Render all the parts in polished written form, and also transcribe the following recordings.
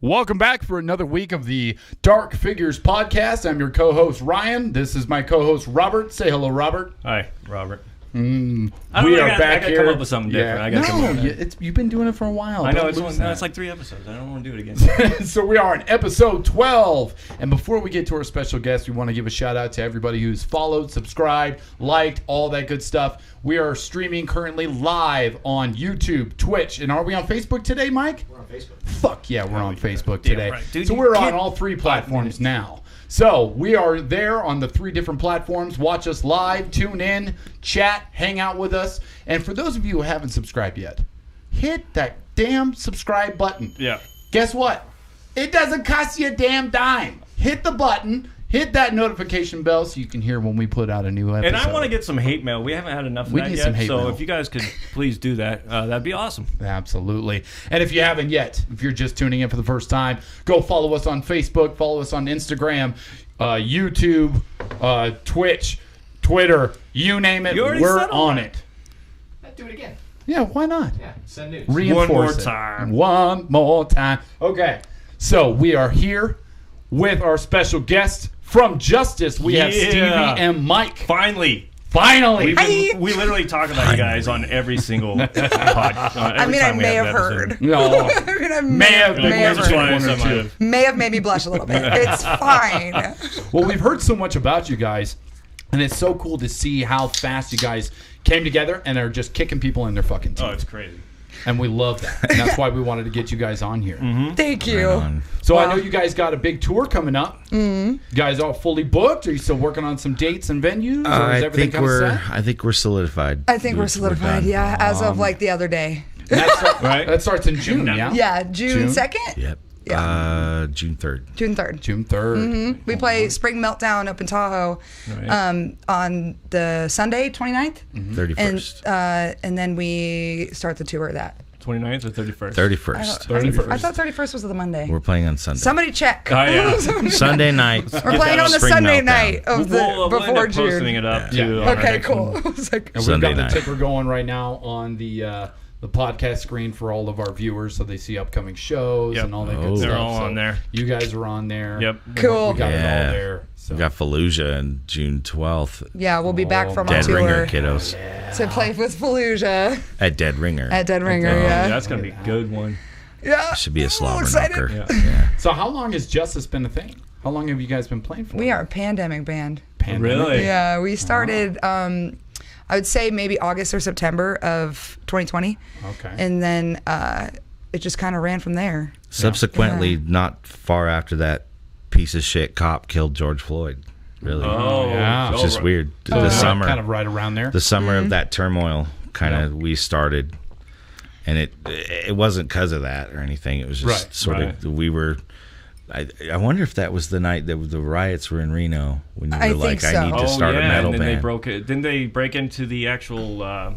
Welcome back for another week of the Dark Figures podcast. I'm your co-host, Ryan. This is my co-host, Robert. Say hello, Robert. Hi, Robert. We are back here. I gotta come up with something different. You've been doing it for a while. I know, it's like 3 episodes. I don't want to do it again. So we are on episode 12. And before we get to our special guest, we want to give a shout out to everybody who's followed, subscribed, liked, all that good stuff. We are streaming currently live on YouTube, Twitch, and are we on Facebook today, Mike? We're on Facebook. Fuck yeah, we're on Facebook today. Yeah, right. Dude, so we're on all 3 platforms now. So we are there on the 3 different platforms. Watch us live, tune in, chat, hang out with us. And for those of you who haven't subscribed yet, hit that damn subscribe button. Yeah. Guess what? It doesn't cost you a damn dime. Hit the button. Hit that notification bell so you can hear when we put out a new episode. And I want to get some hate mail. We haven't had enough of that need yet. some hate mail. If you guys could please do that, that'd be awesome. Absolutely. And if you haven't yet, if you're just tuning in for the first time, go follow us on Facebook, follow us on Instagram, YouTube, Twitch, Twitter, you name it, we're on it. Let's do it again. Yeah, why not? Yeah, send news. Reinforce One more it. time. One more time. Okay, so we are here with our special guest from Justice. We have Stevie and Myke. Finally. We literally talk about you guys on every single pod. I may have heard. No. May have made me blush a little bit. It's fine. Well, we've heard so much about you guys, and it's so cool to see how fast you guys came together and are just kicking people in their fucking teeth. Oh, it's crazy. And we love that. And that's why we wanted to get you guys on here. Mm-hmm. Thank you. So I know you guys got a big tour coming up. Mm-hmm. You guys all fully booked? Are you still working on some dates and venues? Or is everything kind of set? I think we're solidified. I think we're solidified, yeah, as of like the other day. That starts in June, yeah? Yeah, June 2nd? Yep. Yeah. June 3rd. June 3rd. June 3rd. Mm-hmm. We play Spring Meltdown up in Tahoe on the Sunday, 29th. Mm-hmm. 31st. And then we start the tour of that. 29th or 31st? 31st. I thought 31st was the Monday. We're playing on Sunday. Somebody check. Oh, yeah. Sunday night. We're playing on the Sunday night of we'll before end up June. posting it up too. Okay, cool. I was like, And we've got the ticker going right now on the podcast screen for all of our viewers, so they see upcoming shows and all that good stuff. They're all on there. You guys are on there. Yep. Cool. We got it all there. So. We got Fallujah on June 12th. yeah, we'll be back from our Dead tour Ringer, kiddos. to play with Fallujah. At Dead Ringer. At Dead Ringer, yeah. That's going to be a good one. Yeah. Should be a slobber excited. knocker. Yeah. So how long has Justice been a thing? How long have you guys been playing for? We are a pandemic band. Really? Yeah, we started, I would say maybe August or September of 2020. Okay. And then it just kind of ran from there. Subsequently, not far after that, piece of shit cop killed George Floyd. Really. Oh, yeah. It's just weird. So The summer. kind of right around there. The summer of that turmoil, kind of, we started, and it wasn't because of that or anything. It was just of, we were, I wonder if that was the night that the riots were in Reno, when you were like, I need to start a metal and then band. Didn't they break into the actual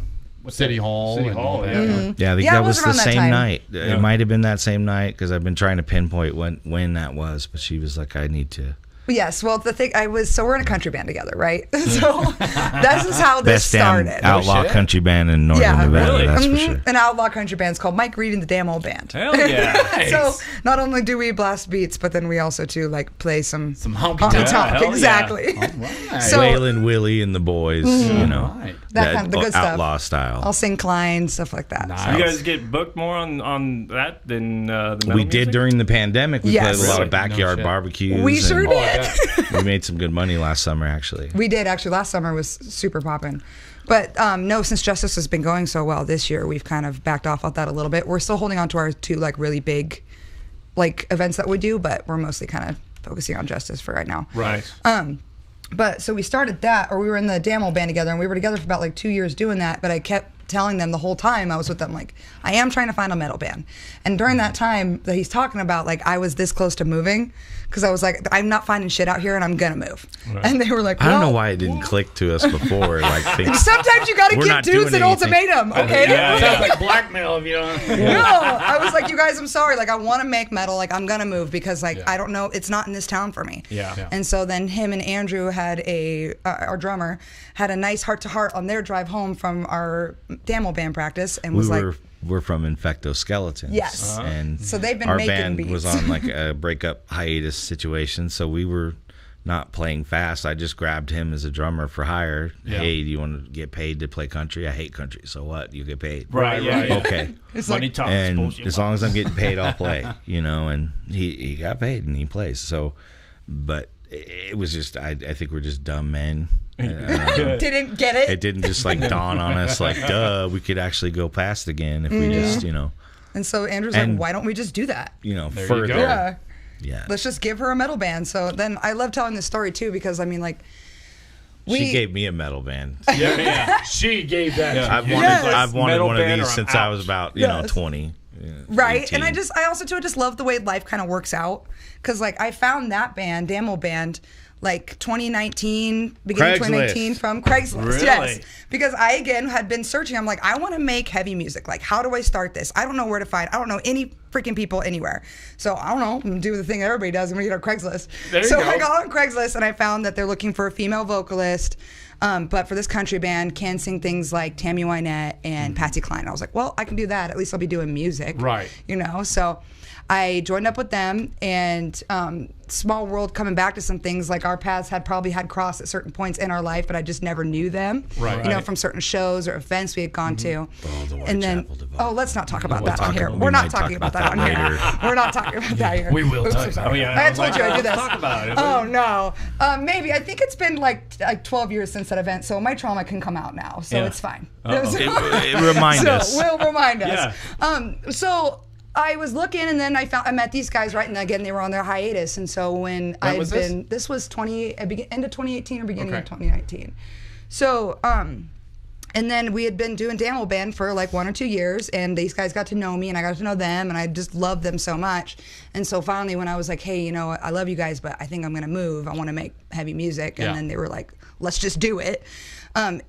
City Hall. City Hall, yeah. Mm-hmm. Yeah, I think that was the same time. night. It might have been that same night, because I've been trying to pinpoint when that was, but she was like, I need to. Yes, well, the thing we're in a country band together, right? So this is how this Best damn started. outlaw country band in Northern Nevada, really? that's for sure. An outlaw country band's called Mike Reed and the Damn Old Band. Hell yeah. Nice. So not only do we blast beats, but then we also too play some honky tonk. Yeah, Exactly. Right. So- Waylon Willie and the boys, you know, Right. That kind of the good stuff. outlaw style. I'll sing Klein, stuff like that. Nice. So. You guys get booked more on that than the metal We did music? during the pandemic. We Yes. played a lot Really? of backyard No shit. barbecues. We sure and did. We made some good money last summer, actually. We did actually. Last summer was super poppin'. But no, since Justice has been going so well this year, we've kind of backed off that a little bit. We're still holding on to our 2 really big events that we do, but we're mostly kind of focusing on Justice for right now. Right. But so we started that, or we were in the Damn Old Band together, and we were together for about 2 years doing that. But I kept telling them the whole time I was with them, I am trying to find a metal band. And during that time that he's talking about, I was this close to moving, because I was like, I'm not finding shit out here, and I'm gonna move. Right. And they were like, I don't know why it didn't click to us before. Sometimes you gotta give dudes an ultimatum, okay? Sounds like blackmail if you don't. No, I was like, you guys, I'm sorry. I want to make metal. I'm gonna move because I don't know. It's not in this town for me. Yeah. And so then him and Andrew had our drummer had a nice heart to heart on their drive home from our Damn Old Band practice, and was we're from Infectoskeletons. Yes. And So they've been our making band beats. was on like a breakup hiatus situation, so we were not playing fast. I just grabbed him as a drummer for hire. Yeah. Hey, do you want to get paid to play country? I hate country. So what? You get paid. Right. Yeah. Okay. It's Money like, talks. And bullshit. as long as I'm getting paid, I'll play. You know, and he got paid and he plays. So, but it was just I think we're just dumb men. didn't get it. It didn't just like dawn on us like, duh, we could actually go past again if we just, you know. And so Andrew's And- like, why don't we just do that? You know, There you further. go. Yeah. Yeah. Let's just give her a metal band. So then I love telling this story too because I mean like She gave me a metal band. Yeah. She gave that. Yeah. I've wanted, Yes. I've wanted Metal one of band these or I'm since I out. was about, you know, Yes. 20. right. 18. And I also too just love the way life kind of works out because like I found that band, Damo Band, like 2019, beginning of Craigslist. 2019 from Craigslist. Really? Yes. Because I again had been searching. I'm like, I want to make heavy music. Like, how do I start this? I don't know where to find. I don't know any freaking people anywhere. So I don't know. I'm gonna do the thing that everybody does. I'm gonna get on Craigslist. There you so go. I got on Craigslist and I found that they're looking for a female vocalist. But for this country band, can sing things like Tammy Wynette and Patsy Cline. I was like, well, I can do that. At least I'll be doing music. Right. You know, so I joined up with them and small world coming back to some things like our paths had probably had crossed at certain points in our life, but I just never knew them. Right. You know, Right. from certain shows or events we had gone to. Oh, the And then, Whitechapel debacle. let's not talk about We'll that on talk here. about- We're we not might talking talk about that on about here. that We're not talking about that here. We will Oops, talk I'm about sorry. Oh, yeah. I told you I do this. Talk about it. Oh no, maybe I think it's been like 12 years since that event, so my trauma can come out now, so Yeah. it's fine. It remind us. So we'll remind us. Yeah. So I was looking, and then I met these guys right, and again they were on their hiatus, and so when I was had this? been, this was end of 2018 or beginning of Okay. 2019. So and then we had been doing Damo Band for like 1 or 2 years, and these guys got to know me, and I got to know them, and I just loved them so much. And so finally, when I was like, hey, you know, I love you guys, but I think I'm gonna move. I want to make heavy music, and Yeah. then they were like, let's just do it.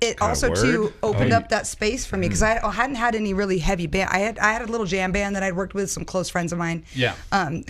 It also word? too opened up that space for me because I hadn't had any really heavy band. I had a little jam band that I'd worked with, some close friends of mine, Yeah.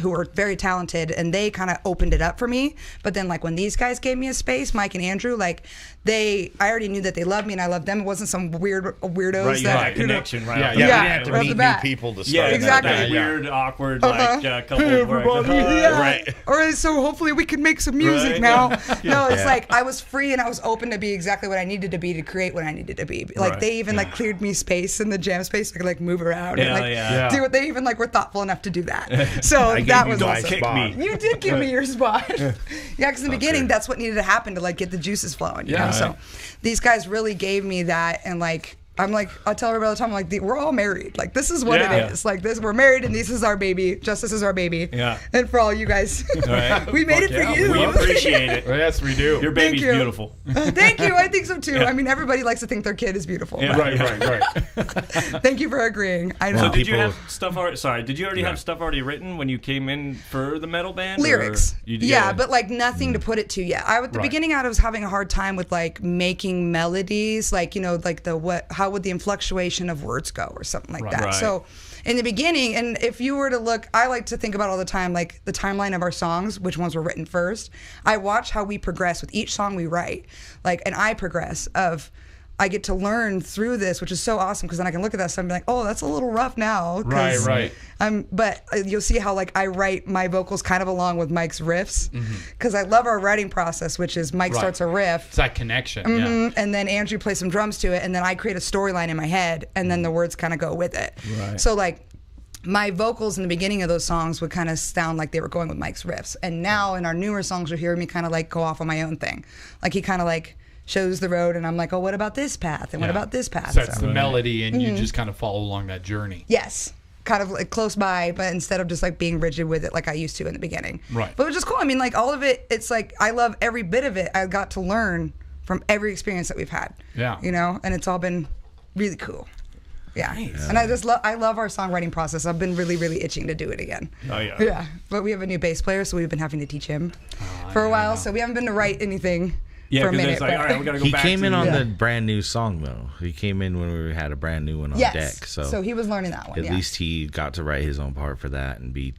who were very talented, and they kind of opened it up for me. But then like when these guys gave me a space, Mike and Andrew, like I already knew that they loved me and I loved them. It wasn't some weirdos Right. You that had that connection, right? Yeah, off yeah. the Yeah. bat. have to right off meet the new bat. people to Yeah, start. Exactly. That weird, awkward, like couple. Hey, everybody. Yeah. Right. All right, so hopefully we can make some music Right. now. No, it's Yeah. like I was free and I was open to be exactly what I needed to be to create what I needed to be. Like Right. they even like cleared me space in the jam space so I could like move around and Yeah, like yeah. do what they even like were thoughtful enough to do that. So I gave that you was my awesome. Kick spot. me. You did give me your spot. Yeah, because in the beginning, that's what needed to happen to like get the juices flowing. You Yeah, know? So right. these guys really gave me that, and like I'm like I tell everybody all the time, I'm like we're all married. Like this is what Yeah. it is. Like this, we're married, and this is our baby. Justice is our baby. Yeah. And for all you guys, right. we made it Fuck for yeah, you. We appreciate it. Yes, we do. Your baby's you. beautiful. Thank you. I think so too. I mean, everybody likes to think their kid is beautiful. Yeah. Right, right. Thank you for agreeing. I know. So did you people- have stuff already? Sorry, did you already have stuff already written when you came in for the metal band? or Lyrics, you did- yeah, but like nothing to put it to yet. At the Right. beginning, I was having a hard time with like making melodies, like you know, like how would the inflectuation of words go or something like that. Right. So in the beginning, and if you were to look, I like to think about all the time like the timeline of our songs, which ones were written first. I watch how we progress with each song we write, like, and I progress of. I get to learn through this, which is so awesome because then I can look at that stuff and be like, oh, that's a little rough now. 'cause Right. But you'll see how like I write my vocals kind of along with Mike's riffs because I love our writing process, which is Mike Right. starts a riff. It's that connection. Yeah. And then Andrew plays some drums to it, and then I create a storyline in my head, and then the words kind of go with it. Right. So like my vocals in the beginning of those songs would kind of sound like they were going with Mike's riffs, and now in our newer songs you're hearing me kind of like go off on my own thing, like he kind of like shows the road, and I'm like, oh, what about this path, and what Yeah. about this path? Sets So- the melody, and Mm-hmm. you just kind of follow along that journey. Yes. Kind of like close by, but instead of just like being rigid with it like I used to in the beginning. Right. But it was just cool. I mean, like all of it, it's like I love every bit of it. I got to learn from every experience that we've had. Yeah. You know, and it's all been really cool. Yeah. And I love our songwriting process. I've been really, really itching to do it again. Oh, yeah. Yeah. But we have a new bass player, so we've been having to teach him for a while. So we haven't been to write anything Yeah, for a because minute. it's like, but- all right, we got to go He back came to in on Yeah. the brand new song though. He came in when we had a brand new one on yes. deck. So he was learning that one. at yeah. least he got to write his own part for that and be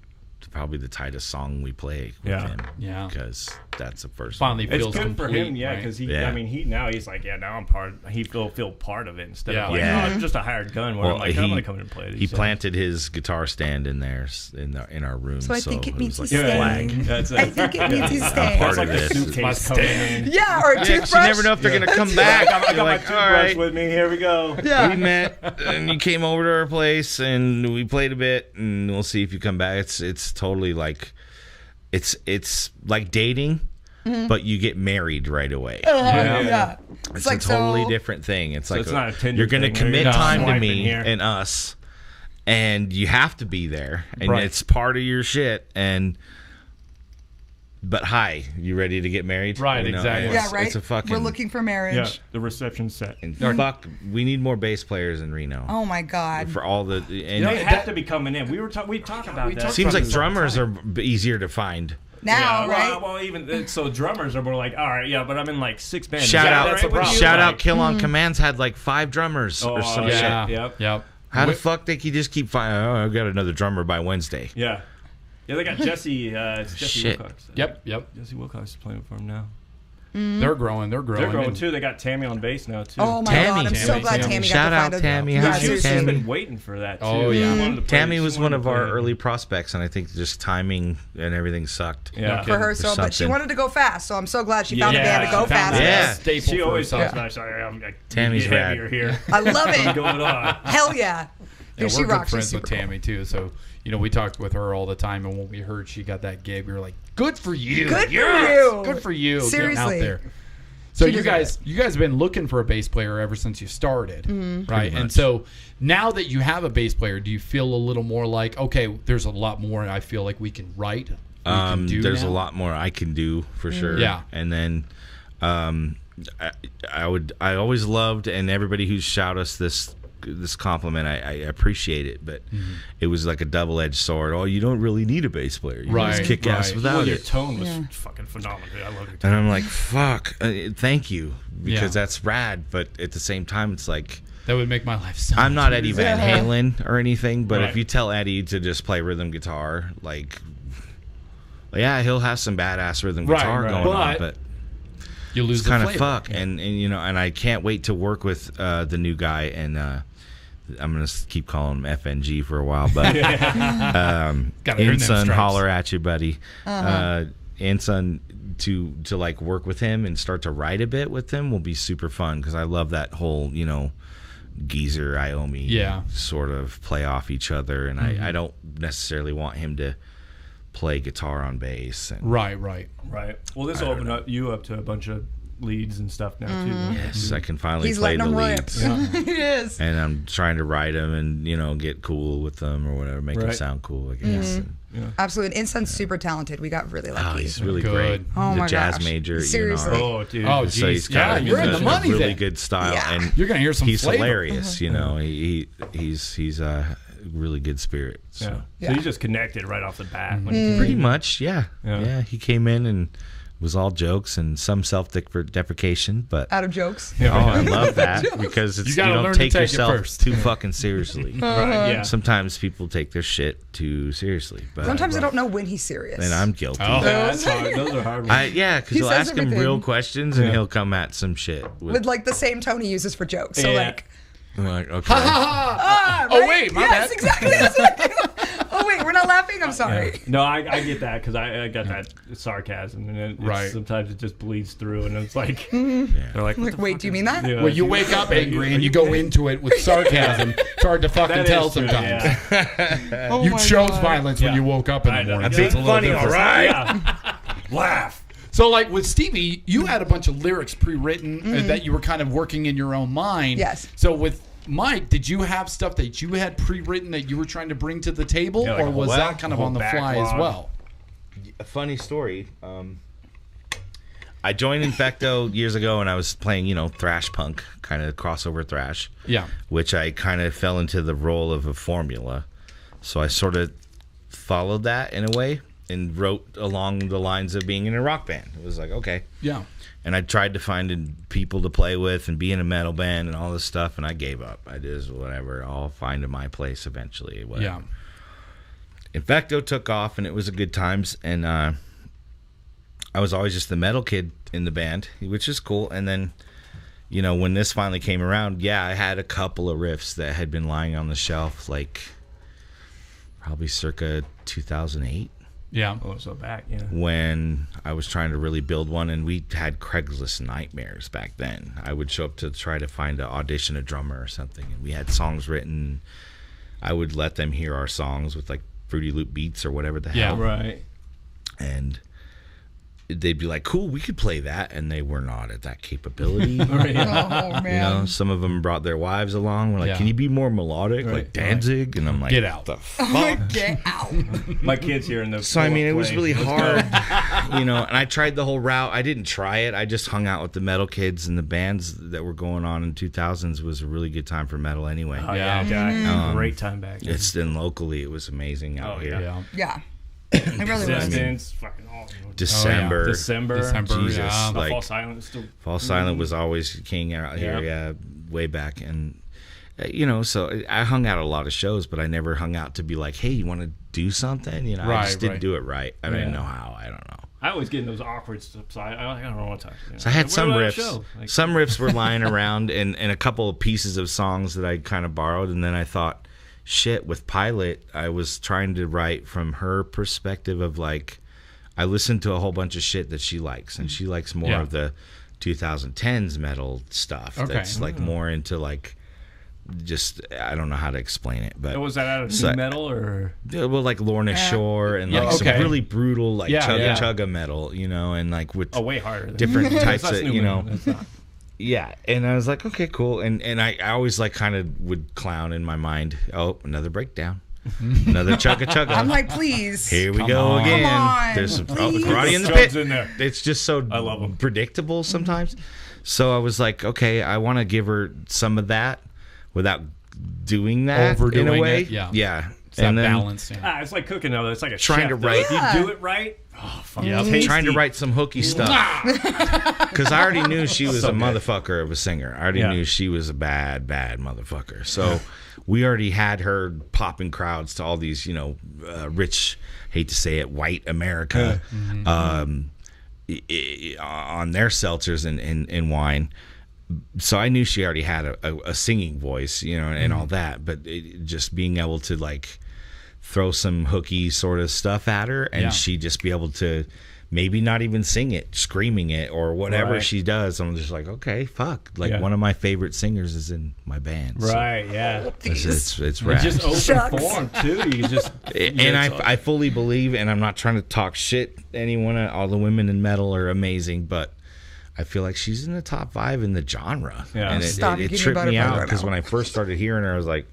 probably the tightest song we play with Yeah. him. Yeah. Because that's the first Finally one. It's feels good complete, for him, yeah, right? because Yeah. I mean, now he's like, now I'm part. He feel part of it instead of like, Yeah. oh, I'm just a hired gun. Where I'm like, I'm gonna come in and play. He planted his guitar stand in there in our room. So I think it means was he's like a staying. flag. That's I think it means he's I'm staying. part It's like of a this. suitcase coming in. Yeah, or a Yeah, 'cause toothbrush. you never know if they're gonna come back. I got You're my like, toothbrush all right. with me. Here we go. Yeah. We met and you came over to our place and we played a bit and we'll see if you come back. It's totally like it's like dating, but you get married right away. Yeah. It's like a totally so- different thing. It's like it's not a Tinder you're going to thing. commit You're not time to swiping me here. and us, and you have to be there, and Right. it's part of your shit. But hi, you ready to get married? Right, You know, exactly. and Yeah, it's, right. It's a fucking. We're looking for marriage. Yeah, the reception set. And fuck, we need more bass players in Reno. Oh my God. For all the and They have to be coming in. We talked about that. seems like drummers are easier to find. Now, Yeah, right? well, even so, drummers are more like, all right, yeah, but I'm in like 6 bands. Shout Yeah, out, that's a problem. shout out, Like, Kill on Commands had like 5 drummers or some shit. Yeah. Yep. Yep. How the fuck they can just keep finding? Oh, I've got another drummer by Wednesday. Yeah. Yeah, they got Jesse. It's Jesse Shit. Wilcox. Yep. Yep. Jesse Wilcox is playing for him now. They're growing. They're growing. They're growing And- too. They got Tammy on bass now too. Oh my Tammy. God. I'm so Tammy, glad Tammy. Tammy Shout got to out find a Tammy. Yeah, How's She's your seriously. been waiting for that too. Oh, yeah. She wanted to play- Tammy she was wanted one to of our play. early prospects, and I think just timing and everything sucked. Yeah. Okay. for her. Or So, but she something. wanted to go fast. So I'm so glad she found a Yeah, band to go she found fast. that. Yeah. Staple She for always herself. talks about. Sorry, I'm Tammy's heavier rad. here. I love What's it. going on? Hell yeah. Yeah, Dude, she we're good rocks. She's friends super with Tammy too. So we talked with her all the time, and when we heard she got that gig, we were like, "Good for you! Good for Yes! you! Good for you! Getting Seriously. out there." So She you deserves guys have been looking for a bass player ever since you started, Mm-hmm. right? And so now that you have a bass player, do you feel a little more like, okay, there's a lot more I feel like we can write? We can do There's now? a lot more I can do for sure. Yeah. And then I always loved, and everybody who's shout us this compliment, I appreciate it, but it was like a double-edged sword. Oh, you don't really need a bass player. You Right, just kick ass right. without Well, your it. tone was Yeah. fucking phenomenal. Dude. I love your tone. And I'm like, fuck, thank you, because Yeah. that's rad. But at the same time, it's like, That would make my life so I'm much not Eddie easier. Van Halen or anything, but Right. if you tell Eddie to just play rhythm guitar, like, yeah, he'll have some badass rhythm Right, guitar right. going on, But but You lose it's the kind of flavor. fuck. And you know, and I can't wait to work with the new guy, and I'm gonna keep calling him FNG for a while, but Gotta earn them Inson, stripes. holler at you, buddy. Inson, to like work with him and start to write a bit with him will be super fun, because I love that whole, you know, Geezer Iommi Yeah. sort of play off each other, and I don't necessarily want him to play guitar on bass. And Right. Right. Well, this will open you up to a bunch of leads and stuff now too. yes, I can finally He's play letting the them rip. leads. He is. And I'm trying to write them and, you know, get cool with them or whatever, make them Right. sound cool, I guess. And, Absolutely. And Inson's super talented. We got really lucky. oh, he's really Good. great. Oh He's my a jazz gosh. major at Seriously. UNR. Oh, dude. Oh, So he's geez. Yeah, got you're in the money really then. good style, Yeah. and You're gonna hear some he's flavor. hilarious. You know, he's a really good spirit. So. Yeah. Yeah. So you just connected right off the bat. When you Pretty much, yeah. Yeah. yeah. He came in and was all jokes and some self-deprecation, but Out of jokes. oh, I love that because it's, You you, gotta learn don't to take take it yourself first. too fucking seriously. Right, yeah. Sometimes people take their shit too seriously, but Sometimes I don't know when he's serious. and I'm guilty. Oh. Yeah, that's hard. Those are hard ones. Because He you'll says ask him everything. real questions and Yeah. he'll come at some shit with like the same tone he uses for jokes. So Yeah. like, I'm like, okay. Oh, right? wait, my yes, bad. exactly. Oh wait, we're not laughing. I'm sorry. No, I get that because I got that sarcasm, and it's, Right. sometimes it just bleeds through, and it's like Yeah. they're like, what Like, the wait, fuck do you is- mean that? Yeah. Well, you wake up angry and you go into it with sarcasm. It's hard to fucking That is tell true, sometimes. yeah. Oh You my chose God. violence when Yeah. you woke up in I the know. morning. I'm so it's being a little funny, different. all right? Yeah. Laugh. So, like with Stevie, you had a bunch of lyrics pre-written that you were kind of working in your own mind. Yes. So with Mike, did you have stuff that you had pre-written that you were trying to bring to the table, Yeah, like or a was whole- that kind of whole on the fly as backlog. well? A funny story. I joined Infecto years ago, and I was playing, you know, thrash punk, kind of crossover thrash. Yeah. Which I kind of fell into the role of a formula. So I sort of followed that in a way and wrote along the lines of being in a rock band. It was like, okay. Yeah. And I tried to find people to play with and be in a metal band and all this stuff, and I gave up. I just, whatever, I'll find my place eventually. Whatever. Yeah. Infecto took off, and it was a good times, and I I was always just the metal kid in the band, which is cool. And then, you know, when this finally came around, yeah, I had a couple of riffs that had been lying on the shelf, like probably circa 2008. Yeah. Oh, so back, yeah. When I was trying to really build one, and we had Craigslist nightmares back then. I would show up to try to find an audition a drummer or something, and we had songs written. I would let them hear our songs with like Fruity Loop beats or whatever the hell. Yeah, right. And they'd be like, cool, we could play that, and they were not at that capability. Oh man. You know, some of them brought their wives along. We're like, can you be more melodic, like Danzig? And I'm like, get out. The fuck? Get out. My kids here in the. So I mean, it was really hard, you know. And I tried the whole route. I didn't try it. I just hung out with the metal kids, and the bands that were going on in 2000s was a really good time for metal anyway. Oh, yeah, great time back then. It's then locally, it was amazing out here. Yeah. It really was. Resistance, fucking all. December, December, Jesus, yeah. like Fall Silent still. Fall Silent was always king out here, yeah, way back, and you know, so I hung out at a lot of shows, but I never hung out to be like, hey, you want to do something? You know, I just didn't do it right. I didn't know how. I don't know. I always get in those awkward stuff. I don't know what to. You know. So I had some riffs. Like, some riffs were lying around, and a couple of pieces of songs that I kind of borrowed, and then I thought, shit, with Pilot, I was trying to write from her perspective of like, I listened to a whole bunch of shit that she likes, and she likes more of the 2010s metal stuff. That's like more into like, just, I don't know how to explain it, but was that out of new metal or? Well, like Lorna Shore and like some really brutal like chugga metal, you know, and like with way harder different types of, you know. Yeah, and I was like, okay, cool, and I always like kind of would clown in my mind. Oh, another breakdown. Another chugga. I'm like, please. Here we go again. Come on, there's please. karate in the pit. In there. It's just so I love them. Predictable sometimes. So I was like, okay, I want to give her some of that without doing that overdoing in a way. It, yeah. It's that balance. Yeah. It's like cooking though. It's like a trying chef, to write. If you do it right. Oh, fuck. Trying to write some hooky stuff. Because I already knew she was a motherfucker of a singer. I already knew she was a bad motherfucker. So we already had her popping crowds to all these, you know, rich, hate to say it, white America on their seltzers and wine. So I knew she already had a singing voice, you know, and all that. But just being able to like throw some hooky sort of stuff at her, and she just be able to maybe not even sing it, screaming it or whatever she does. I'm just like, okay, fuck. Like one of my favorite singers is in my band. Right, so it's rad. Just open form too. You just and I fully believe, and I'm not trying to talk shit. All the women in metal are amazing, but I feel like she's in the top 5 in the genre. Yeah. And it tripped me out because when I first started hearing her, I was like,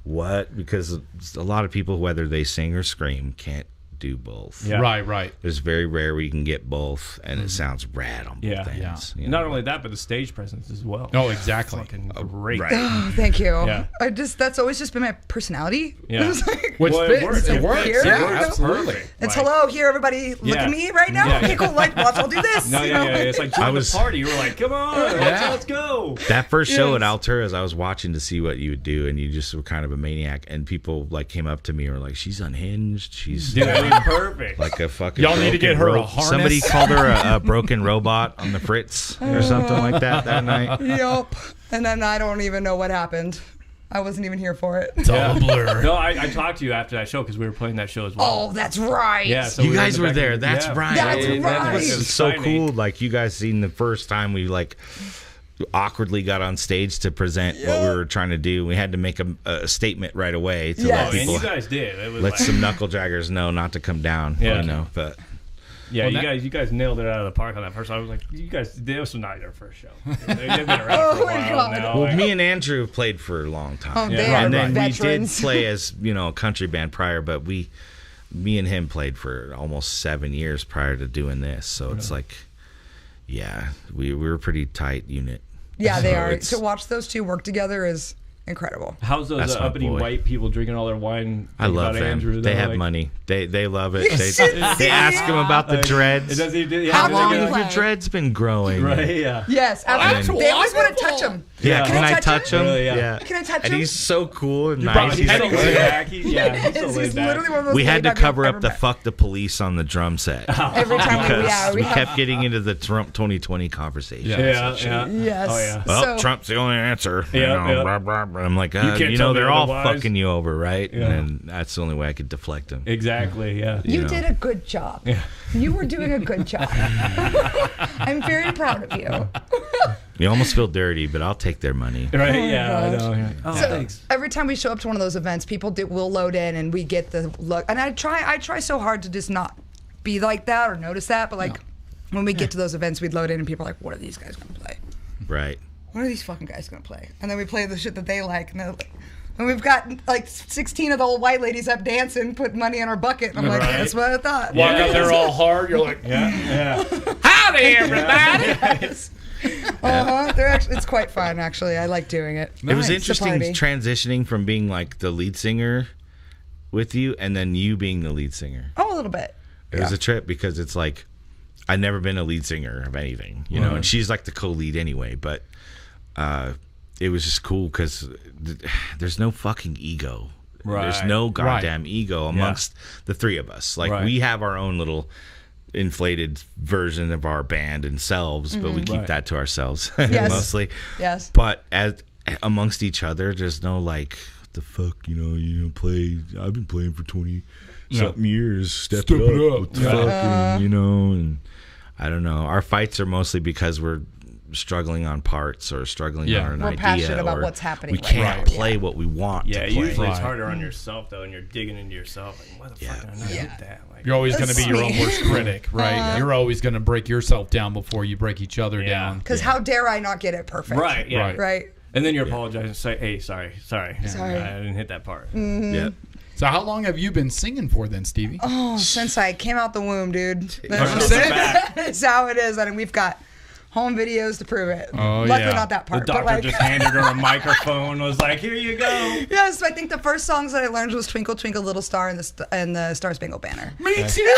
what? Because a lot of people, whether they sing or scream, can't do both. Yeah. Right. It's very rare we can get both, and it sounds rad on both ends. You know? Not only that, but the stage presence as well. Oh, exactly. Fucking great. Right. Oh, thank you. Yeah. That's always just been my personality. Yeah. Which fits. It works. Yeah, absolutely. It's hello, here, everybody. Look at me right now. Okay, cool. Like, watch, I'll do this. No, it's like join the party. You were like, come on, let's go. That first show at Altura's, I was watching to see what you would do, and you just were kind of a maniac. And people like came up to me and were like, she's unhinged. She's perfect. Like a fucking. Y'all need to get her a harness. Somebody called her a broken robot on the Fritz or something like that night. Yup. And then I don't even know what happened. I wasn't even here for it. It's all a blur. No, I talked to you after that show because we were playing that show as well. Oh, that's right. Yeah, so you guys were there. That's right. That's right. That was so cool. Like you guys seen the first time we like awkwardly got on stage to present what we were trying to do. We had to make a statement right away to let people. And you guys did. It was let some knuckle draggers know not to come down. Yeah. You know, but. Yeah, you guys nailed it out of the park on that first. I was like, you guys, this was not your first show. They've been around for a while now. Well, me and Andrew have played for a long time. Oh, they are and then veterans. We did play as a country band prior, but me and him played for almost 7 years prior to doing this. So it's like, we were a pretty tight unit. Yeah, they are. To watch those two work together is incredible. How's those That's my uppity boy. white people drinking all their wine? I love them. Andrew, they have like, money. They love it. They ask him about the dreads. Does he, How How long long you have play? your dreads been growing? Right, yeah. Yes, absolutely. They always want to touch him. Yeah, can I touch touch him? Really, yeah. Can I touch And him? he's so cool and Bro, nice. he's He's so like, laid back. He's so He's laid back. literally one of those we had to laid-back cover people up the ever met. fuck the police on the drum set. Every time Because we have. kept getting into the Trump 2020 conversation. Yeah, yeah. Yes. Oh, yeah. Well, So- Trump's the only answer. Yeah, You know, yeah. blah, blah, blah. I'm like, can't you tell know, me they're all otherwise. fucking you over, right? Yeah. And that's the only way I could deflect them. Exactly, yeah. You know. did a good job. You were doing a good job. I'm very proud of you. You almost feel dirty, but I'll take their money. Right, Oh, yeah, I gosh. know. Yeah. Oh, So thanks. every time we show up to one of those events, people will load in and we get the look. And I try so hard to just not be like that or notice that. But like when we get to those events, we'd load in and people are like, "What are these guys gonna play? Right. What are these fucking guys gonna play?" And then we play the shit that they like. And we've got like 16 of the old white ladies up dancing, put money in our bucket. And I'm like, Right. that's what I thought. Walk up there all hard. You're like, Yeah. howdy, everybody. They're actually, it's quite fun, actually. I like doing it. It was Nice. interesting It's a transitioning from being like the lead singer with you and then you being the lead singer. Oh, a little bit. It was a trip because it's like I'd never been a lead singer of anything, you know, and she's like the co-lead anyway. But it was just cool because there's no fucking ego. Right. There's no goddamn ego amongst the three of us. Like Right. we have our own little inflated version of our band and selves, but we keep Right. that to ourselves Yes. mostly. Yes. But as amongst each other, there's no like, what the fuck, you know, you don't play. I've been playing for 20 something years. Step it up. What the fuck, and, you know, and I don't know. Our fights are mostly because we're struggling on parts or struggling Yeah. on an We're idea. passionate about or what's happening We right can't now. play what we want Yeah, to play. usually it's Right. harder on yourself, though, and you're digging into yourself. Like, why the fuck did I not hit that? Like, You're always going to be your own Sweet. worst critic, right? You're always going to break yourself down before you break each other Yeah. down. Because how dare I not get it perfect? right, yeah. Right. Right. And then you're apologizing, say, hey, sorry. Sorry. I didn't hit that part. Yeah. So how long have you been singing for then, Stevie? Oh, since I came out the womb, dude. That's it? That's how it is. And we've got home videos to prove it. Oh, Luckily, yeah. not that The part. doctor but like, just handed her a microphone, was like, here you go. yes, I think the first songs that I learned was "Twinkle Twinkle Little Star" and the Star Spangled Banner. Me too.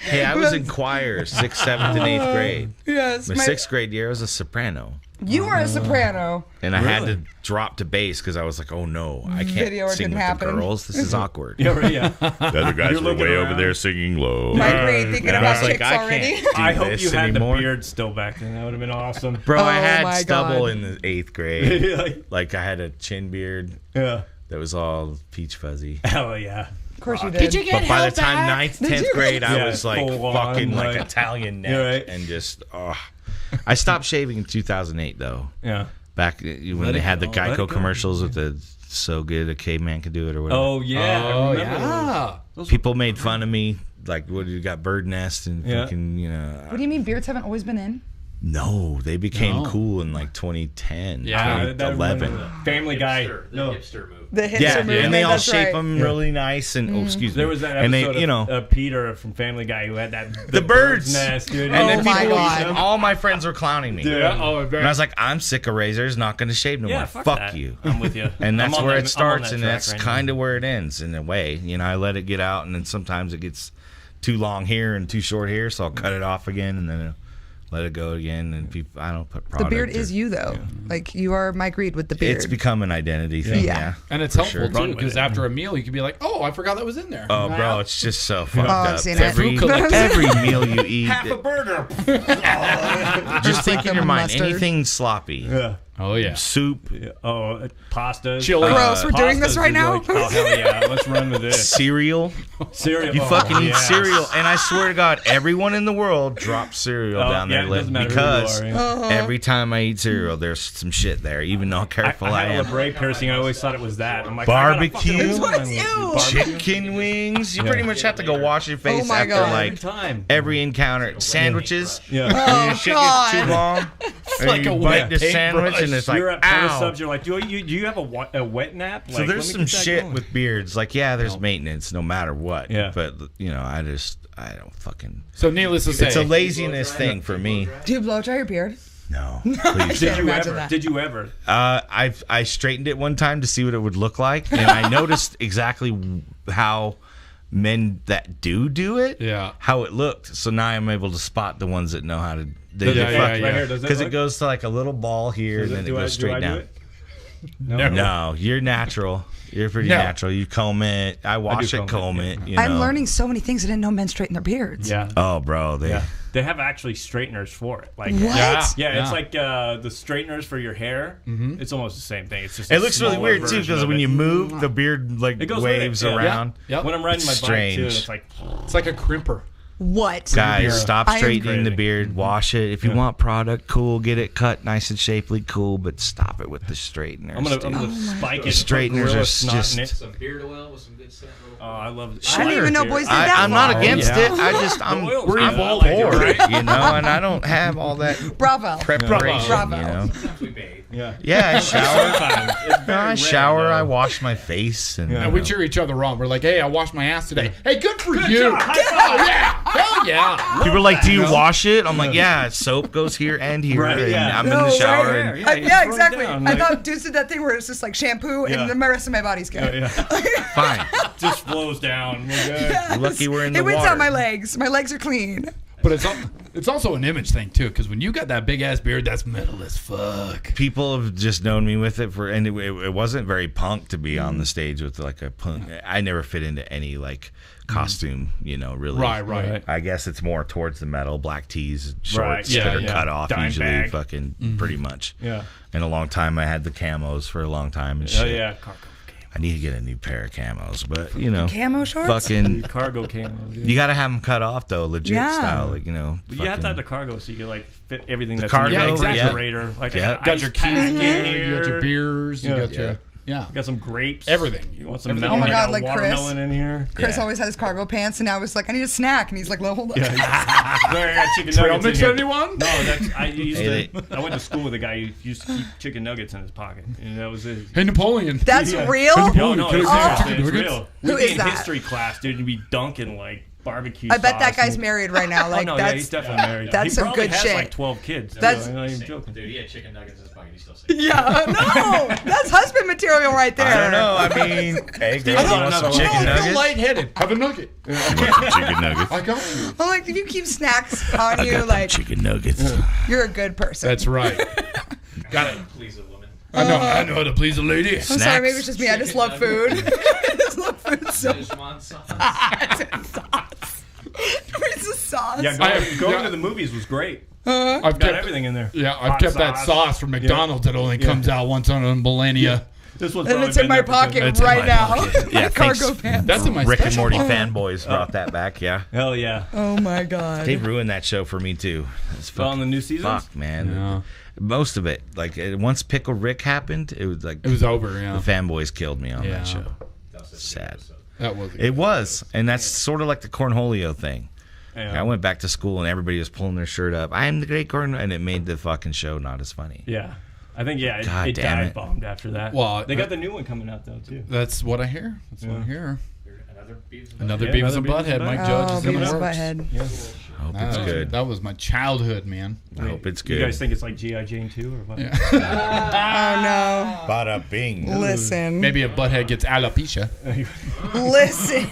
Hey, I was in choir 6th, 7th, and 8th grade. Yes, My 6th grade year, I was a soprano. you are a soprano. And I had Really? to drop to bass because I was like, oh no, I can't Video sing didn't with happen. the girls. This is awkward. Yeah, right, yeah. The other guys You're were looking way over around. there singing low. My grade thinking And I about was like, chicks I already. can't do I hope this you had anymore. the beard still back then. That would have been awesome. Bro, I Oh had my stubble God. in the 8th grade. like, Like I had a chin beard yeah. that was all peach fuzzy. Hell yeah. Of course you did. But by the time 9th, 10th grade, I Yeah, was like full on, fucking like like- Italian neck You're right. and just, I stopped shaving in 2008 though. Yeah. Back when Let they it had the go, let it Geico go. commercials with the "So Good a Caveman Could Do It" or whatever. Oh, yeah. I Oh, remember yeah. People made fun of me, like, what you got bird nest and Yeah. fucking, you know. What do you mean beards haven't always been in? No, they became No. cool in like 2010, Yeah, that 2011. reminded me of Family Guy. Hipster, the No. hipster move. The hipster Yeah, movement, and they all that's shape right. them really nice. And oh, excuse me. There was that and episode they, you know, of Peter from Family Guy who had that the birds nest, dude. And Oh then my people, God. all my friends were clowning me. Yeah. Oh, And I was like, I'm sick of razors, not going to shave no Yeah, more. fuck Fuck that. you. I'm with you. And that's I'm on where that- it I'm on starts, that and track that's right kind now. of where it ends in a way. You know, I let it get out, and then sometimes it gets too long here and too short here, so I'll cut it off again, and then let it go again. And people, I don't put The product. beard or- is you, though. Like, you are Mike Reed with the beard. It's become an identity thing. Yeah. Yeah. And it's For helpful sure. too Run with because it. after a meal you can be like, "Oh, I forgot that was in there." Oh, bro, it's just so fucked I've up. seen it. Every, Food collector. every meal you eat, Half a burger. just think in your mind, mustard. anything sloppy. Yeah. Oh yeah. Soup, Oh, pastas. Chili. Gross, we're doing this Pastas right is now? like, oh, hell yeah. Let's run with this. cereal. Cereal. You oh, fucking eat yeah. cereal, and I swear to God, everyone in the world drops cereal Oh, down yeah, their it lip doesn't matter who you because are, yeah. every time I eat cereal, there's some shit there. Even though how careful I I had a am. labret piercing. I always thought it was that. I'm like, Barbecue? I gotta fucking What's you? barbecue. Chicken wings. You pretty much have to go wash your face Oh my after God. Every like time. every encounter. Sandwiches. Yeah. Oh, Your shit God. gets too long. Or like you a bite wet the sandwich paintbrush. and it's like, You're at post ow. subs. You're like, do you have a wet nap? Like, So there's let me some get that shit going. with beards. Like, yeah, there's maintenance no matter what. Yeah. But, you know, I don't fucking. So needless to say, It's a laziness thing for me. Do you blow dry your beard? No. I Please. can't Did you imagine ever? that. Did you ever? I straightened it one time to see what it would look like, and I noticed exactly how men that do it, how it looked. So now I'm able to spot the ones that know how to. Right here, does Because it goes to like a little ball here, and then it goes straight down. No, you're natural. You're pretty natural. You comb it. I wash it, comb it. You know? I'm learning so many things. I didn't know men straighten their beards. Yeah. Oh, bro. They have actually straighteners for it. Like What? Yeah, it's like the straighteners for your hair. Mm-hmm. It's almost the same thing. It's just it looks really weird too because when you move, the beard like waves around. Yep. When I'm riding my bike too, it's like a crimper. What? Guys, stop I am straightening the crazy. beard. Wash it. If you want product, cool. Get it cut nice and shapely, cool. But stop it with the straighteners. I'm gonna spike it. Straighteners are just. Some beard oil with some good stuff. Oh, I love it. I didn't even know boys did that. I'm not far. against it. I'm We're poor, you know, and I don't have all that Bravo. preparation. Bravo. You know? Sometimes we bathe. Yeah, I shower. Sometimes. I shower. I wash my face, and And we cheer each other on. We're like, hey, I washed my ass today. Hey, good for you. job. High Oh, yeah. Hell yeah. people are like, "Do you wash it?" I'm like, "Yeah, soap goes here and here, Right, and yeah. I'm in the shower." right And here. Yeah, you throw it exactly. down, I like- thought dudes did that thing where it's just like shampoo and then the rest of my body's good. fine. just flows down. We're good. Yes. Lucky we're in the It wins water. out my legs. My legs are clean. But it's also an image thing, too, because when you got that big-ass beard, that's metal as fuck. People have just known me with it for, and it wasn't very punk to be on the stage with like a punk. I never fit into any like costume, you know, really. Right. I guess it's more towards the metal, black tees, shorts Right, yeah, that are yeah. cut off Dime usually, bag. fucking pretty much. Yeah. In a long time, I had the camos for a long time and shit. Oh yeah, cargo I need to get a new pair of camos, but you know, Camo shorts? fucking. Cargo camo. You gotta have them cut off though, legit Yeah. style, like you know. But you have to have the fucking- cargo so you can like fit everything that's cargo, in your yeah. refrigerator. Like Yeah. an Got ice your pack keys in you here. got your beers, you got your... Yeah. You got some grapes. Everything. You want some Everything. melon? Oh my God, you like got Chris. watermelon in here. Chris Yeah. always had his cargo pants, and now I was like, I need a snack. And he's like, no, hold on. Sorry, I got chicken Trail nuggets in mix, here. anyone? No, that's I used Hey, to. I went to school with a guy who used to keep chicken nuggets in his pocket, and that was it. Hey, Napoleon. That's Yeah. real? No, no, Can it's I get seriously, chicken it's nuggets? real. Who We'd be is in that? history class, dude, and be dunking like barbecue. I bet that sauce guy's and- married right now. Like, Oh no, yeah, that's he's definitely married. that's he some probably good has shit. like 12 kids. That's- I'm not even joking. Dude, he had chicken nuggets in his pocket. He's still saying. yeah, no, that's husband material right there. I don't know. I mean, hey, girl, you want some another one. chicken I feel nuggets? lightheaded. Have a nugget. Chicken nuggets. I got you. I'm like, if you keep snacks on you, like, Chicken nuggets. you're a good person. That's right. Got it. Please, a woman. I know how to please a lady. I'm sorry, Snacks. maybe it's just me. I just love food. I just love food so much. Szechuan sauce. Sauce. Where's the sauce? Yeah, going to the movies was great. I've Got kept everything in there. Yeah, I've Hot kept that sauce from McDonald's that only comes out once on a millennia. This one's And probably it's in been my there for 10 pocket minutes. right now. Yeah, Cargo thanks. pants. That's in my Rick and special Morty box. fanboys brought that back. Yeah, Hell yeah. Oh my god. they ruined that show for me too. It's Well, in the new seasons? Fuck, man. Yeah. Most of it, like once Pickle Rick happened, it was like It was over, yeah. the fanboys killed me on Yeah. that show. That was Sad. That was It was, and that's sort of like the Cornholio thing. Yeah. I went back to school and everybody was pulling their shirt up. I am the great corn, and it made the fucking show not as funny. Yeah. I think, yeah, God it damn dive it. bombed after that. Well, they got the new one coming out, though, too. That's what I hear. That's what I hear. Another Beavis and Another Yeah, Beavis another and Beavis Butthead. and Mike Butthead. Judge Oh, is in the Beavis works. Butthead. Yeah. I hope it's good. That was my childhood, man. I hope it's You good. guys think it's like G.I. Jane 2 or what? Yeah. Oh Bada bing. no. Listen. Maybe a butthead gets alopecia. Listen.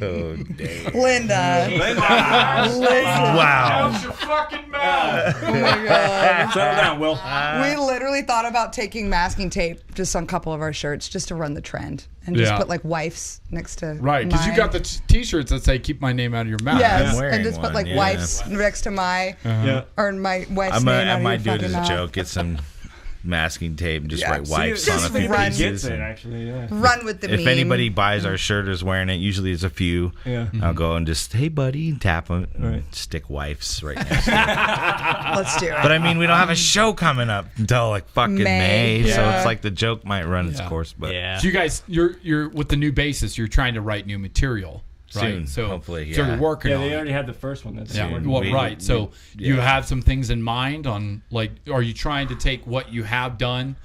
Oh, dang. Linda. Listen. Wow. your fucking mouth. Oh my god. Settle down, Will. We literally thought about taking masking tape just on a couple of our shirts just to run the trend and just Yeah. put like wife's next to Right, because you mine. got the T-shirts that say "Keep my name out of your mouth." Yes, I'm wearing and just put one, like yeah. wife's next to my Yeah. or my wife's name I out might of do your it as fucking a mouth. joke. Get some masking tape and just Yeah. write See, wipes just on a few run. pieces. Gets it, and actually, yeah. Run with the if meme. anybody buys our shirt or is wearing it, usually it's a few. Yeah. I'll go and just, hey buddy, and tap them, and Right. stick wipes right next to it. Let's do it. But I mean, we don't have a show coming up until like fucking May, so Yeah. it's like the joke might run its Yeah. course. But Yeah. So you guys, you're with the new basis. You're trying to write new material, right? Soon, so hopefully, So yeah. you're working Yeah, on they it. already had the first one. That's Yeah, working. well, We- right. So you yeah. have some things in mind on, like, are you trying to take what you have done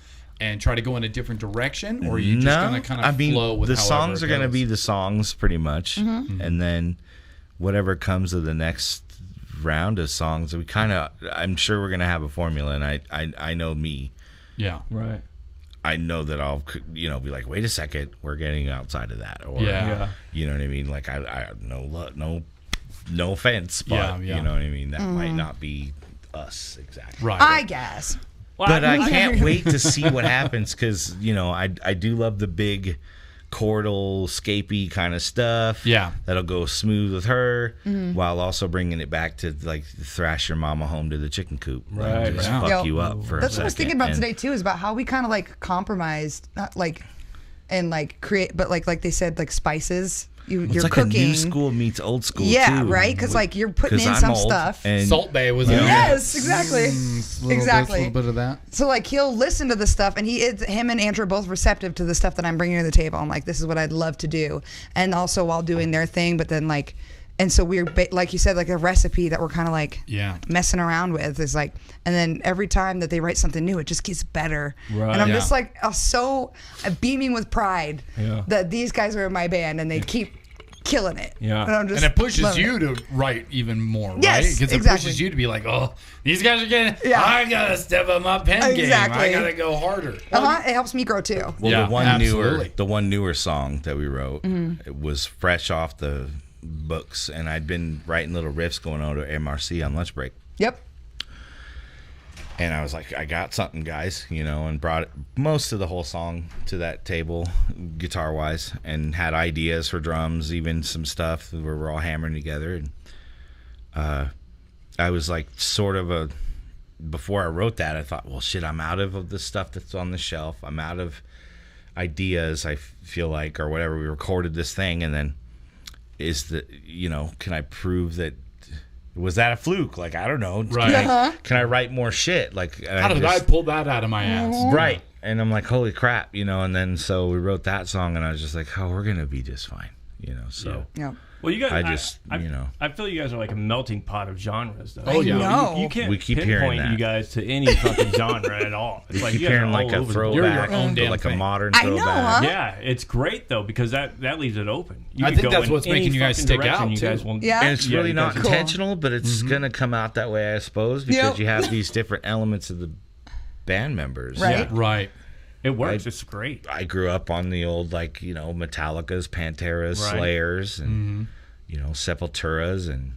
and try to go in a different direction, or are you just going to kind of flow with the however songs it are going to goes? be the songs pretty much, Mm-hmm. and then whatever comes of the next round of songs. We kind of, I'm sure we're gonna have a formula, and I know me. Yeah. Right. I know that I'll, be like, wait a second, we're getting outside of that, or you know what I mean. Like I no offense, but you know what I mean. That might not be us exactly. Right. I guess. Well, But I can't wait to see what happens because I do love the big chordal, scapey kind of stuff. Yeah. That'll go smooth with her while also bringing it back to like thrash your mama home to the chicken coop. Right. Like, just Yeah. fuck you up for That's a what I was second. thinking about And- today too, is about how we kind of like compromised, not like, and like create, but like they said, like spices. Well, You're it's like cooking. a new school meets old school. Yeah, too. right? Because like you're putting 'Cause in I'm some old, stuff. and Salt Bay was in there. Yes, exactly. Exactly. A little bit of that. So like he'll listen to the stuff, and him and Andrew are both receptive to the stuff that I'm bringing to the table. I'm like, this is what I'd love to do, and also while doing their thing. But then like, and so we're like you said, like a recipe that we're kind of like messing around with is like, and then every time that they write something new, it just gets better. Right. And I'm Yeah. just like beaming with pride that these guys are in my band and they keep killing it. Yeah. And I'm just And it pushes loving you it. to write even more, Yes, right? Because it exactly. pushes you to be like, oh, these guys are getting, Yeah. I got to step up my pen game. I Exactly. got to go harder. It helps me grow too. Well, Yeah, absolutely. the one newer song that we wrote, it was fresh off the books, and I'd been writing little riffs going on to MRC on lunch break. Yep. And I was like, I got something, guys, and brought most of the whole song to that table, guitar-wise, and had ideas for drums, even some stuff where we're all hammering together. And I was like, before I wrote that, I thought, well, shit, I'm out of the stuff that's on the shelf. I'm out of ideas, I feel like, or whatever. We recorded this thing, and then can I prove that? Was that a fluke? Like, I don't know. Right. Can I write more shit? Like, How did I pull that out of my ass? Right. And I'm like, holy crap, and then so we wrote that song, and I was just like, oh, we're gonna be just fine, so Yeah. Well, you guys, I just, I feel you guys are like a melting pot of genres, though. Oh, yeah. No. You can't We keep hearing pinpoint that. you guys to any fucking genre at all. It's like keep you guys are hearing all like a over the board. You're your throwback, own damn like thing. a modern I know, throwback. huh? Yeah, it's great though because that leaves it open. You I could think go that's in what's any making you guys fucking stick direction out, you guys too. want. Yeah. And it's Yeah, really you not guys- intentional, but it's gonna come out that way, I suppose, because Yep. you have these different elements of the band members. Right. Yeah. Right. It works. It's great. I grew up on the old, like, Metallica's, Pantera's, Right. Slayers, and Sepulturas, and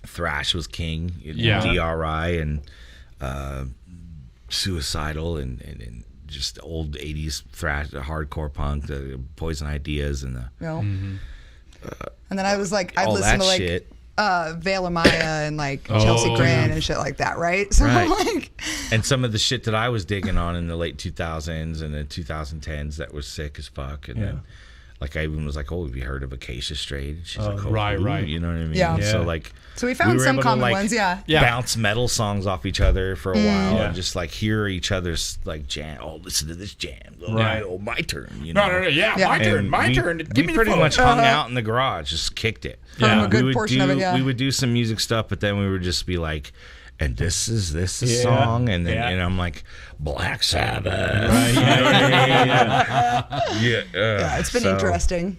thrash was king. Yeah. DRI and Suicidal, and just old 80s thrash, hardcore punk, the Poison Ideas, and the And then I was like, I'd all listen that to like shit. Veil of Maya and like Chelsea Grin and shit like that, right? So Right. like, And some of the shit that I was digging on in the late 2000s and the 2010s that was sick as fuck. And then, like, I even was like, oh, have you heard of Acacia Strain? And she's like, oh, right, ooh, right. You know what I mean? Yeah. So, Yeah. like, so we found were some able to, common like, ones, yeah. Yeah. bounce metal songs off each other for a while Yeah. and just, like, hear each other's, like, jam. Oh, listen to this jam. Oh, Right. oh, my turn. No. Yeah, Yeah. my turn. And My we, turn. We Give me the pretty phone. much hung out in the garage, just kicked it. Yeah. a good we would portion do, of it, yeah. We would do some music stuff, but then we would just be like, and this is Yeah. song, and then Yeah. and I'm like, Black Sabbath. Right, yeah. Yeah, it's been interesting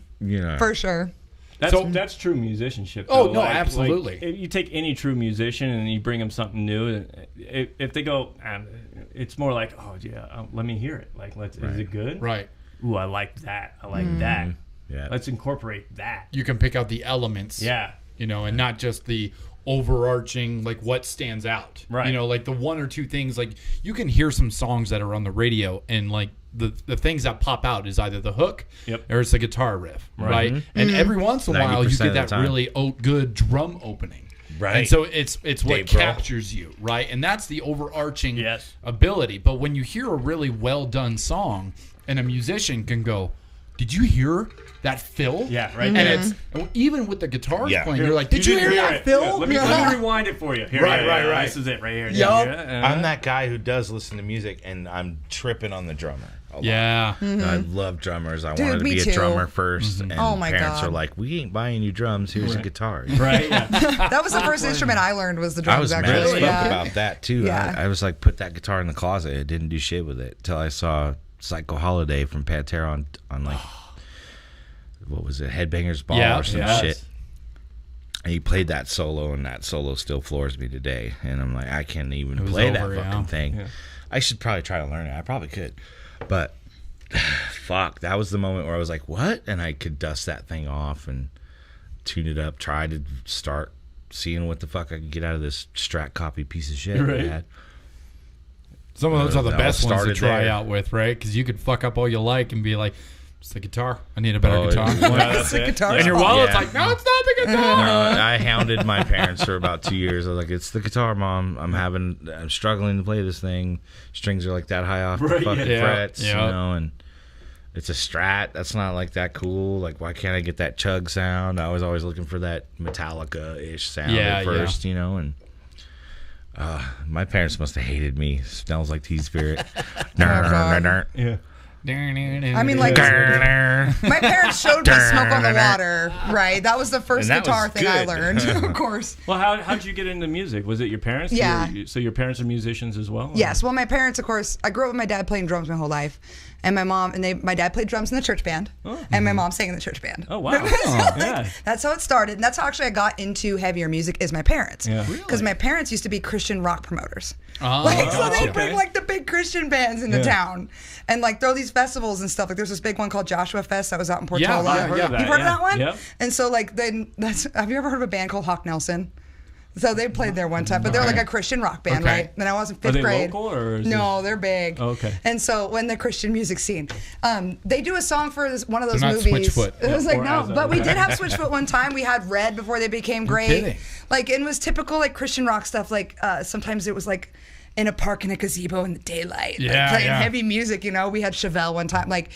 for sure. That's true musicianship. Oh, though. no, absolutely. If you take any true musician and you bring them something new, if they go, it's more like, oh yeah, let me hear it. Like, is it good? Right. Ooh, I like that. I like that. Yeah. Let's incorporate that. You can pick out the elements. Yeah. And not just the overarching, like, what stands out. Right. Like the one or two things, like, you can hear some songs that are on the radio and, like, the things that pop out is either the hook or it's the guitar riff, right? And every once in a while you 90% get of the that time. really good drum opening. Right. And so it's what Dave Grohl. captures you, right? And that's the overarching Yes. ability. But when you hear a really well done song and a musician can go, did you hear that fill? Yeah, right And there. it's even with the guitars Yeah. playing, you're like, did you hear that it? fill? Yeah, let me rewind it for you. Here, Right, right. This is it right here. Yup. I'm that guy who does listen to music, and I'm tripping on the drummer. a lot. Yeah. I love drummers. I Dude, wanted to me be too. a drummer first, and Oh my parents God. are like, "We ain't buying you drums. Here's a guitar." Right. Yeah. That was the first instrument I learned was the I drums. was mad Actually, as fuck yeah. about that too. Yeah. I was like, put that guitar in the closet. I didn't do shit with it till I saw Psycho Holiday from Pantera on like what was it, Headbangers Ball Yeah, or some yes. shit. And he played that solo, and that solo still floors me today. And I'm like, I can't even play that fucking thing. Yeah. I should probably try to learn it. I probably could. But, fuck, that was the moment where I was like, what? And I could dust that thing off and tune it up, try to start seeing what the fuck I could get out of this Strat copy piece of shit I had. Some of those are the best ones to try out with, right? Because you could fuck up all you like and be like, it's the guitar. I need a better guitar. It's the guitar. And your wallet's like, no, it's not the guitar. I hounded my parents for about 2 years. I was like, it's the guitar, Mom. I'm struggling to play this thing. Strings are like that high off the fucking frets, you know, and it's a Strat. That's not like that cool. Like, why can't I get that chug sound? I was always looking for that Metallica-ish sound at first, you know, and my parents must have hated me. Smells like Teen Spirit. Yeah. I mean, like, my parents showed me Smoke on the Water, right? That was the first guitar thing I learned, of course. Well, how did you get into music? Was it your parents? Yeah. So your parents are musicians as well? Or? Yes. Well, my parents, of course, I grew up with my dad playing drums my whole life. And my mom, my dad played drums in the church band, and my mom sang in the church band. Oh, wow. That's how it started. And that's how actually I got into heavier music is my parents. Yeah. Because my parents used to be Christian rock promoters. Oh, so they bring like the big Christian bands into town and like throw these festivals and stuff. Like there's this big one called Joshua Fest that was out in Portola. I've heard of that. You've heard of that one? Yep. And so like have you ever heard of a band called Hawk Nelson? So they played there one time, but they're like a Christian rock band, right? And I was in fifth grade. Local or no, they're big. Oh, okay. And so when the Christian music scene, they do a song for one of those They're not movies. Switchfoot. It was like no, but we did have Switchfoot one time. We had Red before they became great. kidding. Like it was typical like Christian rock stuff. Like sometimes it was like in a park in a gazebo in the daylight, like playing heavy music. You know, we had Chevelle one time. Like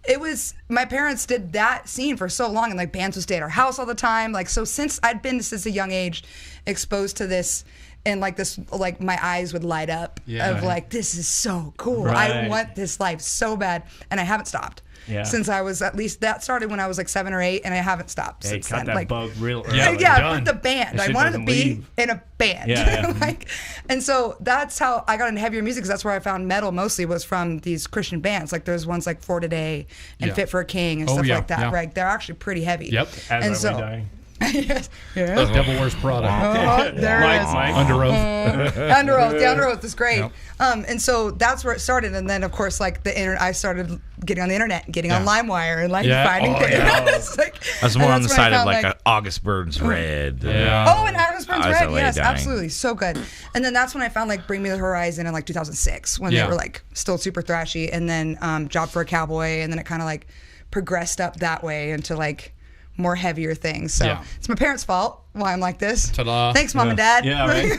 it was my parents did that scene for so long, and like bands would stay at our house all the time. Like so since I'd been since a young age exposed to this. And like this, like my eyes would light up of like, this is so cool. I want this life so bad. And I haven't stopped. Yeah. Since I was at least that started when I was like 7 or 8, and I haven't stopped since then. That like bug real early. Yeah, with the band. I wanted to be in a band. Like, and so that's how I got into heavier music. Because that's where I found metal mostly was from these Christian bands. Like there's ones like For Today and Fit for a King and stuff like that. Right? They're actually pretty heavy. Yep. As are we dying. Yes. Yeah. Devil Wears Prada. There it is. Under Oath. Under Oath. The Under Oath is great. Yep. And so that's where it started. And then, of course, like the internet, I started getting on the internet, getting on LimeWire, and like finding things. Like, I was more on the side of like August Burns Red. Oh, and August Burns Red. Yes, absolutely. So good. And then that's when I found like Bring Me the Horizon in like 2006 when they were like still super thrashy. And then Job for a Cowboy. And then it kind of like progressed up that way into like more heavier things. So it's my parents' fault why I'm like this. Ta-da. Thanks, Mom and Dad. Yeah, right.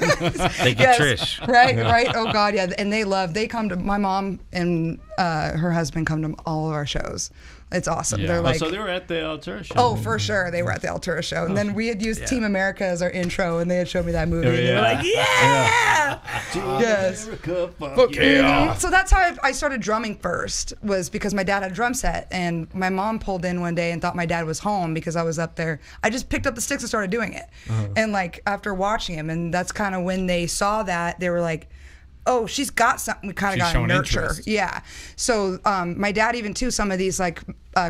Thank you, Trish. Right. Oh God, yeah. And they come to my mom and her husband come to all of our shows. It's awesome. They're like, so they were at the Altura show. Oh, for sure, they were at the Altura show. And then we had used Team America as our intro, and they had showed me that movie. And they were like, yes. America, fuck yeah. So that's how I started drumming first, was because my dad had a drum set, and my mom pulled in one day and thought my dad was home because I was up there. I just picked up the sticks and started doing it. And like after watching him, and that's kind of when they saw that, they were like, oh, she's got something we kind of got to nurture. Interest. Yeah. So my dad even too, some of these like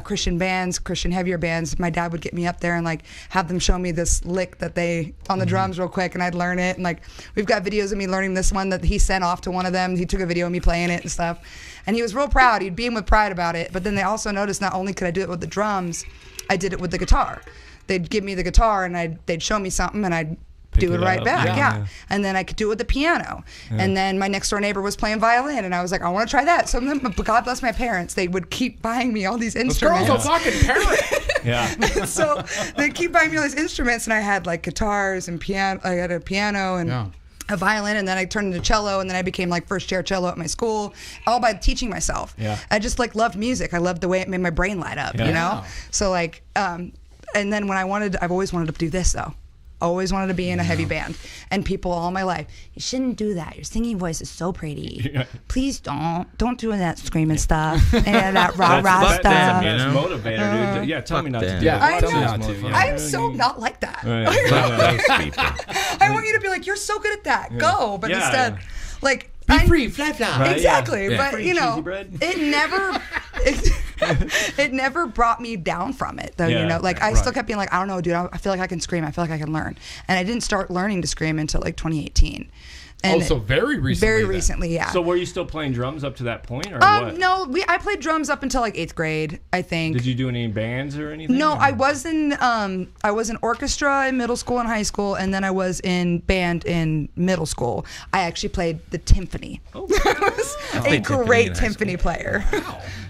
Christian bands, Christian heavier bands, my dad would get me up there and like have them show me this lick that they on the drums real quick, and I'd learn it. And like we've got videos of me learning this one that he sent off to one of them. He took a video of me playing it and stuff, and he was real proud. He'd beam with pride about it. But then they also noticed not only could I do it with the drums, I did it with the guitar. They'd give me the guitar and they'd show me something and I'd do it right back, yeah. And then I could do it with the piano. And then my next door neighbor was playing violin, and I was like, I want to try that. So God bless my parents, they would keep buying me all these instruments. Those girls are fucking parent. And so they keep buying me all these instruments, and I had like guitars and piano. I had a piano and a violin, and then I turned into cello, and then I became like first chair cello at my school, all by teaching myself. I just like loved music. I loved the way it made my brain light up, you know? So like, and then when I've always wanted to do this though. Always wanted to be in a heavy band. And people all my life, you shouldn't do that. Your singing voice is so pretty. Please don't do that screaming stuff and that rah stuff. That's motivator, dude. Yeah, tell me not to do that. I know. I'm so not like that. I want you to be like, you're so good at that. Go. But instead, like, be free, fly. Exactly. But, you know, it never... it never brought me down from it, though. Yeah, you know, like I still kept being like, I don't know, dude. I feel like I can scream. I feel like I can learn. And I didn't start learning to scream until like 2018. And so very recently. Very then. recently, yeah. So were you still playing drums up to that point, or what? No, I played drums up until like 8th grade, I think. Did you do any bands or anything? No, or? I was in orchestra in middle school and high school, and then I was in band in middle school. I actually played the timpani. Oh. I was a played timpani great in high timpani player.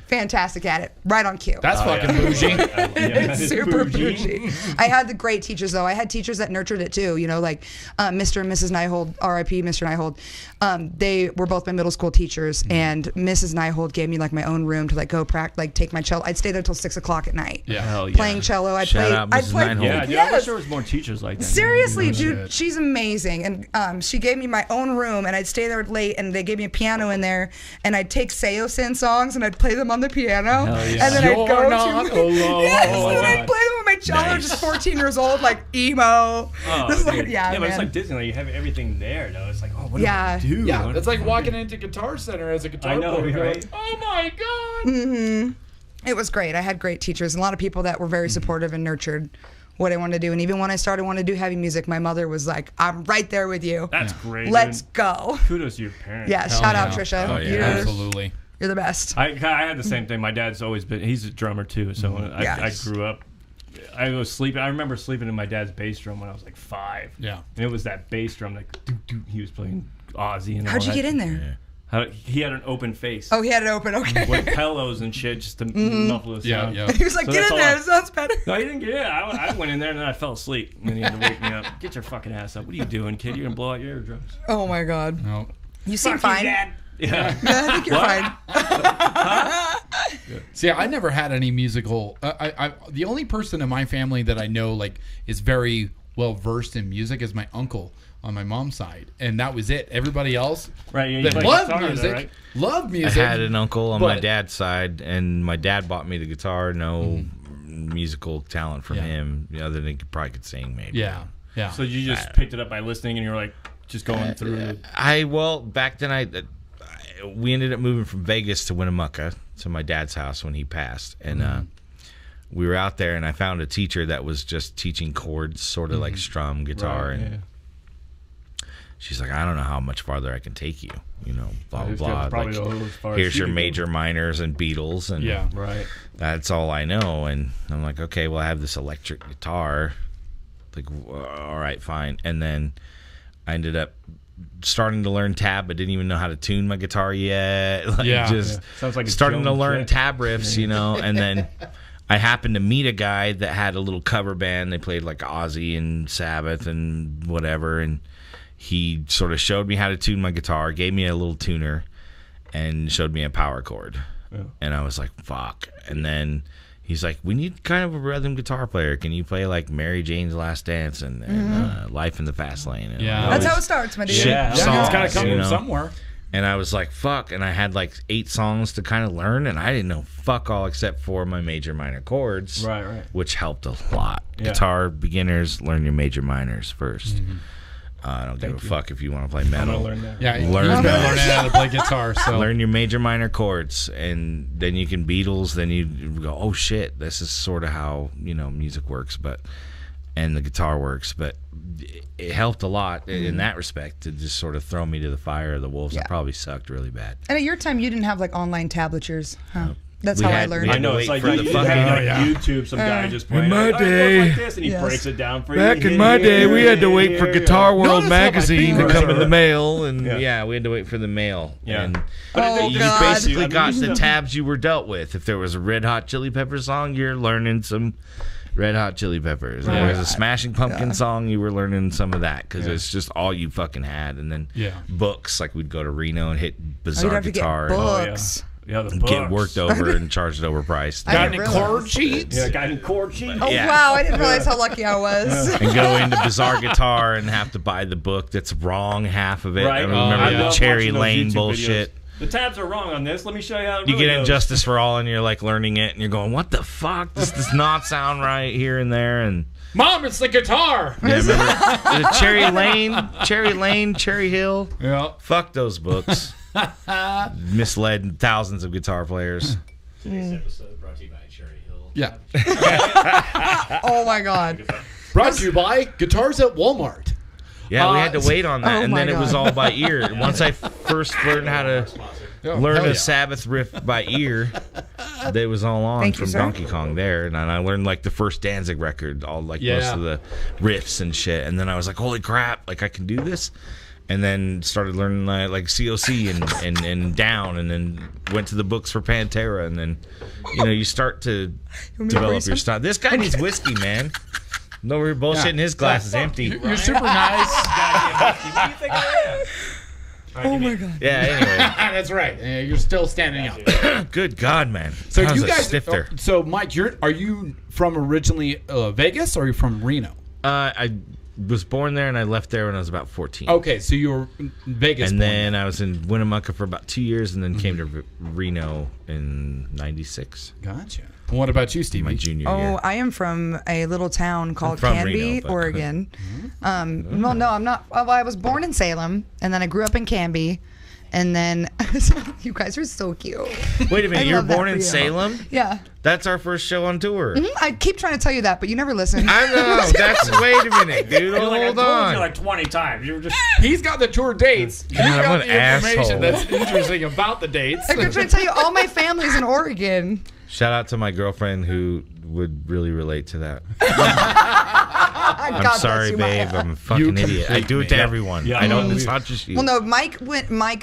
Fantastic at it, right on cue. That's fucking bougie. It's super bougie. I had the great teachers though. I had teachers that nurtured it too. You know, like Mr. and Mrs. Nyhold, R.I.P. Mr. Nyhold. They were both my middle school teachers, and Mrs. Nyhold gave me like my own room to like go take my cello. I'd stay there till 6 o'clock at night. Yeah. Hell yeah. Playing cello. I'd Shout play. out I'd Mrs. play. Nyhold. Yeah, dude, I wish Yes. there was more teachers like that. Seriously, dude, shit. she's amazing. And she gave me my own room, and I'd stay there late, and they gave me a piano in there, and I'd take Seosin songs, and I'd play them on the piano. Hell yeah. And then You're I'd go not to... alone. Yes, Oh, and then my I'd play them with my cello, Nice. just 14 years old, like emo. Oh, Just dude. like, yeah, but it's man. like Disney. Like, you have everything there, though. It's like, oh, what Yeah. do I do? Yeah, What it's do like I walking do? into Guitar Center as a guitar I know, player. right? Going, oh my god. It was great. I had great teachers, and a lot of people that were very supportive and nurtured what I wanted to do. And even when I started wanting to do heavy music, my mother was like, I'm right there with you. That's great. Let's dude. go. Kudos to your parents. Yeah, shout out, Trisha. Oh, yeah. You're, Absolutely. you're the best. I had the same thing. My dad's always been. He's a drummer too. So I Yes. grew up. I was sleeping. I remember sleeping in my dad's bass drum when I was like 5. Yeah. And it was that bass drum like he was playing Ozzy and all How'd you that. get in there? He had an open face. Oh, he had it open. Okay. With pillows and shit just to muffle the Yeah, sound. yeah. He was like, So get that's in all there. I- It sounds better. No, he didn't get it. I went in there and then I fell asleep. And then he had to wake me up. Get your fucking ass up. What are you doing, kid? You're going to blow out your eardrums. Oh, my God. No. You seem Fuck you, fine. Dad. Yeah. I think you're What? fine. See, I never had any musical. The only person in my family that I know like is very well versed in music is my uncle on my mom's side, and that was it. Everybody else, Right, yeah, you that play loved guitar, though, music, right? loved I music. had an uncle on my but- dad's side, and my dad bought me the guitar. No musical talent from Yeah. him, other than he probably could sing, maybe. Yeah, yeah. So you just picked it up by listening and you were like just going through it. Back then we ended up moving from Vegas to Winnemucca to my dad's house when he passed, and we were out there, and I found a teacher that was just teaching chords, sort of like strum guitar, Right, and she's like, I don't know how much farther I can take you, blah Just blah blah. probably Like, go as far as here's she your could go. major, minors, and Beatles, and Yeah. Right. that's all I know. And I'm like, okay, well, I have this electric guitar. Like, all right, fine. And then I ended up starting to learn tab, but didn't even know how to tune my guitar yet. Like, Yeah. just Sounds like a starting to Jones learn trick. tab riffs, And then I happened to meet a guy that had a little cover band. They played like Ozzy and Sabbath and whatever. And he sort of showed me how to tune my guitar, gave me a little tuner, and showed me a power chord. Yeah. And I was like, fuck. And then he's like, we need kind of a rhythm guitar player. Can you play like Mary Jane's Last Dance and Life in the Fast Lane? And Yeah. all That's these how it starts, my dude. shit Yeah. yeah, songs, it's got to come you from know? somewhere. And I was like, fuck. And I had like 8 songs to kind of learn, and I didn't know fuck all except for my major minor chords. Right, right. Which helped a lot. Yeah. Guitar beginners, learn your major minors first. I don't give a fuck if you want to play I'm metal. gonna learn that. Yeah, Learn you've been that. learning how to play guitar. So Learn your major minor chords, and then you can Beatles. Then you go, oh shit, this is sort of how music works, and the guitar works. But it helped a lot in that respect to just sort of throw me to the fire of the wolves. Yeah. I probably sucked really bad. And at your time, you didn't have like online tablatures, huh? That's We how I had- learned. we I had know to it's wait like for you the have fucking- like YouTube, some guy just playing. my "Oh, it goes day- like this," and he Yes. breaks it down for you. Back in my day, we had to wait for Guitar World Notice how my magazine to fingers come in are- the mail, and Yeah. we had to wait for the mail. Yeah. And Oh, you God. basically got the Stuff. tabs you were dealt with. If there was a Red Hot Chili Peppers song, you're learning some Red Hot Chili Peppers. If there was a Smashing Pumpkin song, you were learning some of that because it's just all you fucking had. And then books, like we'd go to Reno and hit Oh, you'd Bizarre have to get Guitar and books. Yeah, the get books. worked over and charged overpriced. I got didn't any realize. chord sheets? Yeah, got any chord sheet? Oh Yeah. wow! I didn't realize how lucky I was. And go into Bizarre Guitar and have to buy the book that's wrong half of it. Right. I remember I the love Cherry watching those Lane YouTube bullshit. videos. The tabs are wrong on this. Let me show you how it You really get goes. Injustice for All and you're like learning it and you're going, what the fuck? This does not sound right here and there. And Mom, it's the guitar. yeah, remember the Cherry Lane, Cherry Hill. Yeah. Fuck those books. Misled thousands of guitar players. Today's episode brought to you by Cherry Hill. Yeah. Oh my God. Brought to you by Guitars at Walmart. Yeah, we had to wait on that, Oh and my then it was God. all by ear. Once I first learned how to learn hell yeah. a Sabbath riff by ear, that was all on Thank you, from sir. Donkey Kong there, and I learned like the first Danzig record, all like most Yeah. of the riffs and shit, and then I was like, holy crap, like I can do this. And then started learning like COC and down, and then went to the books for Pantera, and then you start to me to develop raise your some? style. This guy needs whiskey, man. No, we're bullshitting. His glass is empty. You're super nice. What do you think I am? Oh my God. Yeah. Anyway, That's right. You're still standing up. good God, man. So That was you a guys, stifter. so Mike, are you from originally Vegas or are you from Reno? I was born there, and I left there when I was about 14. Okay, so you were in Vegas. And born. then I was in Winnemucca for about 2 years, and then came to Reno in '96, Gotcha. And what about you, Stevie? my junior Oh, year. I am from a little town called from Canby, Reno, but- Oregon. Well, no, I'm not. Well, I was born in Salem, and then I grew up in Canby, and then you guys are so cute. Wait a I minute, you were love that born for in you. Salem? Yeah, That's our first show on tour. I keep trying to tell you that, but you never listen. I know. That's wait a minute, dude. You're like, I Hold told on. you like 20 times. You were just. He's got the tour dates. He's I'm got an the information asshole. that's interesting about the dates. I'm trying to tell you, all my family's in Oregon. Shout out to my girlfriend who would really relate to that. God I'm bless sorry, you, babe. Maya. I'm a fucking You idiot. I do it to complete me. everyone. Yeah. I don't. Mm. It's not just you. Well, no, Mike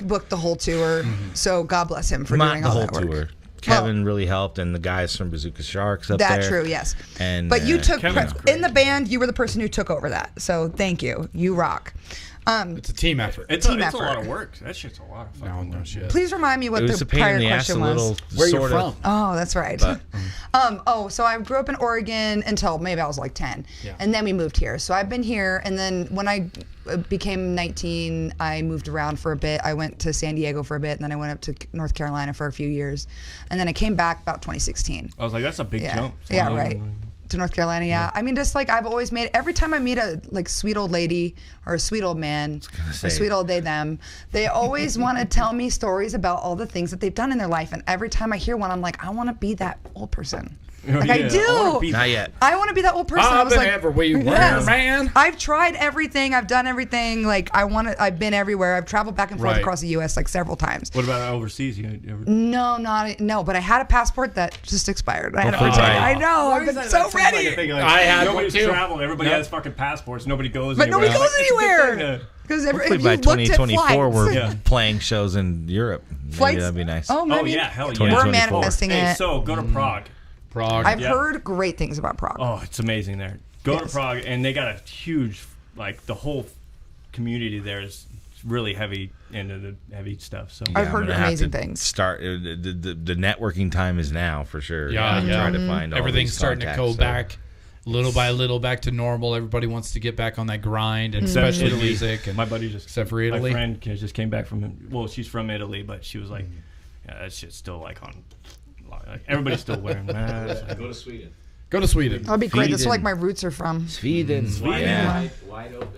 booked the whole tour, so God bless him for not doing the all whole that work. tour. Kevin really helped, and the guys from Bazooka Sharks up That's there. true, yes. And But you took Kevin's in the band. You were the person who took over that. So thank you. You rock. It's a team effort. It's Team a effort. lot of work. That shit's a lot of No, fucking no work. shit. Please remind me what It was the a pain in prior the ass, a question little. was. Where are you sort from? of, Oh, that's right. But- So I grew up in Oregon until maybe I was like 10. Yeah. And then we moved here. So I've been here. And then when I became 19, I moved around for a bit. I went to San Diego for a bit. And then I went up to North Carolina for a few years. And then I came back about 2016. I was like, that's a big Yeah. jump. Yeah, right. To North Carolina, yeah. I mean, just like I've always made, every time I meet a like sweet old lady or a sweet old man, say. or sweet old they, them, they always want to tell me stories about all the things that they've done in their life. And every time I hear one, I'm like, I want to be that old person. Like I Yeah, do. I wanna be Not yet. I want to be that old person. I I've was been like, everywhere, Yes. man. I've tried everything. I've done everything. Like I've been everywhere. I've traveled back and forth Right. across the U.S. like several times. What about overseas? You ever? No, but I had a passport that just expired. I had to Hopefully retake it. by- I know. I've been so ready. I had one Nobody's too. traveled. Everybody Yep. has fucking passports. Nobody goes. But nobody anywhere. goes It's a good anywhere. thing to- Because Hopefully if by you looked at 2024, we're flights, Yeah. playing shows in Europe. Maybe Flights- that'd be nice. Oh, Oh maybe. yeah, hell yeah. We're 2024. manifesting Hey, it. so go to Prague. Prague. I've Yeah. heard great things about Prague. Oh, it's amazing there. Go Yes. to Prague, and they got a huge, like the whole community there is really heavy into the heavy stuff. So I've I'm heard gonna have amazing to things. Start the networking time is now for sure. Yeah, I'm yeah. Trying to find all Everything's these starting to contacts, go so- back little by little back to normal. Everybody wants to get back on that grind, and especially Italy. music. And my buddy just except for Italy. My friend just came back from. Well, she's from Italy, but she was like, "Yeah, that shit's still like on. Like, everybody's still wearing masks." Go to Sweden. Go to Sweden. That'd be great. That's where like Sweden. my roots are from. Sweden. Sweden. Yeah. Wide open.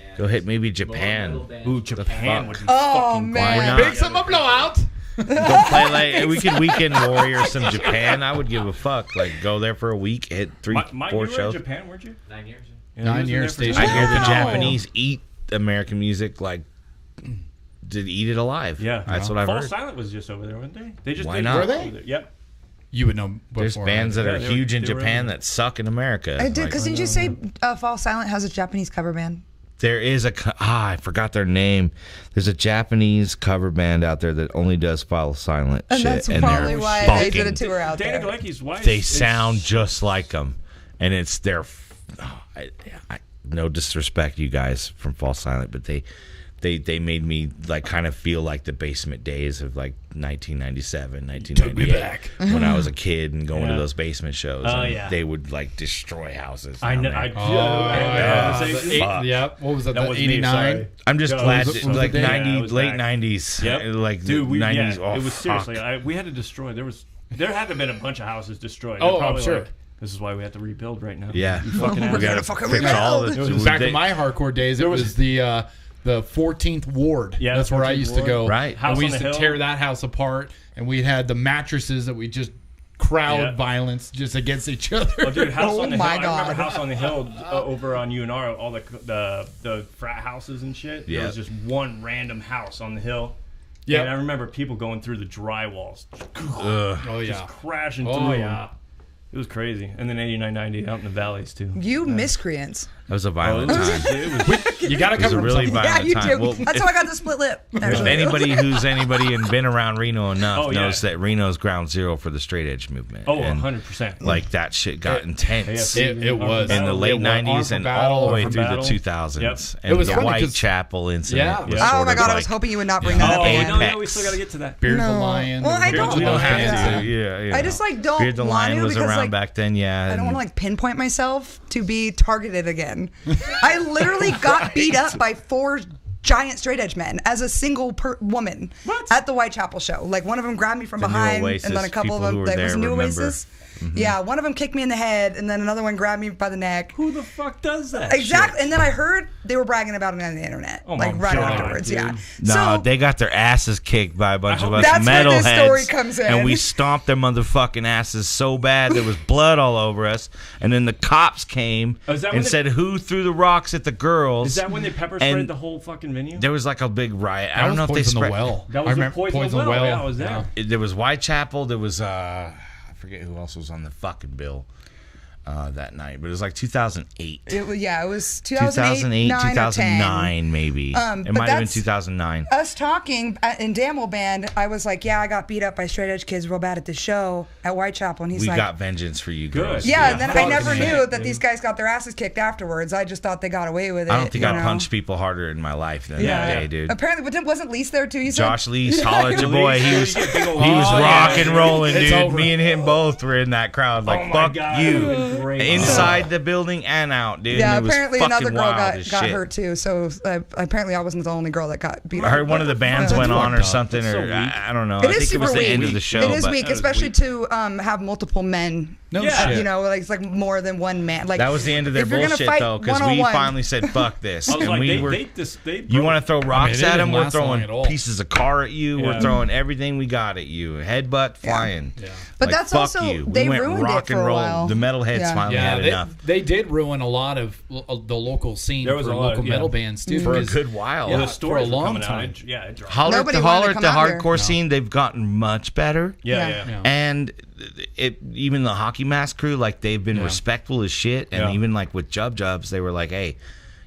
And Go hit maybe lower Japan. metal band. Ooh, Japan fuck? would be Oh, fucking man. Why not? Big summer blowout. Go play like we could weekend warrior some Japan. I would give a fuck. Like go there for a week, hit three, Mike, 4 you were shows. in Japan, weren't you? 9 years. Yeah, 9 he was in years there for station. I hear the Wow. Japanese eat American music like did eat it alive. Yeah, that's what I've Fall heard. Silent was just over there, weren't they? They just Why did not? Were they? Yep. You would know. There's before bands that Yeah, are they were- huge in they were Japan in there. that suck in America. I did, Like, because didn't you say Fall Silent has a Japanese cover band? there is I forgot their name. There's a Japanese cover band out there that only does Fall Silent And shit, that's and probably they're why they fucking, did a tour out Dana there. Galecki's wife. They is- sound just like them, and it's their. No disrespect, you guys from Fall Silent, but they made me like kind of feel like the basement days of like 1997, 1998 back. when I was a kid and going to Yeah. those basement shows. Oh, and yeah. they would like destroy houses. I down know. there. I, Yep. What was that? That The was me, 89. sorry. I'm just Yeah, glad was it- that, was like it there? 90 Yeah, it was late back. 90s, Yep. like Dude, the 90s. yeah, Oh, it was fuck. seriously. We had to destroy. There had to have been a bunch of houses destroyed. Oh, They're I'm probably sure. like, this is why we have to rebuild right now. Yeah. You fucking We assholes. gotta fucking fix all rebuild. this. Back They- in my hardcore days, it was the 14th Ward. Yeah, That's where I 14th used to Ward. go. Right. And House we on used the to Hill. tear that house apart, and we had the mattresses that we just crowd violence just against each other. Oh, dude, House on the Hill. my I remember God. House on the Hill over on UNR, all the frat houses and shit. Yeah. There was just one random house on the hill. Yeah. And I remember people going through the drywalls, Oh yeah. just crashing Oh, through yeah. them. It was crazy. And then 8990 out in the valleys, too. You miscreants. That was a violent time. You got to It was cover a really something. Yeah, violent you time. do. Well, That's how I got the split lip. if actually. anybody and been around Reno enough Oh, yeah. knows that Reno's ground zero for the straight edge movement. Oh, And, 100%. like that shit got intense It was. in the late It was. Armed 90s for and battle, all the way Armed for through battle. the 2000s. Yep. And It was the funny 'cause- Whitechapel incident. Yeah. was Yeah. sort Oh my of God, I like was hoping you would not bring that up Oh, again. no, we still got to get to that. Beard the No. Lion. Well, I Beard don't the want Lion. to. Yeah. I just like don't Beard the want Lion to was because around like back then, yeah. I don't and- want to like pinpoint myself to be targeted again. I literally got beat up by 4 giant straight edge men as a single woman at the Whitechapel show. Like one of them grabbed me from The New behind, Oasis and then a couple of people who them were that there was New remember. Oasis. Yeah, one of them kicked me in the head, and then another one grabbed me by the neck. Who the fuck does that? Exactly, and then I heard they were bragging about it on the internet, Oh my like right God, afterwards. dude. Yeah, No, so they got their asses kicked by a bunch of us That's where metalheads. this story comes in. And we stomped their motherfucking asses so bad there was blood all over us. And then the cops came Oh, is that when and they- said, "Who threw the rocks at the girls?" Is that when they pepper sprayed And the whole fucking venue? There was like a big riot. I That don't know was if they Poison the spread. Well. That I was remember Poison the Well. Yeah, I was there. There was Whitechapel. There was I forget who else was on the fucking bill that night, but it was like 2008. it was 2008, 9 or 10. 2009 maybe. but It might have been that's- 2009. Us talking in Damel Band, I was like, yeah, I got beat up by straight edge kids real bad at the show at Whitechapel, and he's We like, got vengeance for you Good. girls. yeah, and then I Fuck never man, knew that dude. these guys got their asses kicked afterwards. I just thought they got away with it. I don't think you I know? punched people harder in my life than Yeah, that yeah. day, dude. Apparently, but wasn't Lease there too? You said? Josh Leese, holler at your boy. He was You get big old- rock and rolling, It's dude. over. Me and him both were in that crowd. Like, Oh my fuck God, you. that would've been great. Inside the building and out, dude. Yeah, And it was apparently fucking another girl wild got as got shit. hurt too. So apparently I wasn't the only girl that got beat I up. heard one of the bands That's went on or fucked up. something, That's so or weak. I don't know. It I is think it was super the end weak. of the show. It is but weak, That was especially weak. to have multiple men. No Yeah. shit. You know, like it's like more than one man. Like that was the end of their if you're gonna bullshit, fight though, because we one-on-one- finally said, fuck this. I was And like, we they, were. they You want to throw rocks it at didn't him? We're last long throwing at all. pieces of car at you. We're Yeah. throwing everything we got at you. Headbutt flying. Yeah. But Like, that's fuck also you. they we went ruined rock it and for a roll. while. The metalheads Yeah. finally Yeah, had enough. they did ruin a lot of the local scene There was for a lot, local yeah. metal bands too. For a because- good while. Yeah, the for a stories were long coming out. time. It dropped. Holler Nobody at wanted to the come out here. hardcore scene, they've gotten much better. Yeah, Yeah. yeah. Yeah. And even the hockey mask crew, like they've been Yeah. respectful as shit. And Yeah. even like with Jubs, they were like, hey,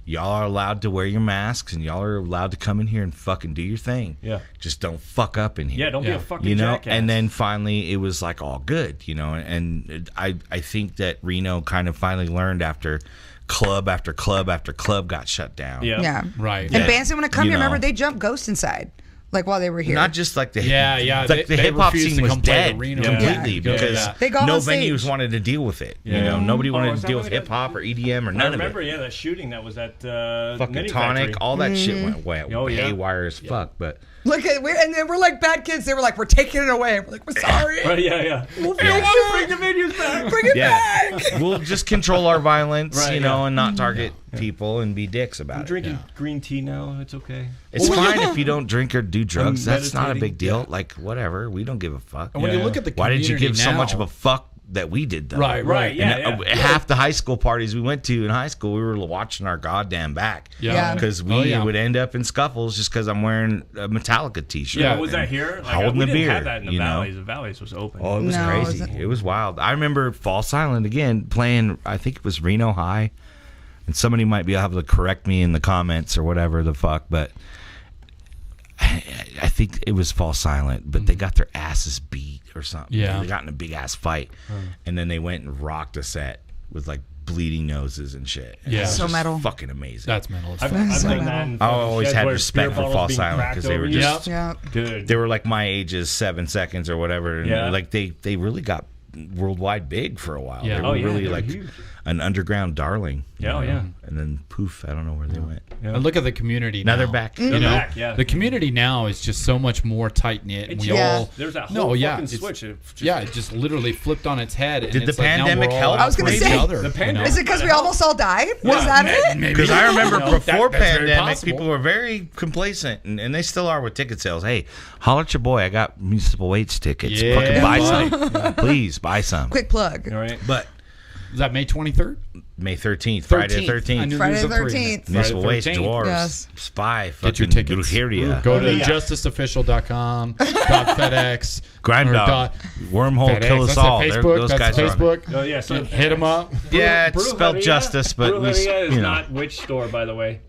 y'all are allowed to wear your masks and y'all are allowed to come in here and fucking do your thing. Yeah. Just don't fuck up in here. Yeah, don't be Yeah. a fucking You know, jackass. and then finally it was like all good, you know, and I think that Reno kind of finally learned after club after club after club got shut down. Yeah. Yeah. Right. And Yeah. bands didn't want to come You here. Remember, know. they jumped Ghost inside, like while they were here. Not just like the Yeah, yeah, like they the hip hop refused scene to was come play the dead Reno completely Yeah. because Yeah. They got no on stage. venues wanted to deal with it. You Yeah. know, nobody Oh, wanted is to that deal what with they hip hop or EDM or none I of remember, it. yeah, that shooting that was at Fucking Knitting Tonic, Factory. all that shit Mm-hmm. went Oh, yeah. haywire as fuck. But Look at and then we're like bad kids. They were like, we're taking it away. We're like, we're sorry. Right, yeah. We'll fix it. Bring the venues back. Bring it yeah, back. we'll just control our violence, Right, you know, yeah. and not target people and be dicks about I'm it. drinking green tea now. It's okay. It's fine if you don't drink or do drugs. That's not a meditating. big deal. Like whatever, we don't give a fuck. And when you Yeah. look at the Why did you community give so now- much of a fuck that we did though? Right, right. Yeah, And yeah. half the high school parties we went to in high school, we were watching our goddamn back. Yeah. Because we Oh, yeah. would end up in scuffles just because I'm wearing a Metallica t-shirt. Yeah. Was that here? Like, holding we the didn't beer, have that in the you know? valleys. The valleys was open. Oh, it was No, crazy. it was- It was wild. I remember Fall Silent again playing, I think it was Reno High. And somebody might be able to correct me in the comments or whatever the fuck, but I think it was Fall Silent, but they got their asses beat or something. Yeah. They got in a big ass fight. And then they went and rocked a set with like bleeding noses and shit. And Yeah. it was So just metal. fucking amazing. That's mental. as I've fuck. done so that. bad. in I always sheds had where respect beer for bottles Fall being Silent cracked 'cause they were over you. just- Yeah. Dude. They were like my ages, 7 seconds or whatever. And Yeah. like they really got worldwide big for a while. Yeah. They were Oh, yeah, really they were like huge. an underground darling. Yeah, you know? yeah. And then poof, I don't know where they went. And look at the community Now now. they're back. You know, back, yeah. the community now is just so much more tight knit. And we all There's that whole fucking it's- switch. It just- it just literally flipped on its head. And Did the it's like now pandemic we're all help? out I was gonna for say, each other, the you know? pandemic- Is it because we almost all died? Was that it? Maybe. Because I remember You know, before that's very pandemic, possible. people were very complacent, and they still are with ticket sales. Hey, holler at your boy. I got municipal waits tickets. Yeah, Fucking buy bud. some. Please buy some. Quick plug. All right. But Is that May 23rd? May 13th, Friday the 13th. I knew Friday there was the a 3 in it. 13th. Municipal Friday waste, the 13th. dwarves, Yes. spy, Get your fucking tickets. Behringer. Go to Yeah. justiceofficial.com, .fedex, Grind or dog. Wormhole, FedEx. kill us That's all. at They're- Facebook. those That's guys are on it. Facebook. Oh yeah, so Hit them up. Yeah, it's spelled Brujeria- justice, but we, Brujeria is you know. not witch store, by the way.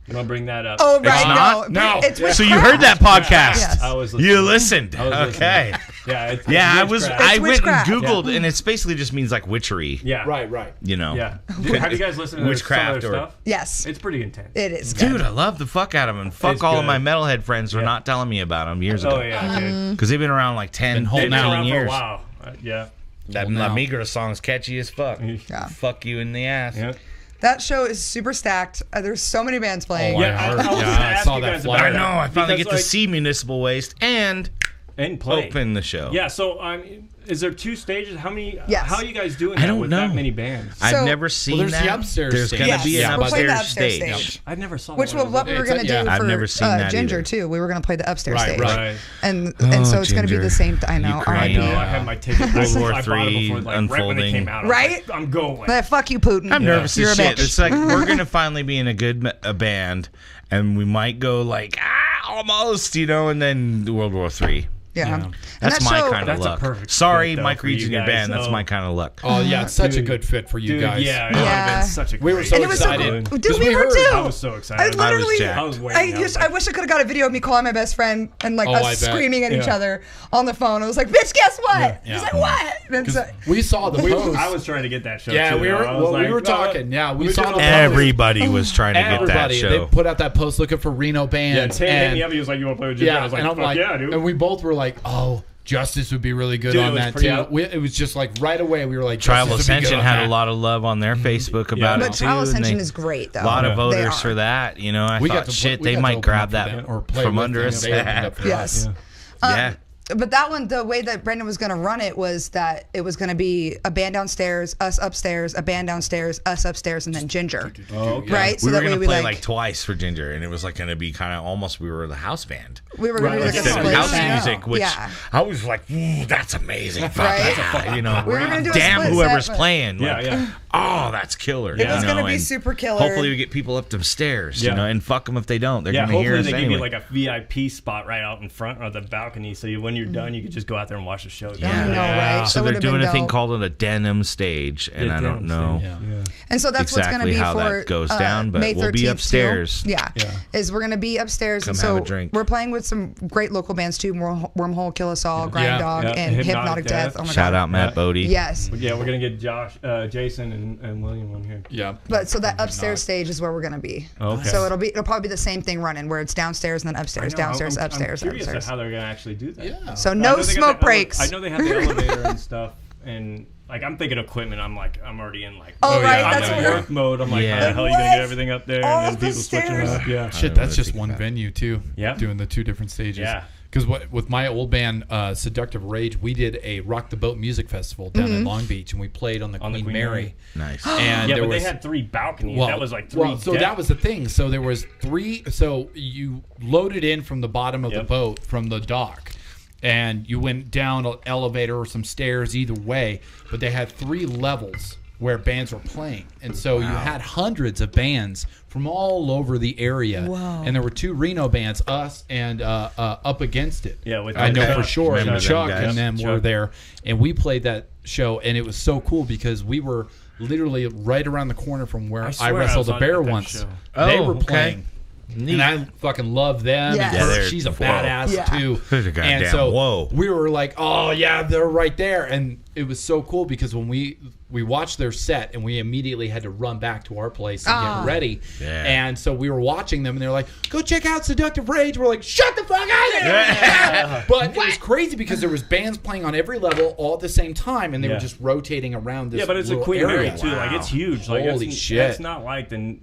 I'm gonna bring that up. Oh, right. not? No. It's So you heard that podcast? Yes. I was listening. You listened. I was listening. Okay. Yeah, it's Yeah, I witchcraft. went and witchcraft. Googled, and it's basically just means like witchery. Yeah. Right. You know. Yeah. Have you guys listened to Witchcraft some of their or- stuff? Yes. It's pretty intense. It is. Dude, I love the fuck out of them. And fuck It's all of good. my metalhead friends for not telling me about them years ago. Oh yeah, dude. Because they've been around like 10, Been holding 15 out. Been around years. for a while. Yeah. That Holding La out. Migra song's catchy as fuck. Yeah. Fuck you in the ass. Yeah. That show is super stacked. There's so many bands playing. Oh, Yeah, I I heard. was gonna I ask saw you that guys flyer. I know. I finally Because, get to like- see Municipal Waste and And play. open the show. Yeah. So is there 2 stages? How many? Yes. How are you guys doing I that don't with know. that many bands? I've So- never seen there's that. the upstairs There's stage. going to Yes. be Yeah. an We're playing the upstairs upstairs stage. stage. I never saw Which that was one. what we were It's going to yeah. do I've for never seen that Ginger, either. too. We were going to play the upstairs Right, stage. right. And Oh, so it's going to be Ginger. the same. I know. Ukraine. I R.I.P. know. I had my ticket. World War I bought it III before, like, right when it unfolding. came out. I was Right? like, I'm going. But fuck you, Putin. I'm nervous You're as a shit. bitch. It's like we're gonna finally be in a good a band, and we might go like almost, you know, and then World War III. Yeah. And That's that my show- kind of That's a luck. perfect Sorry, fit, though, Mike for Reed's you in your guys. band. That's Oh. my kind of luck. Oh yeah, it's such a Dude. good fit for you Dude, guys. yeah, it would have Yeah. been such a great. We were so And it was so excited. cool. Dude, Because we were heard- too. I was so excited. I literally, jacked. I was waiting. I wish I could have got a video of me calling my best friend and like Oh, I us bet. screaming at each Yeah. other on the phone. I was like, "Bitch, guess what?" Yeah. He's like, "What?" And it's like, We saw the post. I was trying to get that show. Yeah, too, we though. were- I was well, we like, were talking. Yeah, we saw did the all- post. Everybody was trying to get that Everybody, they show. put out that post looking for Reno Yeah, bands. Tim hit and, me up. He was like, "You want to play with Ginger?" I was like, and I'm "Fuck like, yeah, dude." and we both were like, oh, Justice would be really good Dude, on it was that pretty too. out. It was just like right away we were like, Tribal Justice would be good Ascension on had that. a lot of love on their Facebook about Yeah. it but too. Tribal and Ascension they- is great though. a lot of They voters are. for that. You know, I We thought got to- shit, we they got to might open grab up for that them or play from with under them. us. They opened up for Yes. us. Yeah. But that one, the way that Brendan was going to run it was that it was going to be a band downstairs, us upstairs, a band downstairs, us upstairs, and then Ginger. okay. Right? So We were that way gonna we play like, like twice for Ginger, and it was like gonna be kind of almost we were the house band we were going to do Right, like a instead of split house set. music, which Yeah. I was like, that's amazing, fuck Right? yeah, you know. We were gonna do a damn split whoever's set, but- playing, Yeah, like, yeah. oh, that's killer. It was you going to know, be and super killer. Hopefully, we get people up the stairs, Yeah. you know, and fuck them if they don't. They're Yeah, gonna hear hopefully us they give anyway. you like a VIP spot right out in front or the balcony, so when you're done, you could just go out there and watch the show. Yeah. I know, right? So That they're would've doing been a thing dope. called a denim stage, and Yeah, I don't denim know. stage. Yeah. And so that's what's going to exactly be how for that goes down, but May we'll be 13th too. upstairs. Yeah. Is we're going to be upstairs. Come and so have a drink. we're playing with some great local bands too. Wormhole, Kill Us All, Grind Yeah. Dog, Yeah. and Hypnotic Hypnotic Death. Oh my Shout God. out Matt Yeah. Bodie. Yes. Yeah, we're gonna get Josh, Jason, and William on here. Yeah. But so that upstairs stage is where we're going to be. Okay. So it'll probably be the same thing running where it's downstairs and then upstairs, I know, downstairs, I'm upstairs, curious upstairs. how they're gonna actually do that. Yeah. So I no know they got smoke the breaks. I know they have the elevator and stuff, and like I'm thinking equipment. I'm already in like. Oh, right, I'm that's in what we're- work mode. I'm like, Yeah. how the hell are you gonna What? get everything up there? All And the then people switching stairs. up. Yeah. Shit, I that's really just think one about it. venue too. Yeah. Doing the two different stages. Yeah. Because with my old band, Seductive Rage, we did a Rock the Boat music festival down in Long Beach, and we played on the Queen Queen Mary. Mary. Nice. And Yeah, there but was, they had 3 balconies. That was like 3. Well, so that was the thing. So there was 3. So you loaded in from the bottom of the Yep. boat from the dock, and you went down an elevator or some stairs, either way. But they had 3 levels where bands were playing, and so you had hundreds of bands from all over the area. Wow. And there were 2 Reno bands, us and Up Against It. Yeah, with I know Chuck. for sure. Remember And them Chuck guys? and them were Chuck. there, and we played that show, and it was so cool because we were literally right around the corner from where I, swear I wrestled was a on bear at that once. show. They Oh, were okay. playing. And I fucking love them. Yes. And Yeah, her, they're- she's a whoa. badass Yeah. too. They're the And goddamn- so whoa. we were like, oh yeah, they're right there. And it was so cool because when we watched their set and we immediately had to run back to our place and get ready. Yeah. And so we were watching them and they're like, go check out Seductive Rage. We're like, shut the fuck out of But it was crazy because there was bands playing on every level all at the same time, and they were just rotating around this. Yeah, but it's a little Queen area. Mary too. Like it's huge. Like Holy shit! That's not like the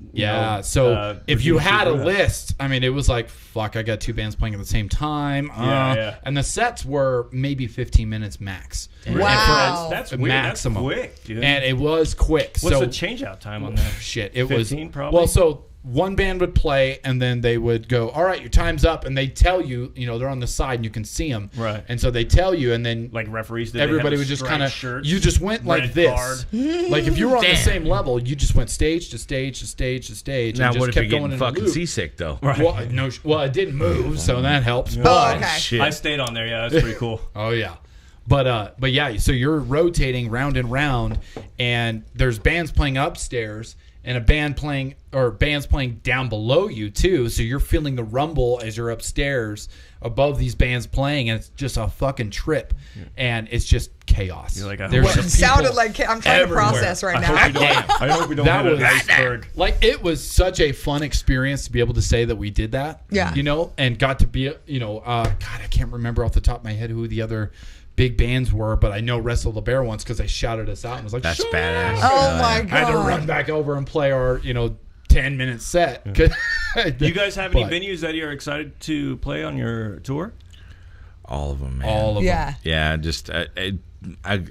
so if you had a list, I mean, it was like, fuck, I got 2 bands playing at the same time. And the sets were maybe 15 minutes max. Wow. That's weird. Maximum. That's quick, dude. And it was quick. What's so the change out time on that? Shit, it 15 was probably? well. So one band would play, and then they would go, "All right, your time's up," and they tell you, they're on the side, and you can see them, right? And so they tell you, and then like referees, everybody would just kind of, you just went like this, like if you were on the same level, you just went stage to stage to stage to stage. Now and just what if kept you're getting going fucking seasick though? Right. Well, it didn't move, so that helps. But shit. I stayed on there. Yeah, that's pretty cool. Oh yeah. But yeah, so you're rotating round and round, and there's bands playing upstairs and bands playing down below you too. So you're feeling the rumble as you're upstairs above these bands playing, and it's just a fucking trip, and it's just chaos. You're like, It sounded like I'm trying to process right now. I hope we don't That hit was an iceberg. like, it was such a fun experience to be able to say that we did that. Yeah. And got to be, God, I can't remember off the top of my head who the other big bands were, but I know Wrestle the Bear once because they shouted us out and was like, That's "Shut badass. up." Oh my god! I had to run back over and play our 10-minute set. Do you guys have any But- venues that you're excited to play on your tour? All of them, man. All of them. Yeah, just I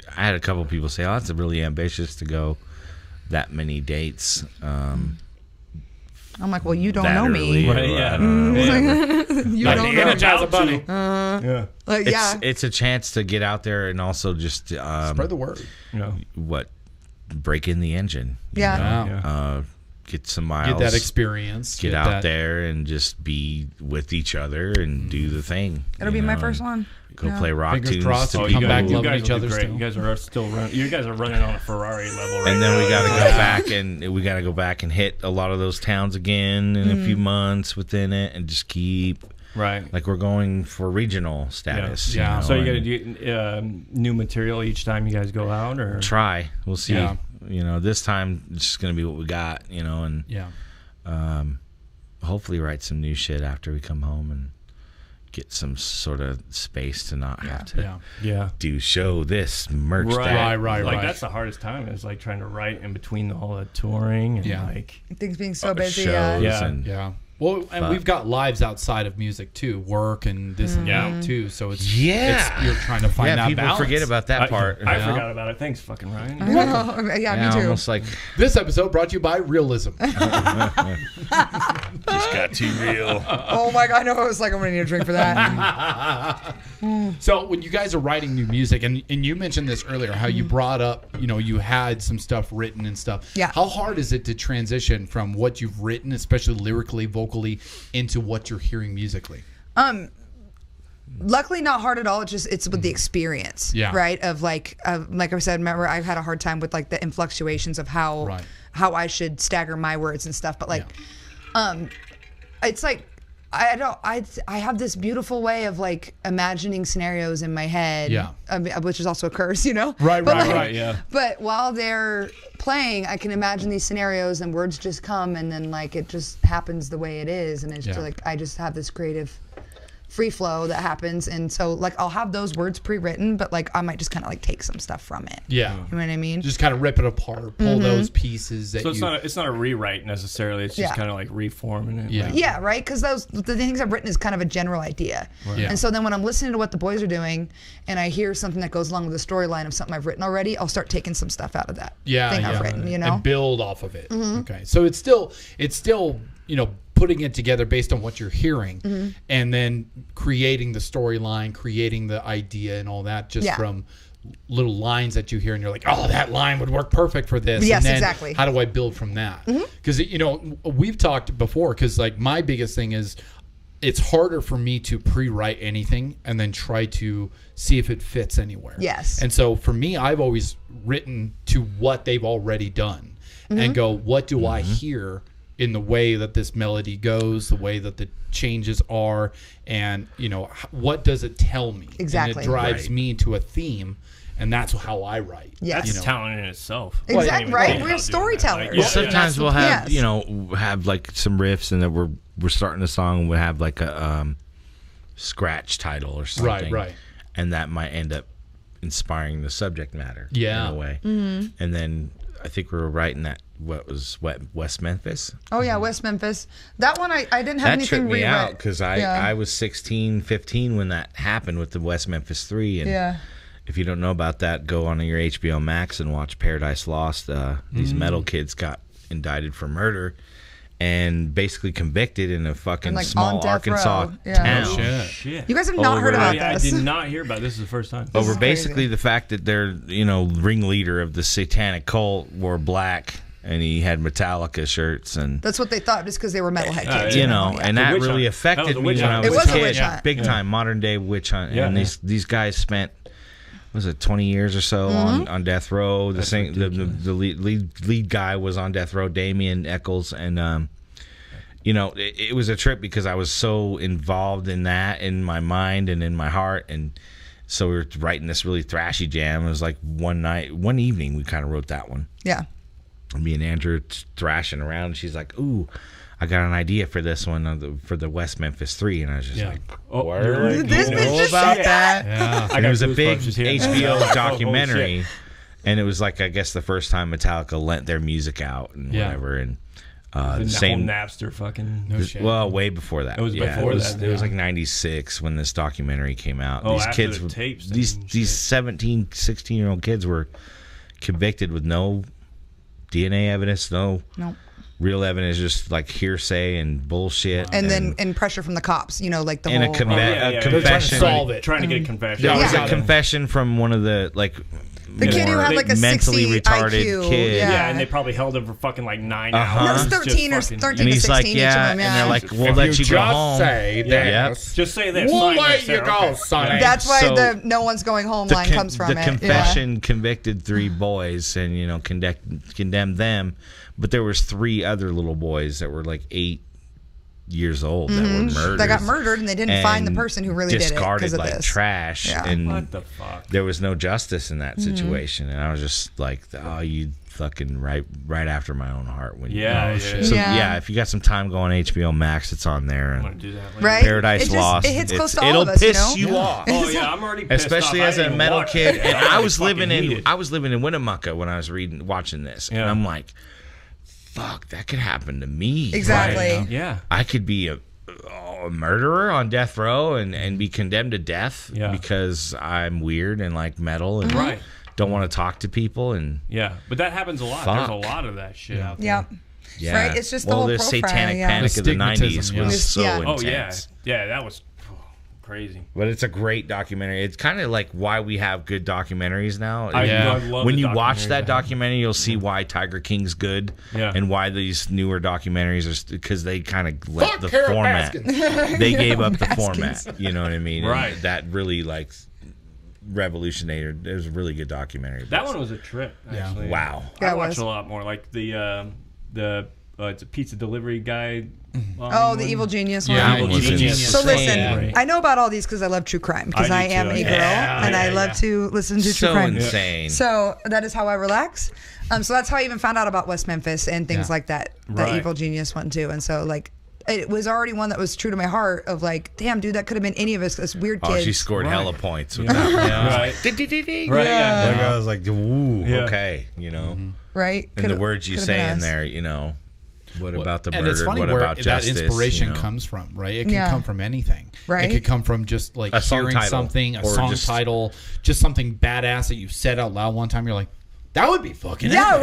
had a couple people say, "Oh, that's really ambitious to go that many dates." I'm like, well, you don't that know me. early, Right, You Like don't the know. Energizer Bunny. Yeah. Like, yeah. It's a chance to get out there and also just Spread the word. break in the engine. Yeah. Wow. Get some miles. Get that experience. Get out there and just be with each other and do the thing. It'll be my first one. Go Yeah. play rock Fingers tunes. crossed. to Oh, people. come back you loving guys each will be other great. still. You guys are still running. You guys are running on a Ferrari level right And now. then we got to go back and hit a lot of those towns again in a few months within it, and just keep right. like we're going for regional status. Yeah. So you got to do new material each time you guys go out, or try. We'll see. Yeah. This time it's just gonna be what we got. And hopefully write some new shit after we come home and get some sort of space to not have to do show this, merch that. Right. Like that's the hardest time. Is like trying to write in between all the touring and like Things being so busy. shows Yeah. and Yeah. Well, and we've got lives outside of music too, work and this and that too. So it's you're trying to find that people balance. forget about that part. I forgot about it. Thanks, fucking Ryan. Yeah, me too. Almost like This episode brought to you by Realism. just got too real. Oh my god, no, I was like, I'm gonna need a drink for that. So when you guys are writing new music, and you mentioned this earlier, how you brought up, you had some stuff written and stuff. Yeah. How hard is it to transition from what you've written, especially lyrically, vocally, into what you're hearing musically? Luckily, not hard at all. It's with the experience, right? Of like I said, remember I had a hard time with like the influctuations of how I should stagger my words and stuff. But like, it's like I have this beautiful way of like imagining scenarios in my head, which is also a curse, Right. But while they're playing, I can imagine these scenarios and words just come, and then like it just happens the way it is, and it's just like I just have this creative free flow that happens, and so like I'll have those words pre-written, but like I might just kind of like take some stuff from it. Yeah, you know what I mean? Just kind of rip it apart, pull those pieces that. So it's not a rewrite necessarily. It's just kind of like reforming it. Yeah, right. Because the things I've written is kind of a general idea, and so then when I'm listening to what the boys are doing, and I hear something that goes along with the storyline of something I've written already, I'll start taking some stuff out of that thing I've written. And build off of it. Okay, so it's still putting it together based on what you're hearing, and then creating the storyline, creating the idea and all that just from little lines that you hear, and you're like, oh, that line would work perfect for this. Yes, and then exactly. How do I build from that? Because we've talked before, because like my biggest thing is it's harder for me to pre-write anything and then try to see if it fits anywhere. Yes. And so for me, I've always written to what they've already done and go, what do I hear in the way that this melody goes, the way that the changes are, and what does it tell me? Exactly. And it drives me to a theme, and that's how I write. Yes. That's talent in itself. Exactly, right? We're storytellers. Well, sometimes we'll have have like some riffs, and then we're starting a song, and we'll have like scratch title or something. Right. And that might end up inspiring the subject matter in a way. Mm-hmm. And then I think we were writing that, West Memphis? Oh, yeah, West Memphis. That one, I didn't have That anything tripped me rewritten. out because I was 16, 15 when that happened with the West Memphis 3. And if you don't know about that, go on your HBO Max and watch Paradise Lost. These metal kids got indicted for murder and basically convicted in a fucking like small on death Arkansas row. Yeah. town. Oh, shit. You guys have not heard about I this. did not hear about this. This is the first time. Over is basically crazy. the fact that their ringleader of the satanic cult wore black and he had Metallica shirts and That's what they thought, just because they were metalhead kids. you know, Yeah. and The that witch really hunt. affected That was a me witch when I hunt. was It was a kid. witch hunt. Big time modern day witch hunt. Yeah. And these guys spent, was it 20 years or so on death row. The lead guy was on death row, Damien Eccles, and it was a trip because I was so involved in that in my mind and in my heart. And so we were writing this really thrashy jam. It was like one evening we kind of wrote that one. Yeah. Me and Andrew thrashing around. And she's like, "Ooh, I got an idea for this one for the West Memphis 3." And I was just like, "Word, This you bitch know just about said that?" Yeah. And it was a goosebumps big just hearing that. HBO Oh, documentary, shit. and it was like, I guess, the first time Metallica lent their music out and Yeah. whatever. And The whole same. Napster fucking. No shit. Well, way before that. It was Yeah, before it was, that, It was yeah. like 96 when this documentary came out. Oh, These after kids, the tapes these and these shit. 17, 16-year-old kids were convicted with no DNA evidence, no No. real evidence, just like hearsay and bullshit. And then pressure from the cops, like the and whole. a They're trying to confession. solve it. Trying to get confession. There was Yeah. a confession from one of the The kid who more had like a mentally 60 retarded IQ. kid. Yeah, and they probably held him for fucking like 9 Uh-huh. hours. That was Huh? 13 or Just fucking- 13 And to he's 16 like, each yeah, of them. and they're like, we'll If let you go just home. say Yeah. this, Just say this. we'll Fine, let that's you there, go, okay. sonny. That's why So- the "no one's going home" line comes from the it. confession convicted 3 boys and condemned them, but there was 3 other little boys that were like 8 years old that were murdered. They got murdered, and they didn't find the and person who really did it discarded because of like this. trash. Yeah. And What the fuck? there was no justice in that situation, and I was just like, "Oh, you fucking right after my own heart." When Yeah, you yeah. So Yeah. yeah, if you got some time, go on HBO Max. It's on there. I'm And gonna do that later. Right? Paradise It just- Lost. it hits close to all it'll of us, piss you know? off. Oh yeah, I'm already pissed Especially off. as I a didn't metal watch kid, it. and I was fucking living hate in it. Winnemucca when I was watching this, and Yeah. I'm like, "Fuck, that could happen to me." Exactly. Right? Yeah. I could be a murderer on death row and be condemned to death Yeah. because I'm weird and like metal and Right. don't want to talk to people and Yeah, but that happens a lot. Fuck. There's a lot of that shit out there. Yep. yeah. Right, it's just the well, whole the profile, satanic yeah. panic The of the stigmatism, 90s yeah. was so Yeah. intense. Oh yeah, yeah. That was crazy. But it's a great documentary. It's kind of like why we have good documentaries now. I Yeah. love When the you watch documentaries that I documentary, you'll see why Tiger King's good, Yeah. and why these newer documentaries are because they kind of let Fuck the Carol format. Baskin. They gave up the Baskins. format. You know what I mean? And Right. that really like revolutionated. It was a really good documentary. That one was a trip. Actually. Wow. Yeah, I it watched was. a lot more. Like the it's a pizza delivery guy. Oh, the evil genius one. Yeah, That Evil was Genius. So insane. listen, I know about all these because I love true crime because I I do am too. a girl Yeah, and I yeah, love yeah. to listen to true So crime. insane. So that is how I relax. So that's how I even found out about West Memphis and things Yeah. like that. Right. That Evil Genius one too. And so like it was already one that was true to my heart of like, damn, dude, that could have been any of us. This weird Oh, kid. she scored Right. hella points with that one. Right. Right. Right. Yeah. Like I was like, ooh, Yeah. okay, you know. right? And the words you could've say been in us. there, you know. What about the And murder? it's funny What where about that justice? inspiration you know? comes from, right? It can Yeah. come from anything. Right. It could come from just like A song hearing title, something, a or song just- title, just something badass that you said out loud one time. You're like, that would be fucking Yeah, epic,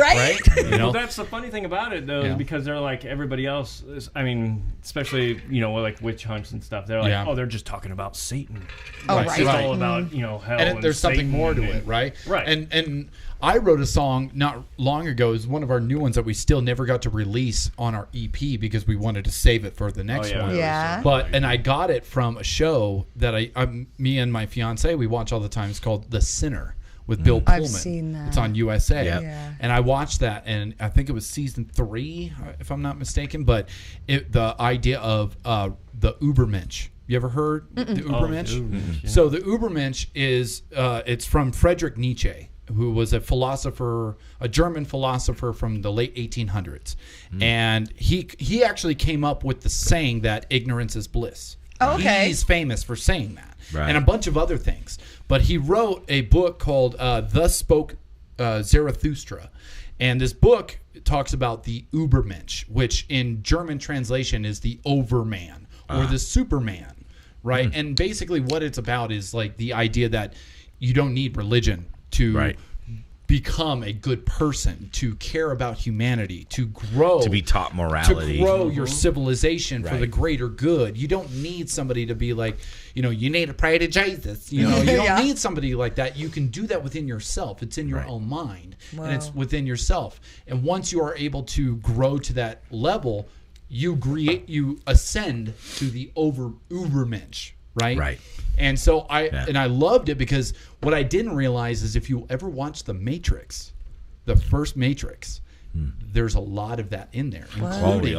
right? You know? Well, that's the funny thing about it, though, Yeah. because they're like everybody else. I mean, especially like witch hunts and stuff. They're like, Yeah. they're just talking about Satan. Oh, Right. right. It's Right. all about hell. and there's something Satan more to and- it, right? Right. And I wrote a song not long ago. It's one of our new ones that we still never got to release on our EP because we wanted to save it for the next yeah. one. Yeah. And I got it from a show that me and my fiance we watch all the time. It's called The Sinner with Bill Pullman. I've seen that. It's on USA. Yep. Yeah. And I watched that, and I think it was season 3, if I'm not mistaken. But the idea of the Ubermensch. You ever heard the Ubermensch? Ubermensch, yeah. So the Ubermensch is it's from Friedrich Nietzsche, who was a philosopher, a German philosopher from the late 1800s, and he actually came up with the saying that ignorance is bliss. Oh, okay. He's famous for saying that. Right. And a bunch of other things. But he wrote a book called Thus Spoke Zarathustra. And this book talks about the Ubermensch, which in German translation is the overman or the superman, right? And basically what it's about is like the idea that you don't need religion to become a good person, to care about humanity, to grow, to be taught morality, to grow your civilization for the greater good. You don't need somebody to be like, you need to pray to Jesus. You don't need somebody like that. You can do that within yourself. It's in your own mind, and it's within yourself. And once you are able to grow to that level, you ascend to the Ubermensch, right? Right. And so I loved it because what I didn't realize is if you ever watch The Matrix, the first Matrix, there's a lot of that in there, including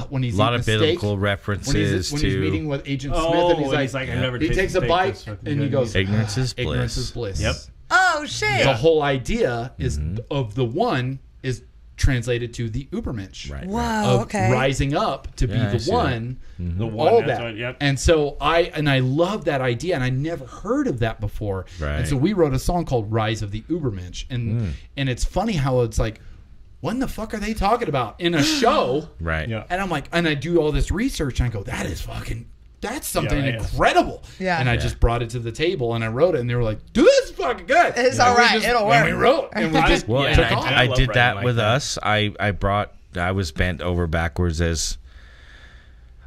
when he's a lot eating of steak, biblical references when to he's meeting with Agent Smith, and he's like I never he takes a bite and he goes, ignorance is bliss. Ignorance is bliss. Yep. Oh shit. The whole idea is of the one is translated to the Ubermensch. Right. Wow. Of Okay. rising up to be I the see one, The one. all That's that. right, yep. And so I love that idea, and I never heard of that before. Right. And so we wrote a song called "Rise of the Ubermensch," and it's funny how it's like, when the fuck are they talking about in a show? Right. Yeah. And I'm like, and I do all this research, and I go, that's something Yeah, yeah. incredible. Yeah. And I just brought it to the table, and I wrote it, and they were like, dude, this is fucking good. It's And all we right. just- It'll and work. we wrote, and we just Well, Yeah, and took off. I love did writing that like with that. us. I was bent over backwards as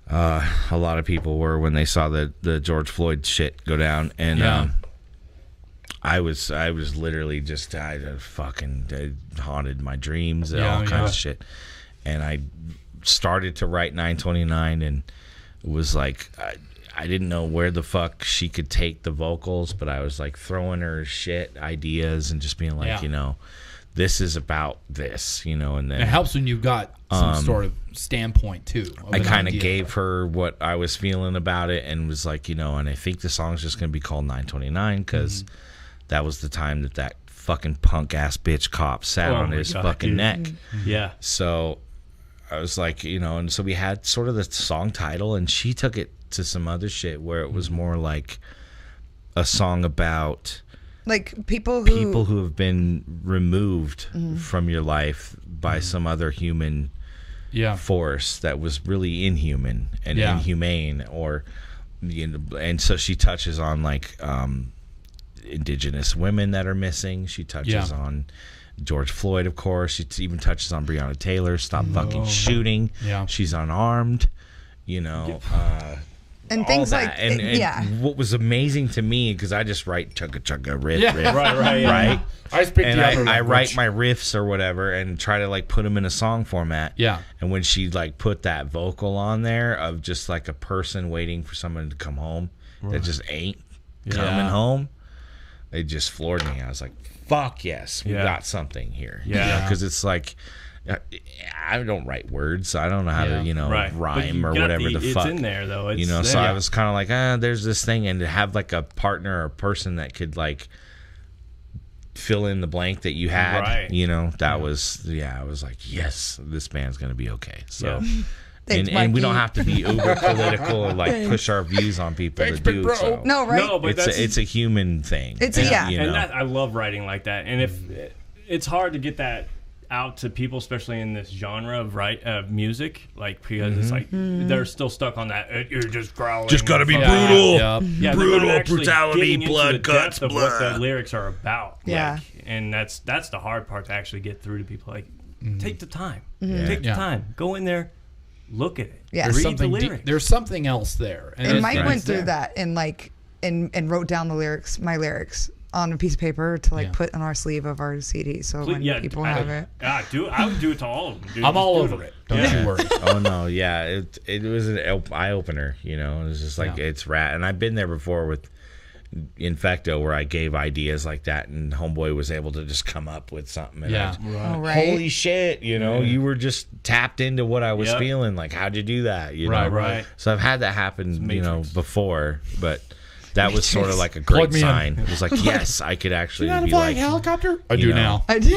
a lot of people were when they saw the George Floyd shit go down, and I was literally just it haunted my dreams and all kinds of shit, and I started to write 929 and was like I didn't know where the fuck she could take the vocals, but I was like throwing her shit ideas and just being like, this is about this, and then It helps when you've got some sort of standpoint too. I kind of gave her what I was feeling about it and was like, and I think the song's just going to be called 929 because that was the time that fucking punk ass bitch cop sat on his fucking neck. Yeah. So I was like, and so we had sort of the song title, and she took it to some other shit where it was more like a song about Like people who have been removed from your life by some other human force that was really inhuman and inhumane, or and so she touches on like indigenous women that are missing. She touches on George Floyd, of course. She even touches on Breonna Taylor. Stop fucking shooting. Yeah. She's unarmed. and things all like that. And what was amazing to me, because I just write chugga riff, right? I speak And the other I language. write my riffs or whatever and try to like put them in a song format. Yeah. And when she like put that vocal on there of just like a person waiting for someone to come home that just ain't coming home, it just floored me. I was like, fuck yes, we got something here. Yeah. Because it's like, I don't write words. I don't know how to, Right. But rhyme you or got whatever the fuck. It's in there though. It's So there. I was kind of like, there's this thing, and to have like a partner or person that could like fill in the blank that you had, Right. that was, I was like, yes, this band's gonna be okay. So, Thanks, and we Mikey. don't have to be uber political or like push our views on people Thanks, to big do bro. so. No, right? No, but It's a human thing. It's a- yeah. you and know? that I love writing like that. And if it's hard to get that out to people, especially in this genre of music, like because it's like they're still stuck on that. You're just growling. Just gotta be fucking- brutal. Yeah, they're Brutal, not actually brutality, getting into blood, the guts, depth of blood. what the lyrics are about. Yeah. Like, and that's the hard part to actually get through to people. Like, take the time. Mm-hmm. Take the Yeah. time. Go in there, look at it. Yeah. There's Read the something lyrics. there's something else there. And it's- Mike it's went through there. that and wrote down my lyrics on a piece of paper to like put on our sleeve of our CD. So when people have it. I would do it to all of them. Dude. I'm Just all do over it. Don't you worry. Oh no, yeah, it was an eye opener. It was just like it's rad, and I've been there before with Infecto where I gave ideas like that, and Homeboy was able to just come up with something. And I was, Oh, right. holy shit, you were just tapped into what I was feeling. Like, how'd you do that? Right. So I've had that happen, Matrix. before, but that was sort of like a Plug great me in. sign. It was like, yes, I could actually be like, helicopter? I you do know. now. I do.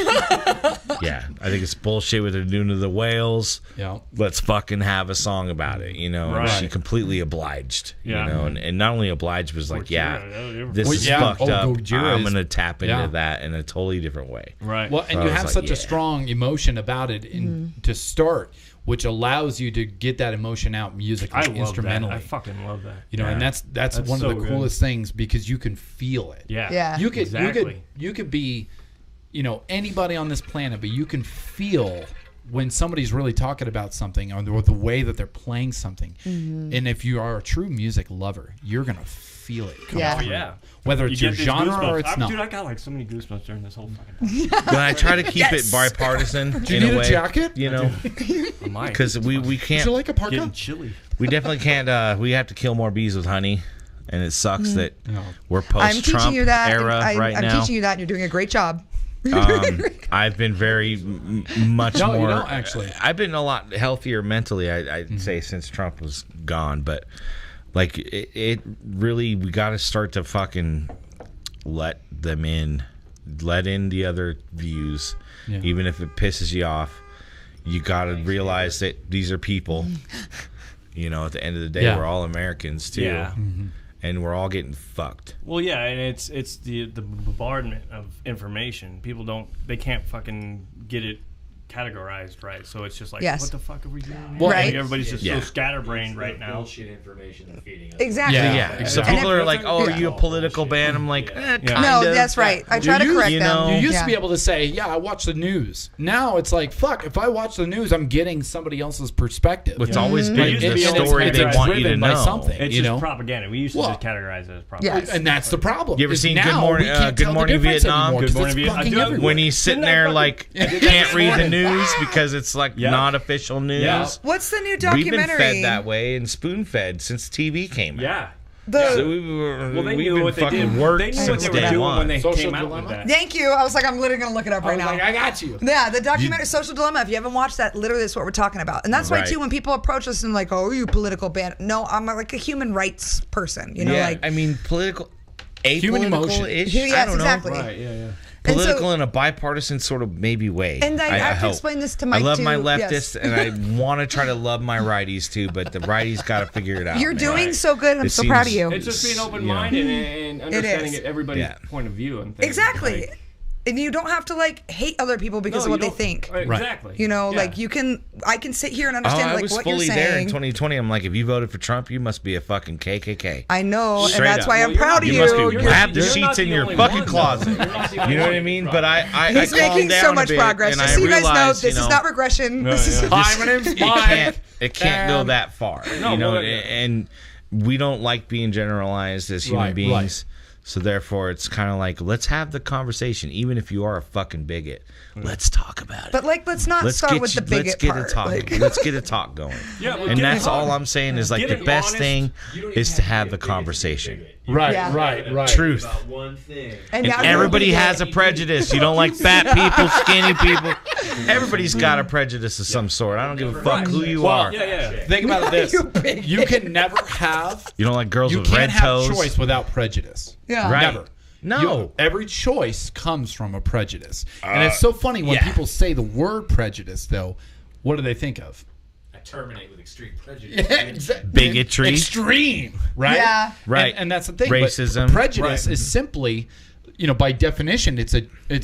yeah, I think it's bullshit what they're doing to the whales. Yeah. Let's fucking have a song about it, you know. Right. And she completely obliged, Yeah. you know, and not only obliged, but was like, this Well, is yeah. fucked up. Gojira I'm is- gonna tap into yeah. that in a totally different way. Right. Well, and So I you was have like, such yeah. a strong emotion about it to start, which allows you to get that emotion out musically, I love instrumentally. that. I fucking love that. You know, and that's That's one so of the good. coolest things because you can feel it. Yeah. Yeah. You could Exactly. you could be, you know, anybody on this planet, but you can feel when somebody's really talking about something or the way that they're playing something. And if you are a true music lover, you're gonna feel it. Come Yeah. Oh, through. yeah. Whether You it's get your these genre goosebumps. or it's not. Dude, I got like so many goosebumps during this whole fucking time. But I try to keep it bipartisan. Do you in need a a way, jacket? You know, I might. because we Would can't. you like a parka? Getting chilly. We definitely can't. We have to kill more bees with honey, and it sucks that No. we're I'm post-Trump teaching you that. era I'm right now. teaching you that, and you're doing a great job. I've been very much No, you more. don't, actually. I've been a lot healthier mentally. I'd say since Trump was gone, but like it really, we got to start to fucking let them in, let in the other views, Yeah. even if it pisses you off. You got to realize that these are people. You know, at the end of the day, Yeah. we're all Americans too, Yeah. and we're all getting fucked. Well, yeah, and it's the bombardment of information. People can't fucking get it categorized right. So it's just like, Yes. what the fuck are we doing? Well, Right. Like, everybody's just Yeah. so scatterbrained right now. Bullshit information they're feeding us. Exactly. Yeah. Yeah. So And people if- are like, "Oh, are Yeah. you a political band?" I'm like, Yeah. kind No, of. that's right. I try to You correct you them. know- You used Yeah. to be able to say, "Yeah, I watch the news." Now it's like, "Fuck!" If I watch the news, I'm getting somebody else's perspective. It's always It been used to the be almost story they categorized want you to driven by know. something. It's You just know? propaganda. We used to Well, just categorize it as propaganda. Yes. And that's the problem. You ever is seen now Good Morning- we can't Good tell the Morning difference Vietnam? anymore Good 'cause Morning it's Vietnam. fucking I do- everywhere. When he's sitting there like can't read the news because it's like Yeah. not official news. Yeah. What's the new We've documentary? been fed that way and spoon fed since TV came out. Yeah. The- So we were, Well, they we've knew been what they fucking did. worked They knew what since they were day doing one. when they Social came out Dilemma? with that. Thank you. I was like, I'm literally gonna look it up I right was now. like, I got you. Yeah, the documentary Social Dilemma. If you haven't watched that, literally that's what we're talking about. And that's why Right. too, when people approach us and like, oh, are you a political band? No, I'm like a human rights person. You know, yeah, like I mean, political, Human emotion. apolitical-ish. Yes, I don't exactly. know. Right, yeah. And so- Political in a bipartisan sort of maybe way. And I have to hope. explain this to I Mike, love too. my Yes. leftists, and I want to try to love my righties too, but the righties got to figure it out. You're man. doing so good. I'm It so proud of seems- you. It's just being You know. open-minded and understanding is. everybody's Yeah. point of view and things. Exactly. Like, And you don't have to like hate other people because no, of what you they think. don't- Exactly. You know, Yeah. like I can sit here and Oh, understand I like was what you're fully there in saying. 2020. I'm like, if you voted for Trump, you must be a fucking KKK. I know, Straight and that's up. why Well, I'm you're proud not- of You you. must be You're wrap not- the you're sheets not in the your only fucking one, though. closet. You're not the You only know what I one. mean? Right. But I He's calmed making down so a much bit, progress. and Just I so you guys know, realized, this you is not regression. No, This is yeah. Hi, my name's it Mike. can't go that far. No, you know, well, and we don't like being generalized as human Right, beings. right. So therefore, it's kind of like, let's have the conversation, even if you are a fucking bigot. Let's talk about it. But like, let's not start with the bigot let's get part. a talk. Like, Let's get a talk going. Yeah, well, and get that's it all on. I'm saying is like Get the it best honest. thing You don't is even to have have to the be a bigot to be a conversation. bigot. Right, Yeah. right. Truth. About one thing. And now everybody you're has a bigot. prejudice. You don't like fat people, skinny people. Everybody's got a prejudice of some sort. I don't give a fuck who you Well, are. Yeah, yeah. Think about this. You bigot. You can never have. You don't like girls You with red can't have toes. choice without prejudice. Yeah. Right. Never. No. Every choice comes from a prejudice. And it's so funny when yeah. people say the word prejudice, though, what do they think of? I terminate with extreme prejudice. Bigotry. Extreme, right? Yeah. Right. And that's the thing. Racism. But prejudice Right. is simply, by definition, it's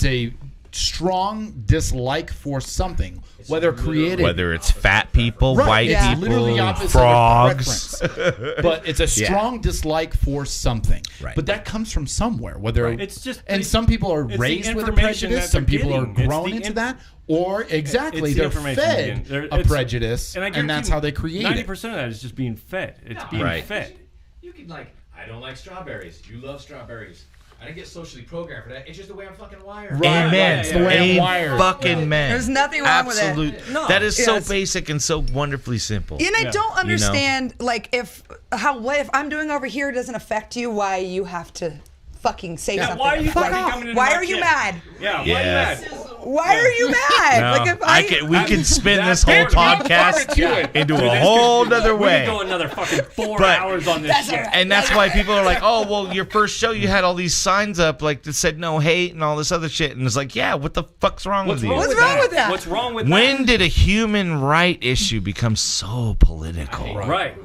a strong dislike for something, whether created. Whether it's fat people, Right, white it's people, literally opposite of frogs. preference. But it's a strong dislike for something. Right. But that comes from somewhere. Whether It's just and the- some people are it's the raised with a information prejudice. that Some they're people are getting. It's grown the into inf- that, or exactly It's the they're information fed again. There- a it's- prejudice, I and guarantee that's how they create 90% it. of that is just being fed. It's being Right. fed. You can I don't like strawberries. You love strawberries. I didn't get socially programmed for that. It's just the way I'm fucking wired. Right. Amen. It's the way I'm wired. Fucking man. There's nothing wrong with it. Absolute. No. That is so Yes. basic and so wonderfully simple. And I Yeah. don't understand, like, what if I'm doing over here doesn't affect you, why you have to fucking say something. Why are you about fucking it. coming into Why my are you shit? mad? Yeah, why Yeah. are you mad? Why are you mad? No, Like if we can spin this whole podcast into a whole nother We way. could go another fucking 4 But- hours on this shit. And that's why people are like, oh, well, your first show, you had all these signs up like that said no hate and all this other shit. And it's like, yeah, what the fuck's wrong with you? What's wrong with that? What's wrong with When that? did a human right issue become so political? Right.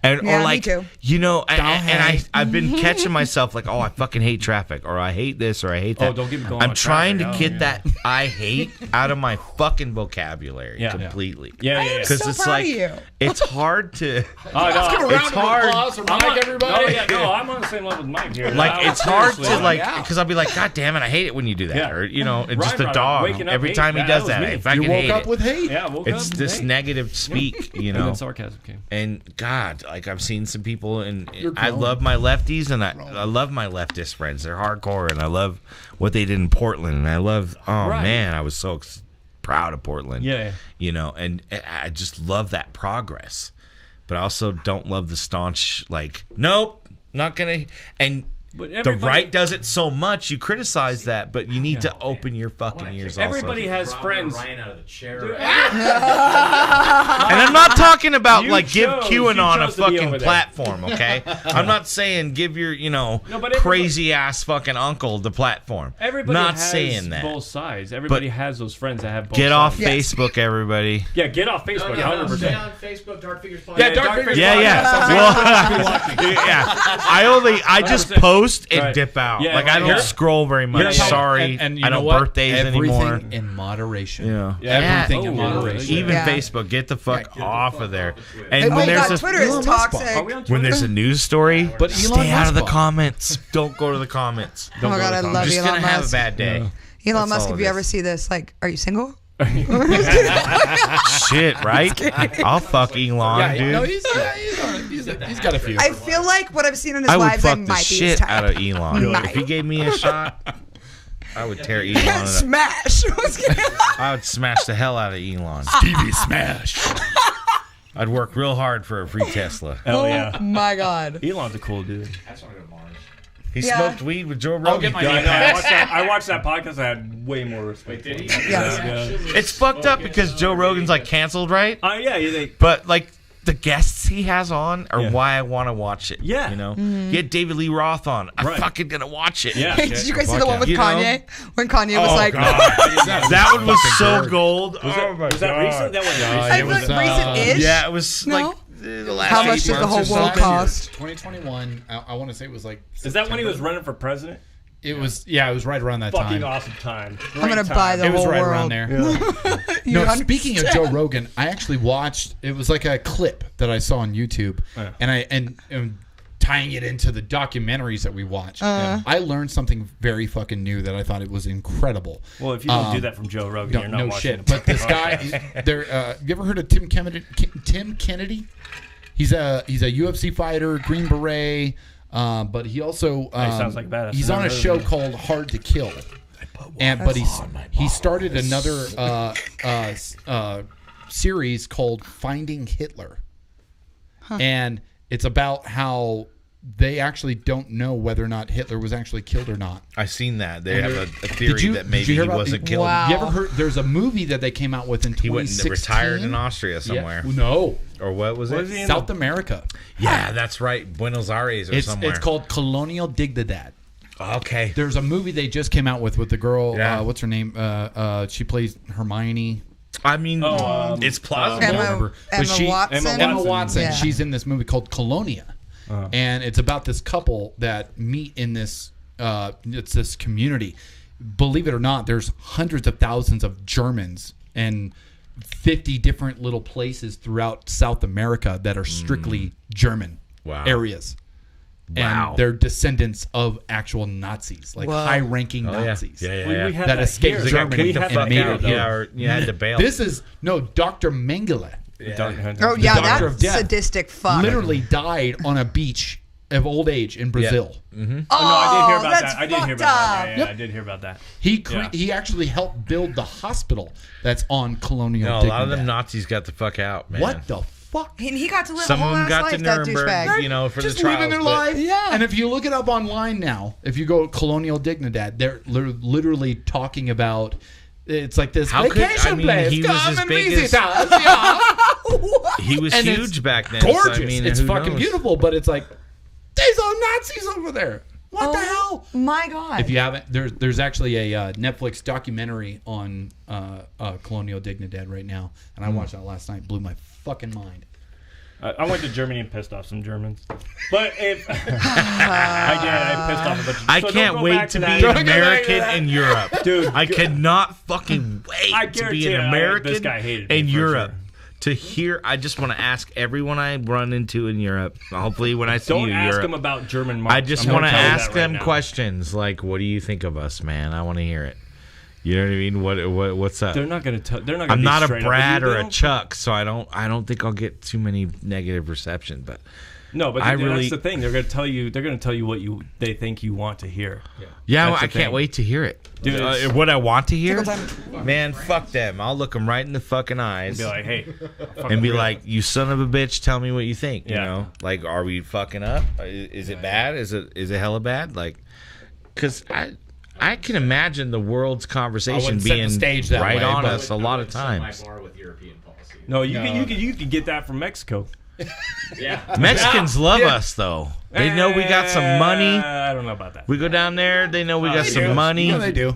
And, Yeah, or me like, too. you know, I've been catching myself like, oh, I fucking hate traffic, or I hate this, or I hate that. Oh, don't get me going I'm on trying traffic. to get that I hate out of my fucking vocabulary completely. Yeah, I yeah, am yeah. Because so it's proud like, of you. it's hard to. Oh, no. It's hard. For Mike, everybody. No, yeah, no, I'm on the same level with Mike here. Like No, it's hard seriously. to like because I'll be like, God damn it, I hate it when you do that, Yeah. or you know, it's Right, just a right, dog. waking up Every hate, time he that does was that, me. if I You can woke hate up it, with hate. Yeah, woke it's up, this hey. negative speak, you And know. then sarcasm came. And God, like I've seen some people, and You're I grown. love my lefties, and I love my leftist friends. They're hardcore, and I love what they did in Portland, and I love. Oh Right. man, I was so proud of Portland. Yeah. You know, and I just love that progress, but I also don't love the staunch like, nope, not gonna. And But the everybody- right does it so much, you criticize that, but you need to open your fucking ears. Everybody also. has friends. Ryan out of the chair. Dude, And I'm not talking about You like give chose- QAnon you a chose to be over fucking there. platform, okay? I'm not saying give your, you know, No, but everybody- crazy ass fucking uncle the platform. Everybody not has saying that. both sides. Everybody has those friends that have both Get off sides. Yes. Facebook, everybody. Yeah, get off Facebook. Stay 100%. on Facebook, Dark Figures Podcast. Yeah, Dark Figures Yeah, yeah. Well, yeah. I just post and Right. dip out. Yeah, like I don't yeah. scroll very much. Yeah, yeah. Sorry, And you I know don't what? birthdays Everything anymore. in moderation. Yeah. Everything in Oh, moderation. Even Yeah. Facebook, get the fuck Get the off fuck of there. off of Twitter. And Oh when my there's God, a Twitter is Elon Musk toxic. Are we on when Twitter? there's a news story, But Elon stay out of the Musk- comments. Don't go to the comments. Oh my go God, to I the love Just Elon gonna have a Musk. bad day. Elon That's Musk, all if it you ever is. see this, like, are you single? Shit, right? I'll fuck Elon, Yeah, dude. no, he's got a few. I feel like what I've seen in his I would lives, I fuck the might be his shit type. out of Elon. Might. If he gave me a shot, I would tear Elon up. Smash. I would smash the hell out of Elon. TV smash. I'd work real hard for a free Tesla. Hell yeah. Oh my God. Elon's a cool dude. I just want to go to Mars. He Yeah. smoked weed with Joe I'll Rogan. get my Yeah, I name know. back. I watched that podcast. I had way more respect. Did he? for him. Yes. Yeah. It's fucked up because Joe Rogan's like canceled, right? Yeah, you think. But like the guests he has on are Yeah. why I want to watch it. Yeah. You know? Mm-hmm. He had David Lee Roth on. I'm Right. fucking gonna watch it. Yeah. Did you guys see the one with You know? Kanye? When Kanye was Oh, like, God. That one was so Fucking gold. Was that recent? That wasn't recent. I it feel was, like recent-ish. Yeah, it was No? like the last How 8 much did the months whole or world something. cost? 2021. I want to say it was like. Is that when he was September. running for president? It was. Yeah, it was right around that Fucking time. awesome time. I'm gonna buy the It was whole right world. around there. You No, understand? speaking of Joe Rogan, I actually watched. It was like a clip that I saw on YouTube, and tying it into the documentaries that we watch. I learned something very fucking new that I thought it was incredible. Well, if you don't do that from Joe Rogan, you're not No watching shit. the But this podcast. guy, there. You ever heard of Tim Kennedy? Tim Kennedy? He's a UFC fighter, Green Beret. But he also sounds like a badass. he's I've on a never heard show of him. called Hard to Kill. But he started another series called Finding Hitler, and it's about how they actually don't know whether or not Hitler was actually killed or not. I seen that. They have a Did theory you- that did maybe you hear he about wasn't the- killed. Wow. You ever heard? There's a movie that they came out with in He went 2016. and retired in Austria somewhere. Yeah. No, Or what was Was it? he in South America. Yeah, that's right. Buenos Aires or somewhere. It's called Colonial Dignidad. Okay. There's a movie they just came out with the girl. Yeah. What's her name? She plays Hermione. I mean, it's plausible. Whatever. But Emma Watson. Emma Watson. Yeah. She's in this movie called Colonia, and it's about this couple that meet in this. It's this community. Believe it or not, there's hundreds of thousands of Germans and 50 different little places throughout South America that are strictly German areas. Wow. And they're descendants of actual Nazis, like Whoa. high-ranking Oh, Nazis. We had That escaped here. Germany We had and that made here, it though. Yeah, or you had to bail. This is Dr. Mengele Oh yeah, Doctor of that's Death. sadistic fuck. literally died on a beach of old age in Brazil. Oh, Oh, no, I did hear about that's that. I did hear fucked about that. up. Yeah, Yep. I did hear about that. He actually helped build the hospital that's on Colonial no, a lot of Dignidad. them Nazis got the fuck out, man. What the fuck? He got to live Some a of whole them ass got life, to that Nuremberg, douchebag. you know, for Just the trials. living their but- life. Yeah. And if you look it up online now, if you go Colonial Dignidad, they're literally talking about It's like this How could- vacation I mean, place. he was Come as and big visit as- us. Yeah. He was And it's huge back then. so, Gorgeous. I mean, it's who fucking knows? beautiful, but it's like there's all Nazis over there. What the hell? My God. If you haven't, there's actually a Netflix documentary on Colonial Dignidad right now, and I watched that last night. Blew my fucking mind. I went to Germany and pissed off some Germans. But if I pissed off a bunch of I so don't can't go wait back to be that. an Don't go back to American that. in Europe. Dude, I cannot fucking I wait to guarantee be you, an this American guy hated me in for Europe. sure. To hear, I just want to ask everyone I run into in Europe. Hopefully, when I see Don't you, ask Europe, them about German marks. I just I'm want to gonna tell you ask that right them now. questions like, "What do you think of us, man?" I want to hear it. You know what I mean? What's up? They're not going to tell. They're not. Gonna I'm be not a straight up with Brad you. or They a don't- Chuck, so I don't think I'll get too many negative reception. But No, but I that's really- the thing. They're going to tell you. They're going to tell you what they think you want to hear. yeah, That's I the can't thing. wait to hear it. Dude, it's- What I want to hear, Tickle man, fuck them. I'll look them right in the fucking eyes Be like, hey, and be like, "You son of a bitch, tell me what you think." You Yeah. know, like, are we fucking up? Is it bad? Is it hella bad? Like, because I can imagine the world's conversation wouldn't set the being stage that right way, on but- us a lot of My times. bar with European policy. no, you could get that from Mexico. Yeah. Mexicans love us though. They know we got some money. I don't know about that. We go down there, they know we got some money. Yeah, they do.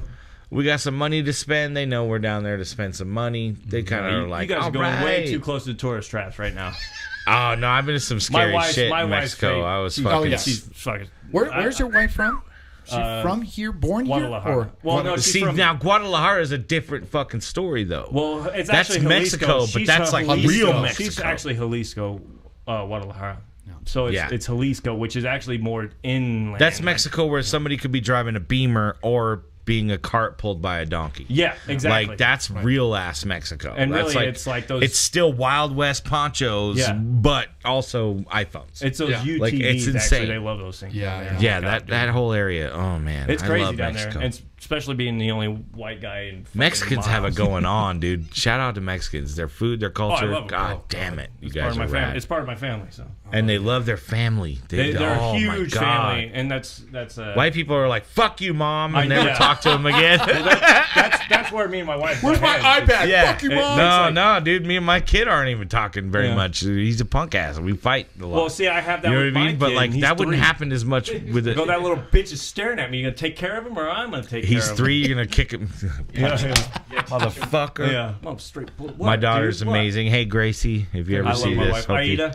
We got some money to spend. They know we're down there to spend some money. They kind of are like, you guys all are going way right. too close to tourist traps right now. Oh no, I've been to some scary shit in wife's Mexico. fake. I was She's- fucking. yeah. She's fucking. Where's your wife from? She from here, born here, Guadalajara. or Well, no, she's See from, now, Guadalajara is a different fucking story though. Well, it's That's actually Mexico, Jalisco. but She's that's from like Jalisco. real Mexico. She's actually Jalisco, Guadalajara. So Yeah. it's Jalisco, which is actually more inland. That's Mexico, where somebody could be driving a Beamer or being a cart pulled by a donkey. Yeah, exactly. Like that's real ass Mexico. And that's really, it's like those- It's still Wild West ponchos, Yeah. but also iPhones. It's those Yeah. UTVs. Like, it's Actually, insane. they love those things. Yeah, down there. yeah, Oh, that God, that whole area. Oh man, It's I crazy love down Mexico. there, and especially being the only white guy in fucking Mexicans have it miles. going on, dude. Shout out to Mexicans. Their food, their culture. love it. God Oh, damn it, you It's part guys of my are family. rad. It's part of my family, so And they love their family. they're oh a my huge God. family, and that's White people are like, "Fuck you, mom," and I- never yeah. talk to them again. that's where me and my wife. where's my butt heads. iPad? Yeah. Fuck you, It- mom. No, like- no, dude. Me and my kid aren't even talking very Yeah. much. He's a punk ass. We fight a lot. Well, see, I have that you know with what I my mean? But kid, like and he's that wouldn't 3. happen as much with it. Go, that little bitch is staring at me. You gonna take care of him, or I'm gonna take care He's of 3. You're gonna kick him, him? motherfucker. Yeah. I'm straight. What, My daughter's dude? What? amazing. Hey, Gracie, if you ever I see love my this, wife. hope you, Aida.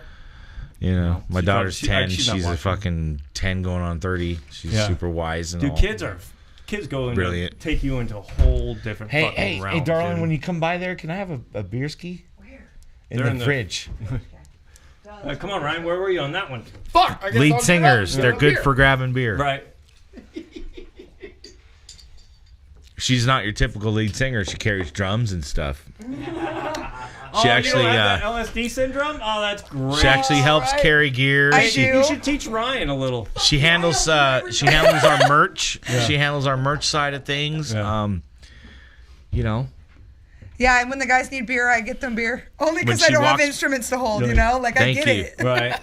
you know, my She's daughter's not- 10. she's not She's a watching. fucking 10 going on 30. She's Yeah. super wise and Dude, all. Kids go and Brilliant. take you into a whole different fucking realm. dude. you come by there, can I have a beer ski? In They're the in the- fridge. Come on, Ryan. Where were you on that one? Fuck. I guess I'll Lead get singers, up. they're Get good up here. for grabbing beer. Right. She's not your typical lead singer. She carries drums and stuff. She Oh, actually, you don't have that LSD syndrome? Oh, that's great. she actually helps right. carry gear. I She, do. You should teach Ryan a little. she handles our merch. She handles our merch side of things. Yeah. You know, Yeah, and when the guys need beer, I get them beer. Only When because I she don't have walks- instruments to hold, Really? you know? Like, I Thank get you. it. Right.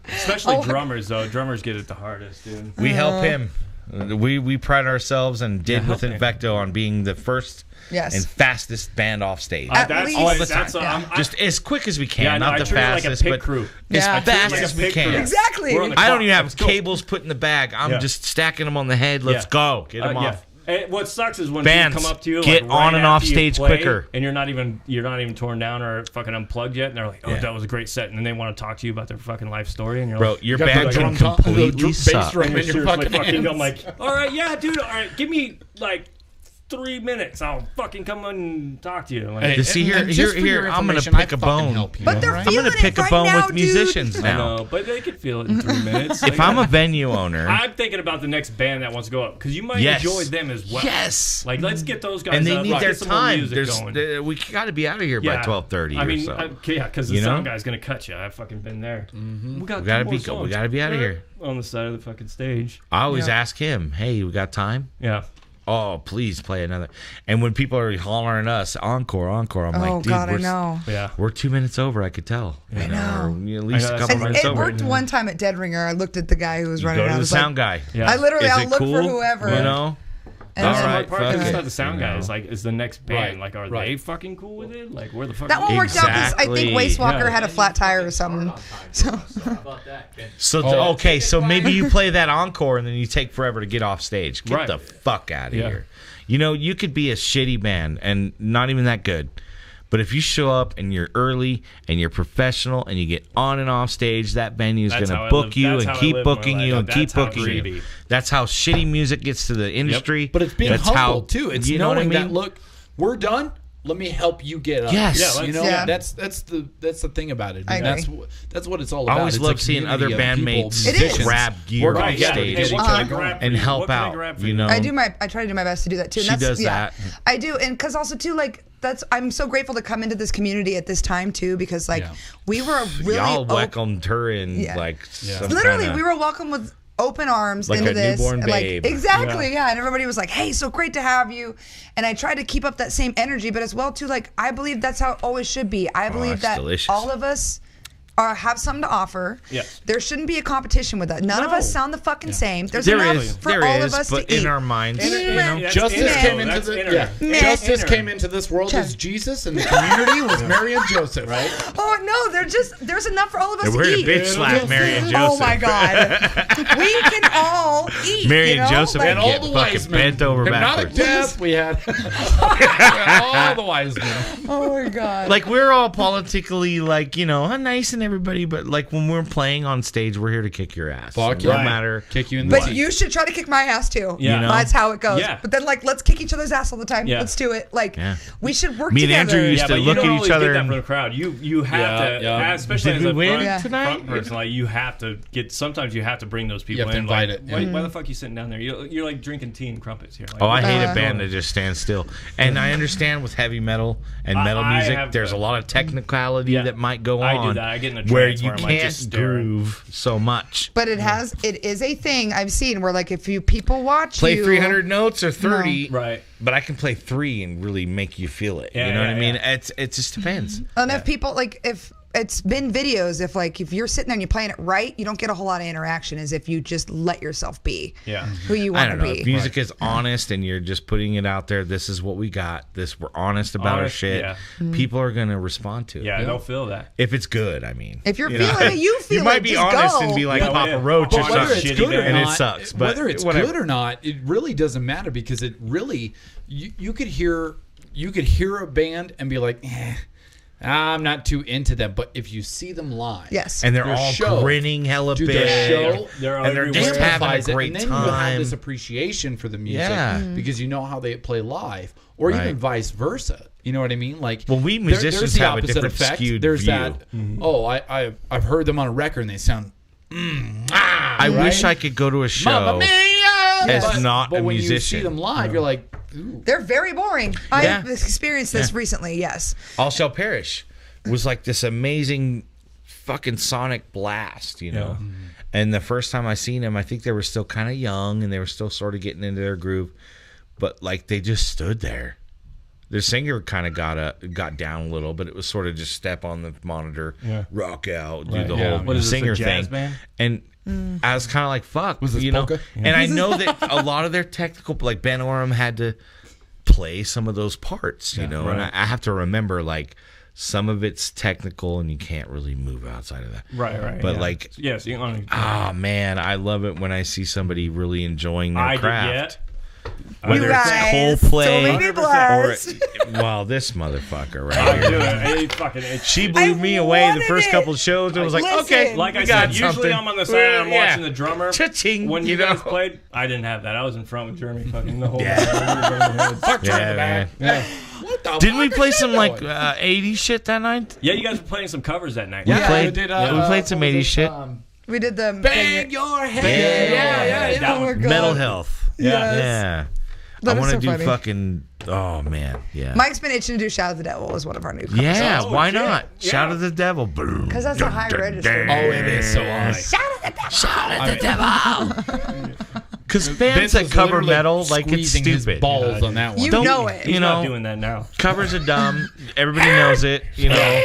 Especially Oh. drummers, though. Drummers get it the hardest, dude. we help him. We pride ourselves and did Yeah, with help him. Infecto on being the first Yes. and fastest band off stage. At That's least- all the that's time. I- Just as quick as we can, yeah, I know, not I the treat it like a fastest, pit but crew. as Yeah. fast Like a as we pit can. crew. Exactly. We're on the I don't clock. even have Let's go. cables put in the bag. I'm Yeah. just stacking them on the head. Let's Yeah. go. Get them Yeah. off. And what sucks is when Bands, people come up to you, get like, on right and off after you stage play, quicker. and you're not even torn down or fucking unplugged yet, and they're like, "Oh, Yeah. that was a great set," and then they want to talk to you about their fucking life story, and you're Bro, like, your You got band the can drum top- the completely bass suck. drum and in you're your seriously fucking fucking, hands. I'm like, "All right, yeah, dude, all right, give me like 3 minutes, I'll fucking come and talk to you." Like, Hey, You see, and- here- and just here- for here, your I'm gonna information, pick I a fucking bone. help you, But they're all right? I'm feeling gonna pick it a right bone now, with dude. musicians I now. know, but they could feel it in 3 minutes. If I'm a venue owner, I'm thinking about the next band that wants to go up because you might Yes. enjoy them as well. yes, Like, let's get those guys and they up, need let's their get some more time. music going. We got to be out of here by 12:30 I mean, or so. yeah, because the You know? sound guy's gonna cut you. I've fucking been there. We got gotta two be more go- we songs. gotta be outta here. On the side of the fucking stage. I always ask him, "Hey, we got time?" Yeah. Oh, please play another. And when people are hollering us, encore, encore, I'm Oh, like, dude, God, I know. Yeah. we're 2 minutes over. I could tell. You know. Or at least I know, a that's couple And minutes it over. worked one time at Dead Ringer. I looked at the guy who was running Go it. to I the was sound like, guy. Yeah. I literally, Is I'll it look cool? for whoever. You know, And All That's the right, hard part. fuck It's it. not the sound You know. guys. Like, is the next band Right, like, are right. they fucking cool with it? Like, where the fuck? That one worked out because I Exactly. think Waste Walker Yeah. had a flat tire or something. So How about that? Ben? So Oh. okay, so maybe you play that encore and then you take forever to get off stage. Get Right. the fuck out of Yeah. here. You know, you could be a shitty band and not even that good. But if you show up and you're early and you're professional and you get on and off stage, that venue is going That's to how I book live- you that's and how I keep live my booking life. you and That's keep how it booking should you. be. That's how shitty music gets to the industry. But it's being That's humble how, too. It's you know knowing what I mean? that look, we're done. Let me help you get up. Yes. Yeah, you know Yeah. that's the thing about it. I And agree. that's what it's all I about. always It's love a seeing other community of people, bandmates It is. musicians, grab gear working off together to stage. get Hey, each what can I other grab going. for and you? help What can I out, grab for you know. I try to do my best to do that too. And She does that. I do, and because also too, like I'm so grateful to come into this community at this time too, because like Yeah. we were really Y'all welcomed her in Yeah. like some literally kinda- we were welcomed with open arms Like into a this. newborn and, like, babe. exactly, yeah. And everybody was like, "Hey, so great to have you." And I tried to keep up that same energy, but as well too, like I believe that's how it always should be. I believe that's that delicious. all of us have something to offer. Yes. There shouldn't be a competition with that. None of No. us sound the fucking same. There's There enough is, for there all is, of us but to eat. in our minds, you know. That's Justice inner, came though. into That's the inner. yeah. Meh. Justice Inner. came into this world as Jesus, and the community was Mary and Joseph, right? Oh no, there's enough for all of us We're to to eat. bitch slap Mary and Joseph. Oh my God, we can all eat. Mary you know? and Joseph Like, and all get the fucking wise men. bent over Hypnotic backwards. death. We had all the wise men. oh my God. Like we're all politically like, you know, nice and everybody, but like when we're playing on stage, we're here to kick your ass. Fuck no yeah. matter. Kick you in the But teeth. you should try to kick my ass too. Yeah. You know? That's how it goes. Yeah. But then like let's kick each other's ass all the time. Yeah. Let's do it. Like Yeah. we should work Me and together. Andrew used Yeah, to but you look don't at each always other get that and- from the crowd. You have Yeah, to, yeah. especially Did as we a win front, Yeah. tonight? front person, like you have to get. Sometimes you have to bring those people have to in. invite like, it, Why, yeah. why the fuck are you sitting down there? You're like drinking tea and crumpets here. Like, Oh, I hate Uh, a band that just stands still. And I understand with heavy metal and metal I music, have there's the- a lot of technicality Yeah. that might go I do on. that. I get in a where trance you where I'm, like, just can't staring. groove so much. But it is a thing I've seen where like if you people watch Play you 300 notes or 30, Right. but I can play 3 and really make you feel it. Yeah, you know what yeah, I mean? yeah. It just depends. And if people like if it's been videos if you're sitting there and you're playing it right, you don't get a whole lot of interaction as if you just let yourself be Yeah. who you I want don't to know. be. If music is honest and you're just putting it out there, this is what we got. We're honest about our Honest, shit. yeah. People are gonna respond to it. Yeah, they'll feel that. If it's good, I mean. If you're You know? feeling it, you feel You might it. be Just honest go. and be like Yeah, Papa yeah. Roach or But Whether something. it's good or band. not, And it sucks, but whether it's whatever. good or not, it really doesn't matter because it really you could hear a band and be like, I'm not too into them. But if you see them live, Yes. And they're their all show- grinning hella Dude, big. their show They're and they're just everywhere. having a amplifies it, great and then you have time. this appreciation for the music Yeah. because you know how they play live, or Right. even vice versa. You know what I mean? Like, Well, we musicians there's the have a opposite different effect. skewed There's view. that. Oh, I've heard them on a record and they sound. I wish I could go to a show. Mamma mia! As But- not but a when you see musician. them live, you're like, ooh. They're very boring. Yeah. I've experienced this Yeah. recently. Yes. All Shall Perish was like this amazing fucking sonic blast, you know. Yeah. And the first time I seen them, I think they were still kind of young and they were still sort of getting into their groove, but like they just stood there. Their singer kind of got down a little, but it was sort of just step on the monitor, Yeah. rock out, do Right. the Yeah. whole What is this, a singer jazz thing. band? And I was kind of like, fuck, Was this you know. polka? And I know that a lot of their technical, like Ben Oram had to play some of those parts, you know. And right. I have to remember like some of it's technical and you can't really move outside of that. Right. But yeah. like, yes, you on. oh man, I love it when I see somebody really enjoying their I did craft. yet. Whether You guys it's told Coldplay me or blessed. well, this motherfucker right I here. do it. It fucking. She It, blew I me away the wanted first it. couple of shows. And I was like, Listen. okay, like we I got said, usually something. I'm on the side. I'm Yeah. watching the drummer. Cha-ching, When you you guys know. played, I didn't have that. I was in front with Jeremy fucking the whole. Fuck Yeah, yeah, man. yeah. What the Didn't we fuck play is some that like noise? 80s shit that night? Yeah, you guys were playing some covers that night. We Yeah, played- we did, we played some what was 80s it? shit. We did the Bang your head. Yeah. That Oh my one. God. Mental health. Yes. Yeah. That I is want to so do funny. fucking. Oh man, yeah. Mike's been itching to do "Shout at the Devil" is one of our new covers. Yeah, Oh, why shit. not? Yeah. Shout at the devil. Because that's a high register. Oh, it is so high. Shout at the Devil. Shout at the devil. Because bands Vince that was cover literally metal, like it's squeezing his stupid. balls on that one. You Don't- know it. You He's know, not doing that now. covers are dumb. Everybody knows it. You know,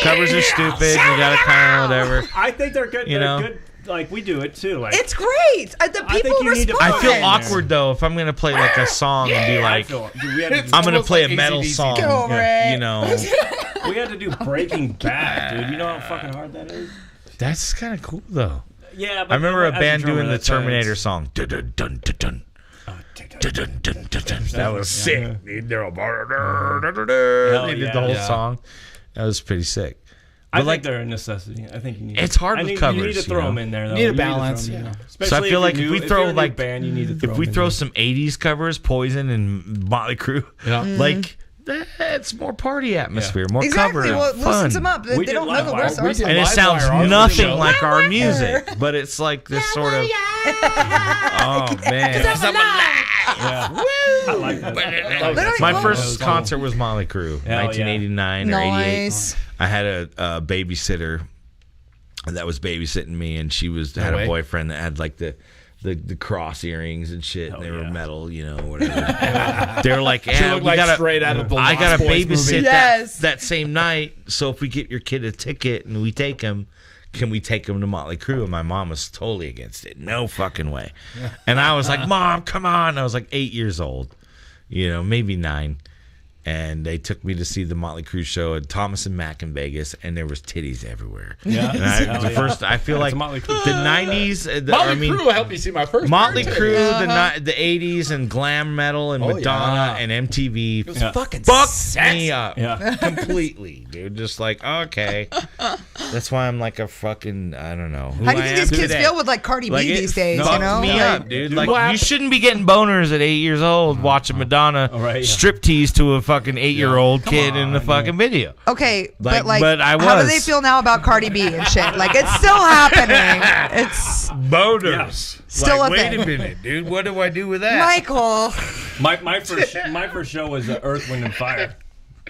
covers are stupid. You gotta kind of whatever. I think they're good. You They're know? good like we do it too. Like It's great. The people you need to respond. I feel awkward though if I'm gonna play like a song and be like, I'm gonna play a metal song. Get over it. You know, we had to do Breaking Bad, dude. You know how fucking hard that is. that's kind of cool though. Yeah, but I remember a as band drummer, doing the that's why Terminator it's- song. Dun, dun, dun, dun, dun. That was sick. They did the whole song. That was pretty sick. I But think they're a necessity. I think you need. It's hard with You need covers, to you throw know? them in there. Though. Need a You balance, throw 'em in yeah. there. So I Especially feel like you're if we new- throw you're a new like band, you need to throw if we 'em in throw there. some '80s covers, Poison and Motley Crue, like that's more party atmosphere, more Exactly. cover, Well, fun. listen them up. They We did don't know the Livewire. words. We did And it Livewire, sounds our nothing show. like our music, but it's like this sort of. Oh man! Yeah. I like that. Literally, My oh. first concert was Motley Crue, yeah. 1989 or 88. Nice. I had a babysitter that was babysitting me, and she had way. a boyfriend that had like the cross earrings and shit, and they were yeah. metal, you know, whatever. They're like, She yeah, looked we like gotta, straight out of the I Lost gotta Boys babysit movie. Yes. that same night. So if we get your kid a ticket and we take him, can we take him to Motley Crue? And my mom was totally against it. No fucking way. And I was like, Mom, come on. I was like 8 years old, you know, maybe 9. And they took me to see the Motley Crue show at Thomas and Mack in Vegas, and there was titties everywhere. Yeah. And I feel like Motley Crue. the 90s, Motley Crue helped me see my first Motley band, Crue, too. the 80s and glam metal and Madonna and MTV Fucking fucked me up Yeah. completely, dude. Just like, okay. That's why I'm like a fucking, I don't know. Who How do you I think am these kids today. feel with like Cardi Like B it these days? You fucked know, me Like, up, dude. Like What you shouldn't be getting boners at 8 years old watching Madonna right, yeah. striptease to a fucking 8-year-old kid in the fucking video. Okay, Like, but but I how do was. they feel now about Cardi B and shit? Like it's still happening. It's Boners. Still like, a wait thing. a minute, dude. What do I do with that? Michael. My first show was Earth, Wind, and Fire.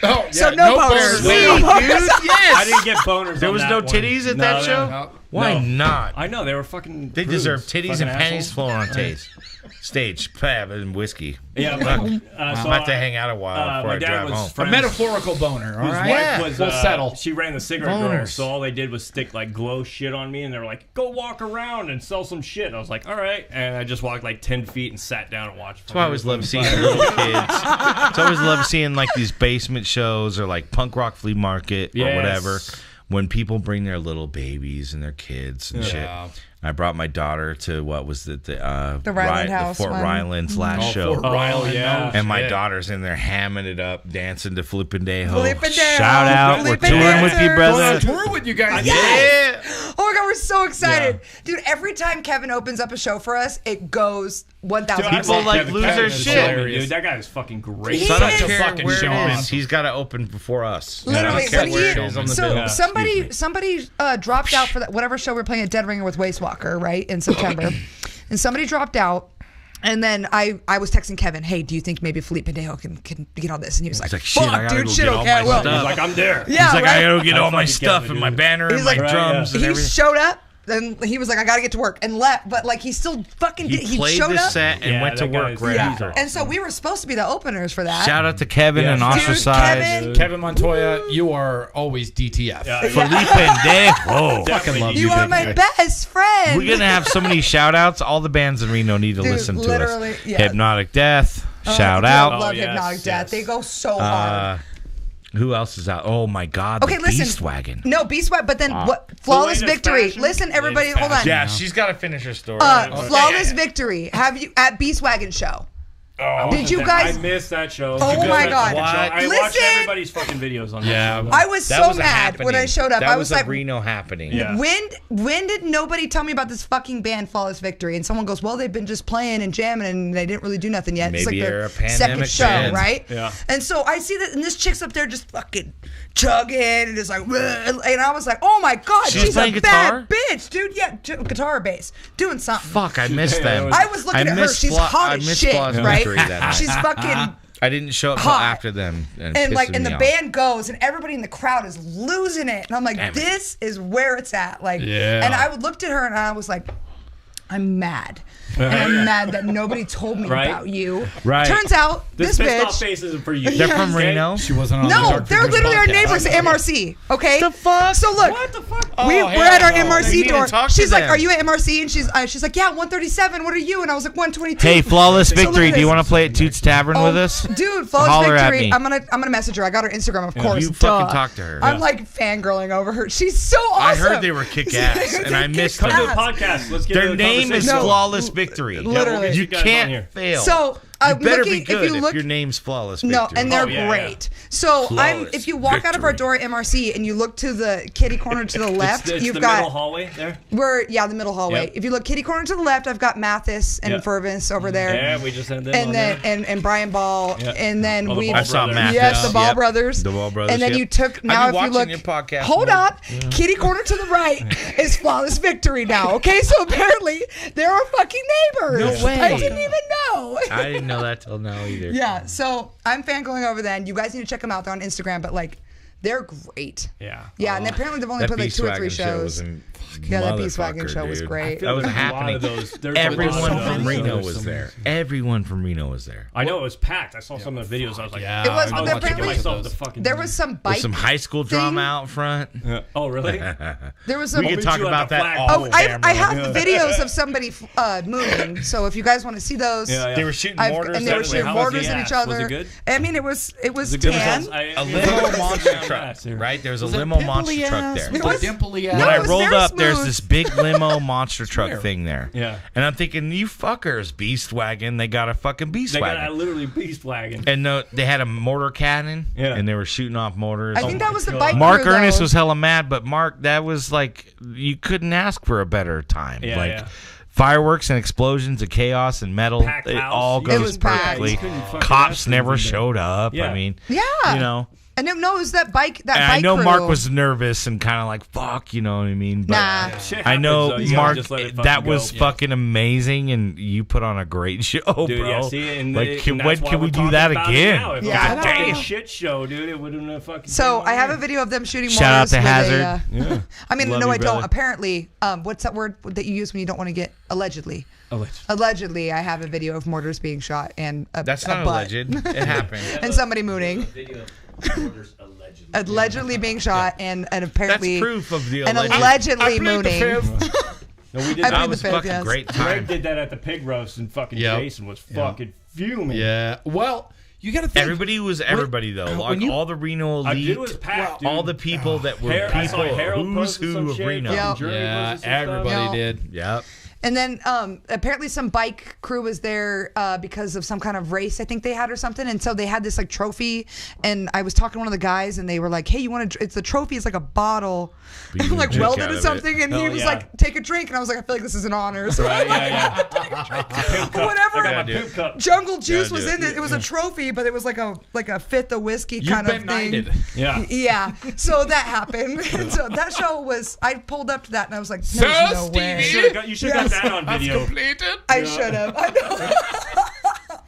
Oh, yeah, So no boners. Wait, No dude. boners. Yes. I didn't get boners. There on was that no one. titties at No, that no, show? no. Why No. not? I know they were fucking. They prudes, deserve titties fucking and panties assholes. flowing on stage, pab, and whiskey. Yeah, but, I have to hang out a while before my I dad drive was home. A friends. metaphorical boner, all Whose right? wife was, We'll settle. She ran the cigarette girl, Boners. so all they did was stick like glow shit on me, and they were like, "Go walk around and sell some shit." And I was like, "All right," and I just walked like 10 feet and sat down and watched. That's why I always love seeing little kids. That's why I always love seeing like these basement shows or like punk rock flea market or Yes. whatever. When people bring their little babies and their kids and shit. I brought my daughter to what was the Ryland House Fort one. Ryland's last show. Fort Ryland, yeah. And my shit. daughter's in there hamming it up, dancing to Flippin' Flippin' Day Shout Ho, out, we're Flippin' touring with you, Dancers. Going on brother. tour with you guys. Yeah. Oh my god, we're so excited, dude! Every time Kevin opens up a show for us, it goes 1,000%. People like lose their is shit. hilarious. Dude, that guy is fucking great. He So I don't is. care Fucking where it showman. is. He's got to open before us. Literally, I don't care but where it is on the bill. somebody dropped out for that whatever show we we're playing at Dead Ringer with Wastewalker, right, in September, and somebody dropped out. And then I was texting Kevin, hey, do you think maybe Felipe Pinheiro can get on this? And he was like, like, shit, I fuck, gotta dude, go shit, get all okay, I my will. stuff. He's like, I'm there. Yeah, He's like, right? I gotta get I all my fucking stuff Kevin, and my dude. banner He's and my like, drums and he everything. showed up, and he was like, I gotta get to work, and left. But like, he still fucking did. He played showed the up. set and Yeah, went to that work guy's- right yeah. after. And so we were supposed to be the openers for that. Shout out to Kevin Yeah, and dude, Ostracized. Kevin. Kevin Montoya, you are always DTF. Felipe Dejo. Fucking love You you, are big my guy. best friend. We're gonna have so many shout outs. All the bands in Reno need to Dude, listen to literally, us. yeah. Hypnotic Death. Oh, Shout I out. love yes, Hypnotic Death. yes. They go so hard. Who else is out? Oh my God. Okay, the listen. Beast Wagon. No, Beast Wagon, but then what? Flawless Latest Victory. fashion. Listen, everybody, Latest hold on. fashion. Yeah, she's got to finish her story. Flawless Victory. Have you at Beast Wagon show? Did you guys? I missed that show. Oh You guys my missed God. that show. I watched Listen. everybody's fucking videos on that Yeah. show. I was That so was a mad when I happening. showed up. That I was a like, Reno happening. Yeah. when did nobody tell me about this fucking band Flawless Victory? And someone goes, well, they've been just playing and jamming and they didn't really do nothing yet. It's Maybe like they're their a pandemic second show, band. right? Yeah. And so I see that, and this chick's up there just fucking chugging and just like, "Bleh," and I was like, oh my God, She's she's a playing guitar? bad bitch, dude. Yeah, guitar or bass, doing something. Fuck, I missed them. I was looking at her. She's hot as shit, right? She's fucking. I didn't show up till hot. after them. And like, and the off. band goes, and everybody in the crowd is losing it, and I'm like, Damn it. this is where it's at. Like, Yeah. and I would looked at her, and I was like, I'm mad and I'm mad that nobody told me Right? about you. Right. Turns out this pissed off bitch. face isn't for you. They're from Okay? Reno. She wasn't on the No, Dark they're Fingers literally our podcast. neighbors at MRC. Okay. The fuck? So look, What the fuck? we're hell at our no. You MRC need to door. talk to She's like, them. "Are you at MRC?" And she's like, "Yeah, 137. What are you?" And I was like, 122. Hey, Flawless So look Victory, at do you this. want to play at Toots Tavern with us? Dude, Flawless Holler at Victory. me. I'm gonna message her. I got her Instagram, of course. You fucking duh. talk to her. I'm like fangirling over her. She's so awesome. I heard they were kick ass, and I missed Come them. to the podcast. Let's get Their a name is conversation. Flawless Victory. Literally. You You guys on can't here. fail. So you I'm better looking. be good if you look, your name's Flawless Victory. no, and they're Oh, yeah, great. So Flawless if you walk out of our door at MRC and you look to the kitty corner to the left, It's you've the got middle hallway there. the middle hallway. Yep. If you look kitty corner to the left, I've got Mathis and Yep. Fervence over there. Yeah, we just had that. And on then there. and Brian Ball, Yeah. and then Oh, the we Ball I saw brothers. Mathis. yes, the Ball Yep. brothers, The Ball brothers, and then yep. you took I've now been if you look, watching your podcast hold more. up, kitty corner to the right is Flawless Victory now. Okay, so apparently they're our fucking neighbors. No way. I didn't even know. I didn't know that till now either. Yeah, so I'm fangirling over them. You guys need to check them out. They're on Instagram, but like, they're great. Yeah. Yeah, and apparently they've only That put like 2 or 3 Beast Wagon show shows. was in Yeah, that Beast Wagon motherfucker, show was dude. great. That was There's a lot happening. of those. There's a lot Everyone of from those. Reno There's was some- there. Everyone from Reno was there. I know it was packed. I saw some of the videos. I was like, Yeah. It was, I but was kicking apparently myself the fucking. there was some bike. With some high school thing. drama out front. Oh really? There was some. We can talk you about at the that flag all pole. Oh, camera. I have videos of somebody mooning. So if you guys want to see those, Yeah, yeah. They were shooting I've- mortars. and they were that way. shooting How was mortars the at ass? each other. Was it good? I mean, it was Good tan. because A limo monster truck, right? There's a limo monster truck there. It was- Dimply No, When it I was rolled very up, there's smooth. this big limo monster truck Swear. thing there. Yeah. And I'm thinking, you fuckers, Beast Wagon, they got a fucking Beast They got Wagon. a literally beast wagon. And they had a mortar cannon, Yeah. and they were shooting off mortars. I think that was the bike. Mark crew, Ernest though. was hella mad, but Mark, that was like, you couldn't ask for a better time. Yeah, like, yeah. fireworks and explosions and chaos and metal, Packed it house. all It goes was packed. perfectly. You couldn't fucking Cops ask never for anything. showed up. Yeah. I mean, Yeah. you know. And no, it was that bike. That And bike I know crew. Mark was nervous and kind of like, fuck, you know what I mean? But Nah. Shit I know, happens, though. You gotta Mark, just let it that fucking was go. fucking amazing, and you put on a great show, Dude, bro. yeah, see, and like, and when that's why can we're we do talking that about it again? now. If Yeah, it was I a know. fucking shit show, dude, it wouldn't have fucking. So been I have a on video of them shooting Shout out mortars to with Hazard. a, Yeah. I mean, Love no, you, I don't. brother. Apparently, what's that word that you use when you don't want to get allegedly? Allegedly, I have a video of mortars being shot and a That's a not butt. alleged. It happened. And somebody mooning. Video of orders allegedly. Allegedly being shot and That's apparently proof of the and alleged. allegedly mooning. No, we did I that. That played was the fifth, fucking yes. great Greg time. did that at the pig roast, and fucking Yep. Jason was fucking fuming. Yeah. Well, you got to think. Everybody was everybody though. Like when you- all the Reno I elite, did was packed, all dude. the people that were I saw people Harold who's posted some who of shit, Reno. Yeah. Jerry Yeah, posted some stuff. everybody Yeah. did. Yep. And then apparently some bike crew was there because of some kind of race I think they had or something. And so they had this like trophy. And I was talking to one of the guys and they were like, hey, you want to, it's the trophy is like a bottle But you like drink welded out or of something. it. And he Hell was yeah. like, take a drink. And I was like, I feel like this is an honor. So Right, yeah, yeah. whatever. I got my dude. poop cup. Jungle Juice do was it. in it. It was a trophy, but it was like a fifth of whiskey You've kind been of thing. knighted. Yeah. Yeah. So that happened. And so that show was, I pulled up to that and I was like, So, there's no way. Stevie, You should have got that on That's video. completed. I should have. I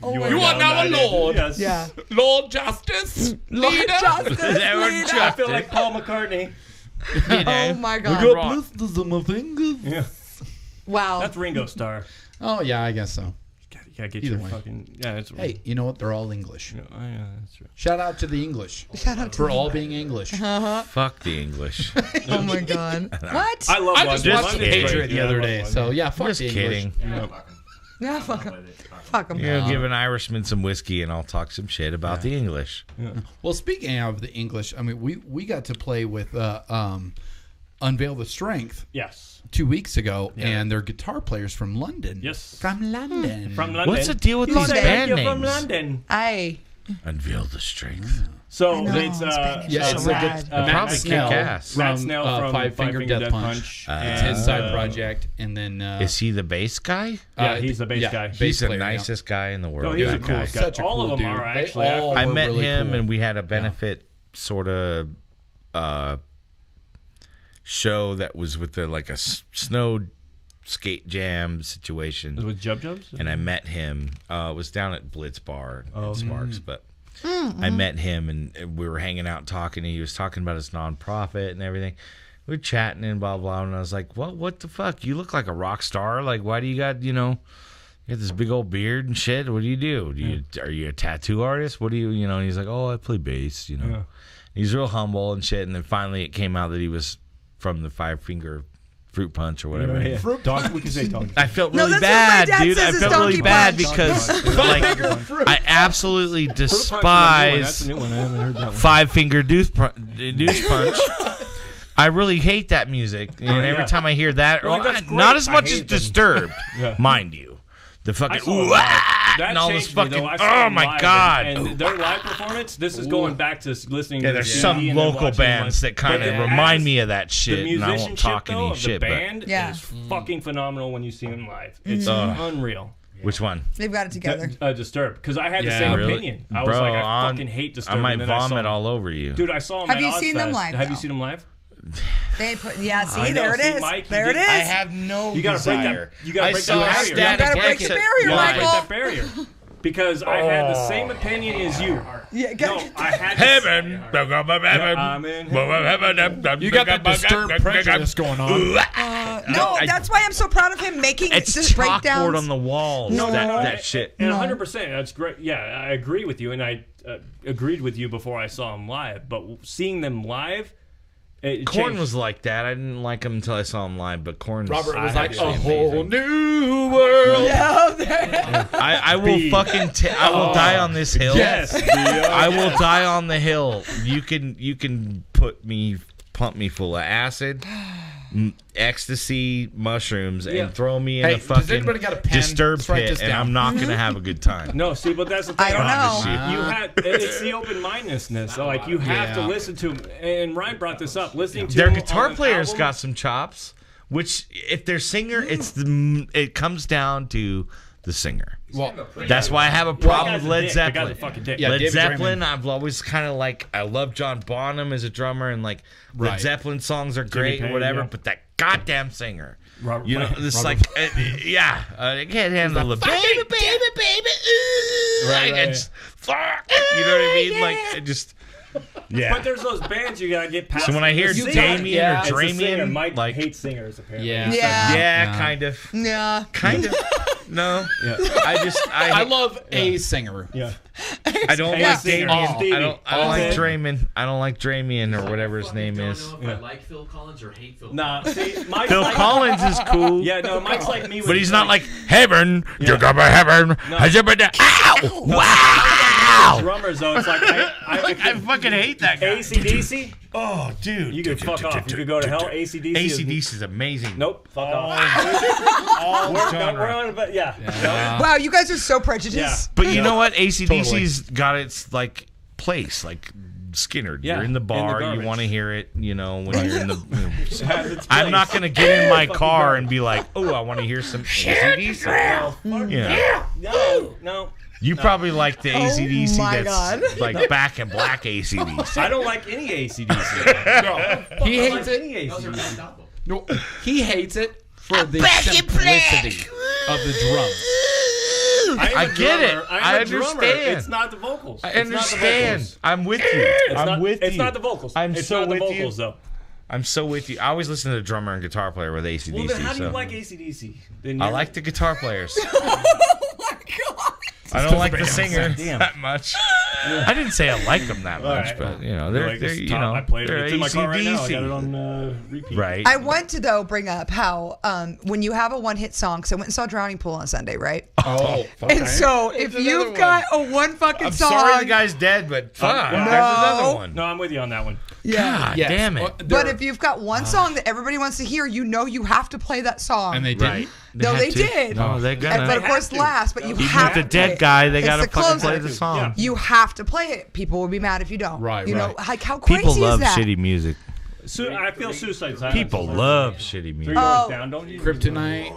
know. You are now a lord. Yes. Yeah. Lord Justice. Lord Leader. Justice, Lord leader. I feel like Paul McCartney. Oh my I god. got blisters on my fingers. Yeah. Wow. That's Ringo Starr. Oh, yeah, I guess so. You gotta get Either your way. fucking. Yeah, it's. Hey, you know what? They're all English. Yeah, yeah, that's true. Shout out to the English Shout out to for the- all being English. Fuck the English. Oh my god. What? I love I just London. watched The London's Patriot great. the Yeah, I other love day, London. so yeah, fuck Just the kidding. English. Yeah, fuck him. Fuck him. You know, give an Irishman some whiskey and I'll talk some shit about the English. Well, speaking of the English, I mean, we got to play with Unveil the Strength Yes. 2 weeks ago, Yeah. and they're guitar players from London. Yes. From London. From London. What's the deal with You these say band You're names? from London. Aye. Unveil the strength. So I know, it's Spanish Yeah, is it's so a good. rad. Matt Probably Snell kick ass. Matt from, Snell from Five Finger Death Punch. Punch. It's his side project, and then Is he the bass guy? Yeah, he's the bass guy. bass He's the player, yeah. nicest guy in the world. No, he's that a cool guy. guy. Such a All cool of them dude. are They actually. all I were met really him cool. and we had a benefit sort of show that was with the like a snow skate jam situation. with Jub Jubs. And I met him. It was down at Blitz Bar Oh, at Sparks, but I met him and we were hanging out talking. And he was talking about his nonprofit and everything. We were chatting and blah blah. And I was like, "What the fuck? You look like a rock star. Like, why do you got You got this big old beard and shit. What do you do? Are you a tattoo artist? What do you, you know? And he's like, oh, I play bass, you know. Yeah. He's real humble and shit. And then finally it came out that he was from the Five Finger Fruit Punch or whatever. Yeah. We can say dog. I felt No, really that's what my bad, dad dude. says I is felt Donkey really bad Punch. because like I absolutely That's despise a new one. I haven't heard that one. Five Finger Deuce Punch. I really hate that music. And every time I hear that, Well, that's great. not as I much hate as them. Disturbed, Yeah. mind you. The I fucking saw them ooh, live. ah, That and all this changed me, fucking though. I saw oh them my live, god. And their live performance, this is going back to listening Yeah, to there's the some CD and then local watching bands them. that kind But of it remind has me of that shit, The and I won't musicianship, talk though, any of shit. the band Yeah. is fucking phenomenal when you see them live. It's unreal. But which one? They've got it together. Disturbed, because I had the Yeah. same Really? opinion. I was Bro, like, I fucking hate Disturbed. I might and then I saw vomit them. all over you. Dude, I saw them. Have at you seen them Ozfest. live, Have you though? seen them live? They put see I know, there it see, is. Mike, you There it did- is. I have no You gotta break desire. that. You gotta I break saw that barrier. Static You gotta break X the at barrier, You gotta break Michael. that barrier. Because I had the same opinion as you. Yeah, No, I had Heaven. I'm in You got the Disturbed prejudice going on. No, that's why I'm so proud of him making It's just chalkboard breakdowns. on the walls. No. that shit. And 100%, that's great. Yeah, I agree with you, and I agreed with you before I saw them live. But seeing them live, it Korn changed. was like that. I didn't like him until I saw him live, but Korn Robert was I like had a to say whole new world. I will fucking I will die on this hill. Yes. I will die on the hill. You can pump me full of acid, ecstasy, mushrooms, Yeah. and throw me in Hey, a does fucking anybody got a pen? Disturbed Let's write pit, this and down. I'm not gonna have a good time. No, see, but that's the thing. I don't know. You had it's the open-mindedness. So, like, you have to Yeah. listen to. And Ryan brought this up. Listening to Their them guitar on an player's album- got some chops. Which, if they're singer, it comes down to the singer. Well, That's why I have a problem with Led The guy's Zeppelin. a fucking dick. Yeah, Led David Zeppelin, Draymond. I've always kind of like, I love John Bonham as a drummer, and like Right. Led Zeppelin songs are great Payne, or whatever, yeah. but that goddamn singer, Robert you know, Plant. this like, I can't handle the baby, ooh, Right, I just, fuck, you know what I mean? Like, I just, yeah. But there's those bands you gotta get past. So when I hear The singer- Damien Yeah. or It's the singer. Dramian, Mike like, hates singers apparently. yeah. Yeah. yeah, kind of, Yeah. kind of, no, Yeah. I love a singer. Yeah. I don't Yeah. like Singer. Damien. Stevie. I don't like Okay. Dramian. I don't like Dramian or whatever his name is. I don't know if I like Phil Collins or hate Phil Nah, Collins. see, Mike's Phil like, Collins is cool. Yeah, no, Mike's like me. But he's not like heaven. You got my heaven. Ow! Wow! drummers though. It's like I fucking hate that guy. AC/DC. Oh, dude. You could fuck off. You could go to hell. AC/DC. AC/DC is amazing. Nope. Fuck off. All We're genre. on, but yeah. Wow, you guys are so prejudiced. Yeah. But you know what? AC/DC's got its like place, like Skinner. Yeah, You're in the in the bar. You garbage. want to hear it. You know when you're in the. Has its I'm not place. gonna get in my Fucking car garbage. and be like, "Oh, I want to hear some AC/DC." Yeah. No. You probably like the AC/DC my that's God. like back and black AC/DC. I don't like any AC/DC. He I hates like it. any Those are AC/DC. best albums. No, he hates it for the simplicity of the drums. I get it. I I'm a drummer. understand. It's not the vocals. I It's not the understand. vocals. I'm with you. It's I'm not, with it's you. not the vocals. I'm it's so not the with you. vocals though. I'm so with you. I always listen to the drummer and guitar player with AC/DC. Well, then how do you so. like AC/DC? Then I you're- like the guitar players. Oh my God. I don't like the singer Damn. that much. I didn't say I like them that much, right. but you know, You're they're, like, they're this you top- know, I played it. they're It's in my car right now. I AC/DC. got it on repeat. Right. I want to though bring up how when you have a one-hit song. So I went and saw Drowning Pool on Sunday, right? Oh, And so if There's you've another got a one fucking I'm song, sorry the guy's dead, but fuck, No. there's another one. No, I'm with you on that one. God yes. damn it. Well, but they're- if you've got one song that everybody wants to hear, you know you have to play that song. and they didn't. Right. No, had they to. did. No, they're And- gonna. but of They course have to. last, but you Even have with the to play dead it. guy, they It's gotta the fucking play closer. the song. Yeah. You have to play it. People would be mad if you don't. Right, You know, right. like how crazy People love is that? shitty music. I feel Suicide Silence. People love shitty 3 music. Doors Oh. Down, don't you? Kryptonite.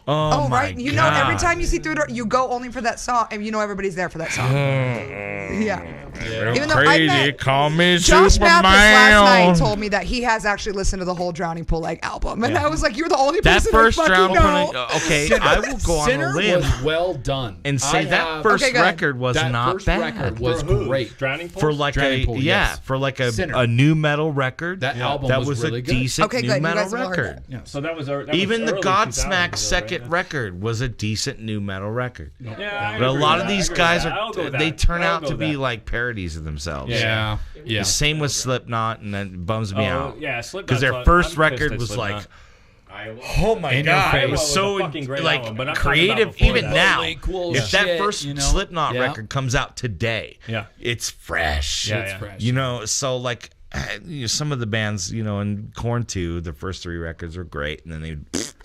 Oh, my right. You know, every God. time you see through the door, you go only for that song, and you know everybody's there for that song. Yeah. Even though I Crazy, met call me Josh Superman. Mathis last night told me that he has actually listened to the whole Drowning Pool like album, and I was like, "You're the only That person first I fucking Drowning know." Pool. Okay, I will go on Sinner a limb was well done. and say I that have- first Okay, go ahead. record was that not first bad. record was For who? great. Drowning Pool? For like Drowning a Pool, yes. for like Sinner. a new metal record. That album that was was really a good. decent Okay, new good. You metal guys have heard record. that. Yes. So that was that Even was the early Godsmack 2000s, second right? record was a decent new metal record. Yeah, I But a agree lot with of that. these I agree guys with that. I'll go are with they that. turn I'll out go to with be that. like parodies of themselves. Yeah. Yeah. The same with Slipknot, and that bums me out. Yeah, Slipknot. Because their first record was like, Iowa. oh my In your god, face. it was Iowa so was a fucking great like album, but I'm talking about creative. before Even that. now, Totally cool if that shit, first you know? Slipknot Yeah. record comes out today, Yeah. it's fresh. Yeah, It's yeah. fresh. You know, so like some of the bands, you know, in Korn 2, the first 3 records are great, and then they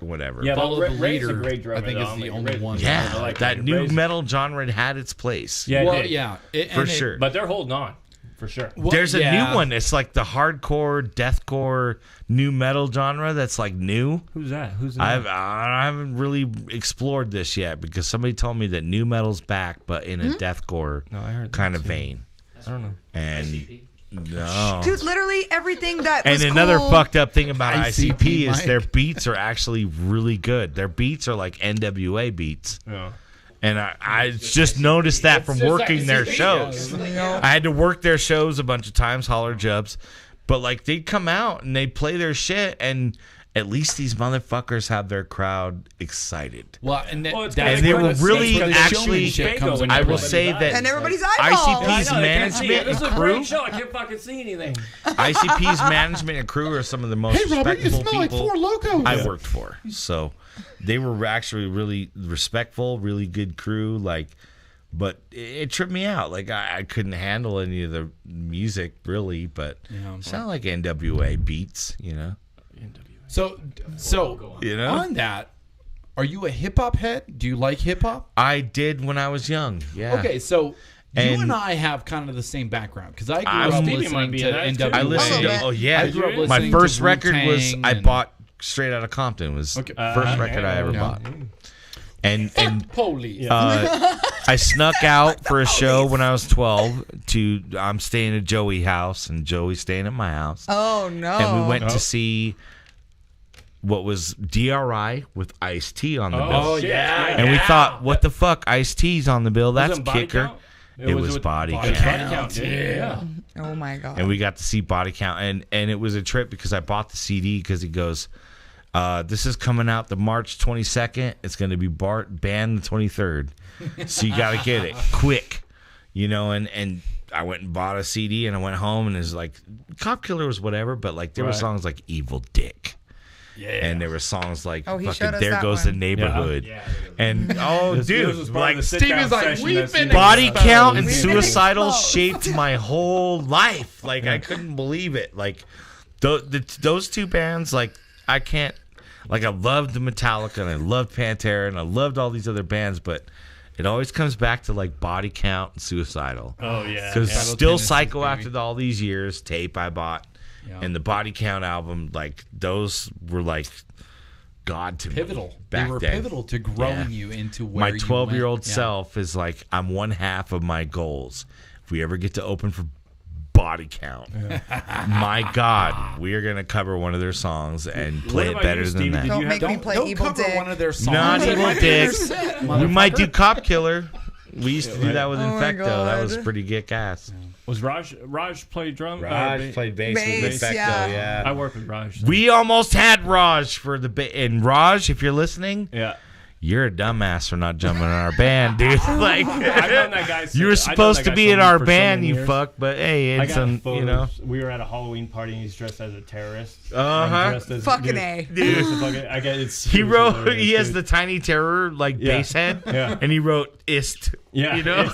whatever. Yeah, Follow but the Ray's a Leader, great drummer, I think, though. is I'm the like, only Ray- one. Yeah, I like that Ray. new Ray's- metal genre had its place. Yeah, it Well, did. yeah. for sure. But they're holding on, for sure. Well, There's a yeah. new one. It's like the hardcore, deathcore, new metal genre that's like new. Who's that? Who's that? I haven't really explored this yet because somebody told me that new metal's back, but in a deathcore No, I heard kind that of too. vein. I don't know. And no. Dude, literally everything that And was another cool. fucked up thing about ICP ICP is Mike. their beats are actually really good. Their beats are like NWA beats. Yeah. And I just noticed that from just working their ICP, shows. yeah. I had to work their shows a bunch of times, holler jubs. But like they'd come out and they'd play their shit, and at least these motherfuckers have their crowd excited. Well, and, Well, it's And they were really actually. comes into I will play. say that And everybody's eyeballs. ICP's management This and is a crew. great show. I can't fucking see anything. ICP's management and crew are some of the most Hey, Robert, you respectable smell like people Four Locos. I worked for. So they were actually really respectful, really good crew. Like, but it tripped me out. Like I couldn't handle any of the music really, but it sounded like NWA beats, you know. So, You know? on that, are you a hip hop head? Do you like hip hop? I did when I was young. Yeah. Okay, so you And- and I have kind of the same background because I grew I'm- up Stevie listening might be to in that, too. NWA. I listened to. man. Oh yeah. I grew up My listening My first to record was Wu-Tang I and- bought straight out of Compton. Was Okay. first record I ever yeah. bought. And Police. I snuck out for a show when I was 12 to I'm staying at Joey's house and Joey's staying at my house. Oh no! And we went to see what was DRI with Ice-T on the bill. Oh, yeah. And we thought, what the fuck? Ice-T's on the bill. That's Was it Body kicker. Count? It was with Body Body Count. Count, dude. Yeah. Oh my god! And we got to see Body Count. And it was a trip because I bought the CD because he goes, this is coming out the March 22nd. It's going to be banned the 23rd. So you got to get it quick. You know, and I went and bought a CD and I went home and it was like, Cop Killer was whatever, but like there were Right. songs like Evil Dick. Yeah. And there were songs like Oh, he showed fucking us There that Goes one. the Neighborhood. Yeah. And oh This dude, was part like of the sit-down Steve is like, session we've that's been even- Body Count and We've been Suicidal exposed. shaped my whole life. Like I couldn't believe it. Like those two bands, like I can't. Like I loved the Metallica and I loved Pantera and I loved all these other bands, but it always comes back to like Body Count and Suicidal. Oh, yeah. Because Suicidal still Tendencies, Psycho baby. after all these years, tape I bought, Yeah. and the Body Count album, like those were like God to Pivotal. me back They were then. pivotal to growing Yeah. you into where My you 12-year-old went. Yeah. self is like, I'm one half of my goals. If we ever get to open for Body Count, my God, we are gonna cover one of their songs and play What it about better you, than Stevie? that. Did Don't you make have me play Don't Evil cover Dick. one of their songs. Not It Evil might be Dick. their- We might do Cop Killer. We used to do that with Oh my Infecto. That was God. pretty kick ass. Was Raj play drum? played bass with Infecto, yeah. I work with Raj. We almost had Raj for the and Raj, if you're listening, Yeah. you're a dumbass for not jumping in our band, dude. Like I've known that guy. you were supposed to be in our band, you fuck. But hey, I it's got you know. photos. We were at a Halloween party and he's dressed as a terrorist. Uh-huh. I'm dressed as- Fucking dude, A. dude. I get it's. He it was wrote. hilarious, He has dude. the Tiny Terror like Yeah. bass head, Yeah. and he wrote "ist." Yeah. You know.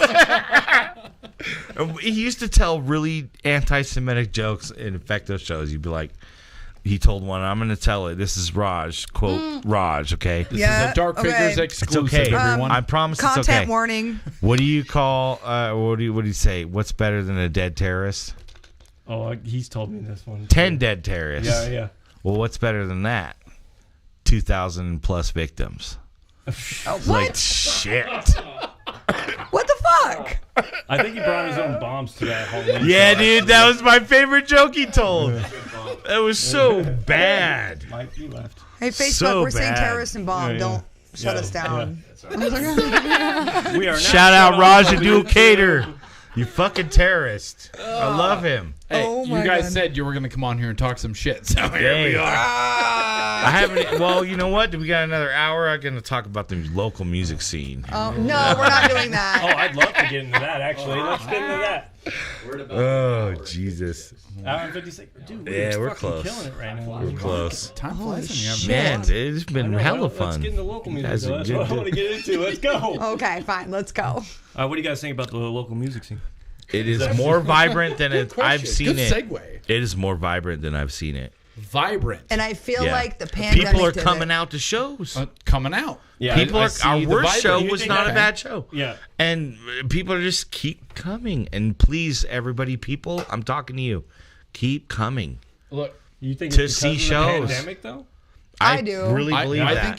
And he used to tell really anti-Semitic jokes in Infecto shows. You'd be like, he told one, I'm going to tell it. This is Raj. Quote, Raj, okay? This Yeah, is a Dark okay. Figures It's exclusive, okay. everyone. I promise it's Content okay. warning. What do you call, what do you say? What's better than a dead terrorist? Oh, he's told me this one. 10 dead terrorists. Yeah, yeah. Well, what's better than that? 2,000 plus victims. Oh, Like, what? shit. What the fuck? fuck? I think he brought his own bombs to that Halloween. Yeah, show, dude, actually. that was my favorite joke he told. That was so bad. Mike, you left. Hey, Facebook, So we're saying bad. terrorist and bomb. Yeah, Don't shut us down. We are now Shout out shut Raj off. Abdul Kader. You fucking terrorist. I love him. Hey, Oh you my guys God. said you were going to come on here and talk some shit. So here we are. I haven't. Well, you know what? We got another hour. I'm going to talk about the local music scene. Oh, no, we're not doing Oh, that. I'd love to get into that, actually. Let's get into that. We're at about Oh, Jesus. Hour and 56. Dude, Yeah, we're fucking close. killing it right now. We're close. Time flies when you have Man, it's been hella Let's fun. get into local music. Guys Though. are That's good what I want to get into. Let's go. Okay, fine. Let's go. What do you guys think about the local music scene? It is more vibrant than I've seen Good it. segue. It is more vibrant than I've seen it. Vibrant. And I feel Yeah. like the pandemic People are did coming it. out to shows. Coming out. Yeah, People I are. see Our the worst vibrant. show You was think not a that- bad show. Yeah. And people are just keep coming. And please, everybody, people, I'm talking to you. Keep coming. Look, You think To it's see because of the shows. pandemic, though? I do. really believe I that.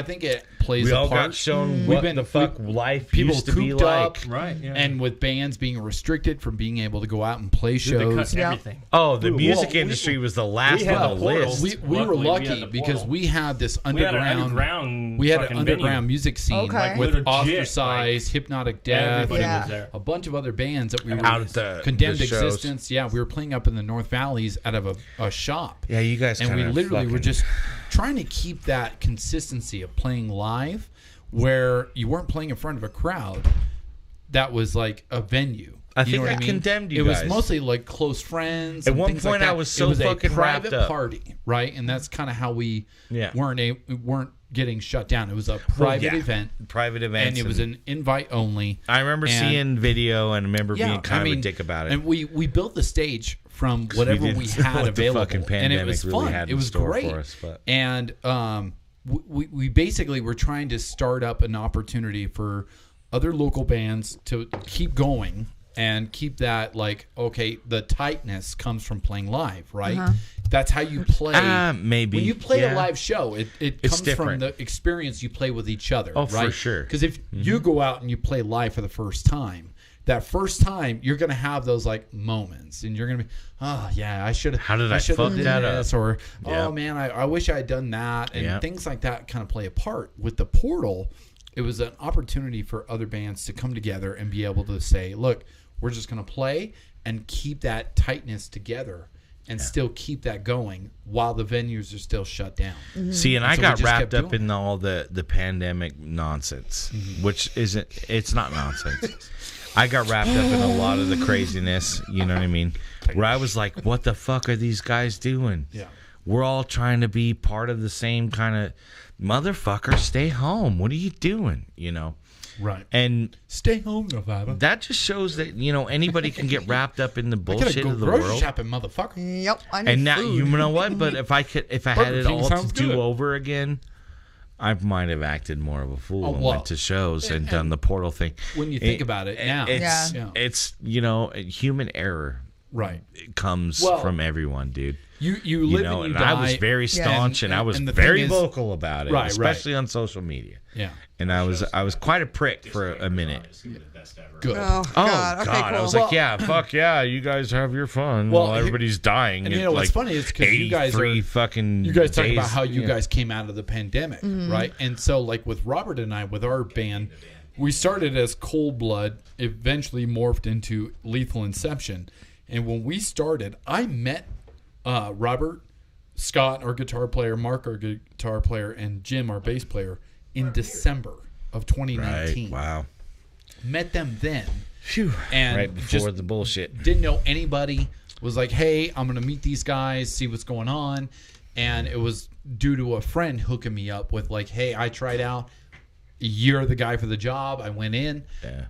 think it plays We a all part. got shown We've what been- the fuck life people used to be cooped like. up, Right, yeah. And with bands being restricted from being able to go out and play Dude, they shows. cut Yeah. everything. Oh, the Well, music we- industry was the last we had on the the portals. list. We were Luckily, we lucky had the because portal. we had this We had an underground. underground. We had an fucking underground venue. music scene Okay. like with Legit, Ostracized, Hypnotic Death, Everybody Yeah. was there. a bunch of other bands that we were Out at the Condemned shows. Existence. Yeah, we were playing up in the North Valleys out of a shop. Yeah, you guys And we kinda literally were fucking- just trying to keep that consistency of playing live where you weren't playing in front of a crowd that was like a venue. I You think know what I I mean? condemned you It was guys. mostly like close friends. At and one things like point, I that. was so it was fucking a private wrapped up. party, right? And that's kind of how we Yeah. weren't getting shut down. It was a private yeah. event, Private events. and it was an invite only. I remember and- seeing video and I remember being kind of a dick about it. And we built the stage from whatever we, didn't know had what the available, fucking and it pandemic was really fun. had It in was store great. for us, but- And we basically were trying to start up an opportunity for other local bands to keep going and keep that like okay, the tightness comes from playing live, right? That's how you play. Maybe. When you play Yeah. a live show, it It's comes from different. the experience you play with each other. Oh, for right? sure. Because if you go out and you play live for the first time, that first time you're gonna have those like moments, and you're gonna be, oh yeah, I should. How did I should fuck have done that up? this, or Yep. oh man, I wish I had done that, and Yep. things like that kind of play a part. With the portal, it was an opportunity for other bands to come together and be able to say, look, we're just gonna play and keep that tightness together. And still keep that going while the venues are still shut down. See, and I so we got just wrapped kept up doing in all the pandemic nonsense, which isn't, it's not nonsense. I got wrapped up in a lot of the craziness, you know what I mean? Where I was like, what the fuck are these guys doing? Yeah. We're all trying to be part of the same kind of, motherfucker, stay home. What are you doing? You know? Right. And Stay home, Nevada. that just shows that, you know, anybody can get wrapped up in the I gotta bullshit go of the grocery world. shopping, motherfucker. Yep. I need And now, food. you know what? But if I had Burger it King all to sounds do good. over again, I might have acted more of a fool Oh, and well, went to shows and and done the portal thing. when you think about it now. it's Yeah. it's you know, human error Right. comes Well, from everyone, dude. You You live know, and and you I die. was very staunch, and I was and the very thing is- vocal about it, Right, right. especially on social media. Yeah. And I was quite a prick for a minute. Good. Oh, God. Okay, cool. I was like, yeah, fuck yeah, you guys have your fun Well, while everybody's dying. and you at, know what's like, funny is 'cause you guys 83 are- fucking You guys talk days, about how you yeah. guys came out of the pandemic, right? And so, like with Robert and I, with our band, we started as Cold Blood, eventually morphed into Lethal Inception. And when we started, I met Robert, Scott, our guitar player, Mark, our guitar player, and Jim, our bass player, in December of 2019. Right, wow. Met them then. Phew. And Right before just the bullshit. didn't know anybody. Was like, hey, I'm gonna meet these guys, see what's going on, and it was due to a friend hooking me up with like, hey, I tried out. You're the guy for the job. I went in,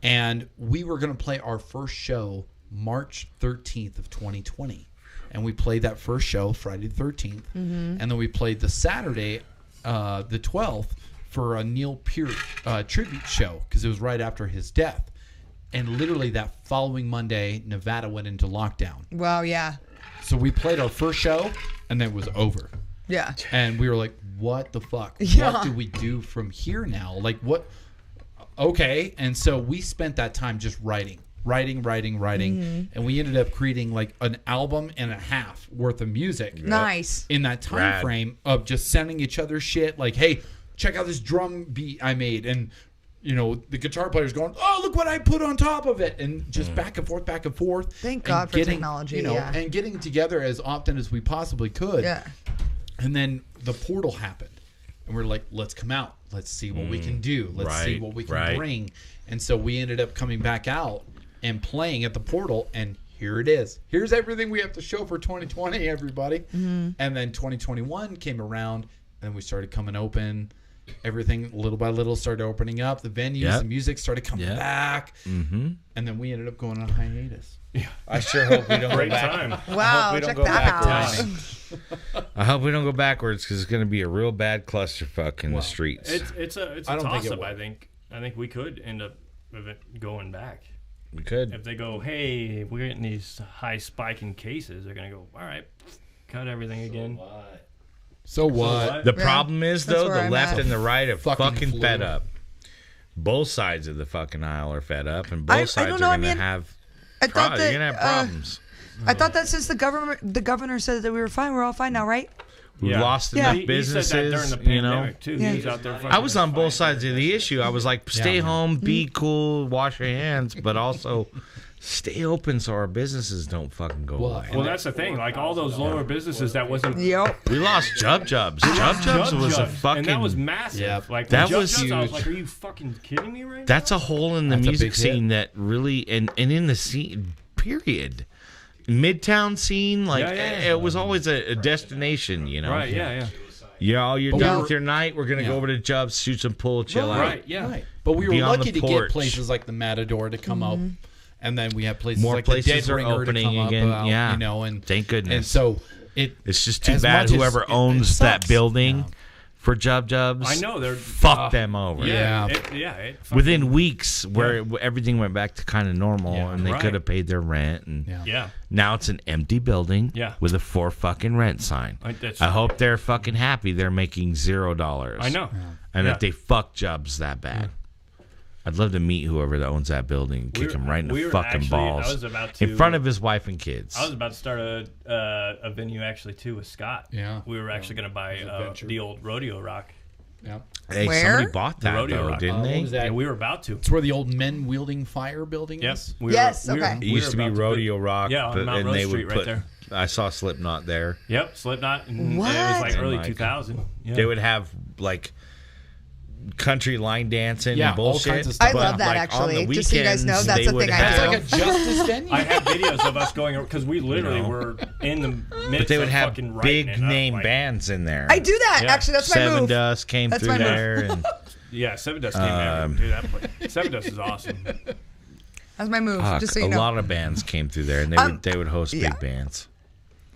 and we were gonna play our first show March 13th of 2020, and we played that first show Friday the 13th, and then we played the Saturday, the 12th, for a Neil Peart tribute show because it was right after his death. And literally that following Monday, Nevada went into lockdown. Wow, yeah. So we played our first show, and then it was over. Yeah. And we were like, what the fuck? Yeah. What do we do from here now? Like, what? okay. And so we spent that time just writing. And we ended up creating like an album and a half worth of music. Nice. In that time frame of just sending each other shit like, hey, check out this drum beat I made. And, you know, the guitar player's going, oh, look what I put on top of it. And just back and forth. Thank God for technology. You know, and getting together as often as we possibly could. Yeah. And then the portal happened. And we're like, let's come out. Let's see what we can do. Let's see what we can bring. And so we ended up coming back out and playing at the portal, and here it is. Here's everything we have to show for 2020, everybody. And then 2021 came around, and we started coming open. Everything, little by little, started opening up. The venues, the music started coming back. And then we ended up going on a hiatus. I sure hope we don't go back. Wow, check that out. I hope we don't go backwards because it's going to be a real bad clusterfuck in the streets. It's a toss-up, I think. I think we could end up going back. We could. If they go, hey, we're getting these high spiking cases, they're going to go, all right, cut everything again. So what? The problem is, though, the left and the right are fucking fed flu. up. Both sides of the fucking aisle are fed up, and both sides are going to have problems. I thought that since the governor said that we were fine, we're all fine now, right? We've lost enough businesses, he said that during the pandemic, too. He was out there I was on both sides of the issue. I was like, stay home, be cool, wash your hands, but also stay open so our businesses don't fucking go away. Well, that's the thing. Like all those lower businesses, that wasn't. Yep. We lost Jubs. Jubs was a fucking. And that was massive. Yep. Like that Jub was Jubs, huge. I was like, are you fucking kidding me right now? That's a hole in the That's a music big scene that really, and in the scene, period. Midtown scene, like it was always a destination, you know. Right, yeah. You're done with your night. We're gonna go over to Jubs, shoot some pool, chill out. Right. But we were Be on lucky the to porch. get places like the Matador to come up, and then we have places More like places the are Behringer to opening come again. up, Yeah. you know, and Thank goodness. And so it's just too as bad much as whoever it owns that sucks. building for Jubs. I know they're fuck them over. It Within weeks, where everything went back to kind of normal, and they could have paid their rent, and now it's an empty building with a 4 fucking rent sign. I hope they're fucking happy. They're making $0. I know, and that they fuck Jubs that bad. I'd love to meet whoever that owns that building and kick him right in the fucking balls in front of his wife and kids. I was about to start a venue actually too with Scott. Yeah, we were actually going to buy the old Rodeo Rock. Yeah. Hey, somebody bought that though, didn't they? What was that? Yeah, we were about to. It's where the old men wielding fire building is. Yes. Okay. It used to be Rodeo Rock. Yeah, on Mount Rose Street, right there. I saw Slipknot there. Yep, Slipknot. And What? it was like early Like, 2000. Yeah. They would have like country line dancing and all bullshit. kinds of stuff. I love that, like, on the actually. Just so you guys know, weekends, that's they a would thing I have- do. It's like a Justice venue. I have videos of us going because we literally were in the midst But they would of have fucking writing big it up, name like- bands in there. I do that. Yeah. Actually, that's my Seven move. Dust came That's through my move. there, and Yeah, Seven Dust came out. Dude, that place. Seven Dust is awesome. That's my move. Just so a you know. lot of bands came through there, and they would host big bands.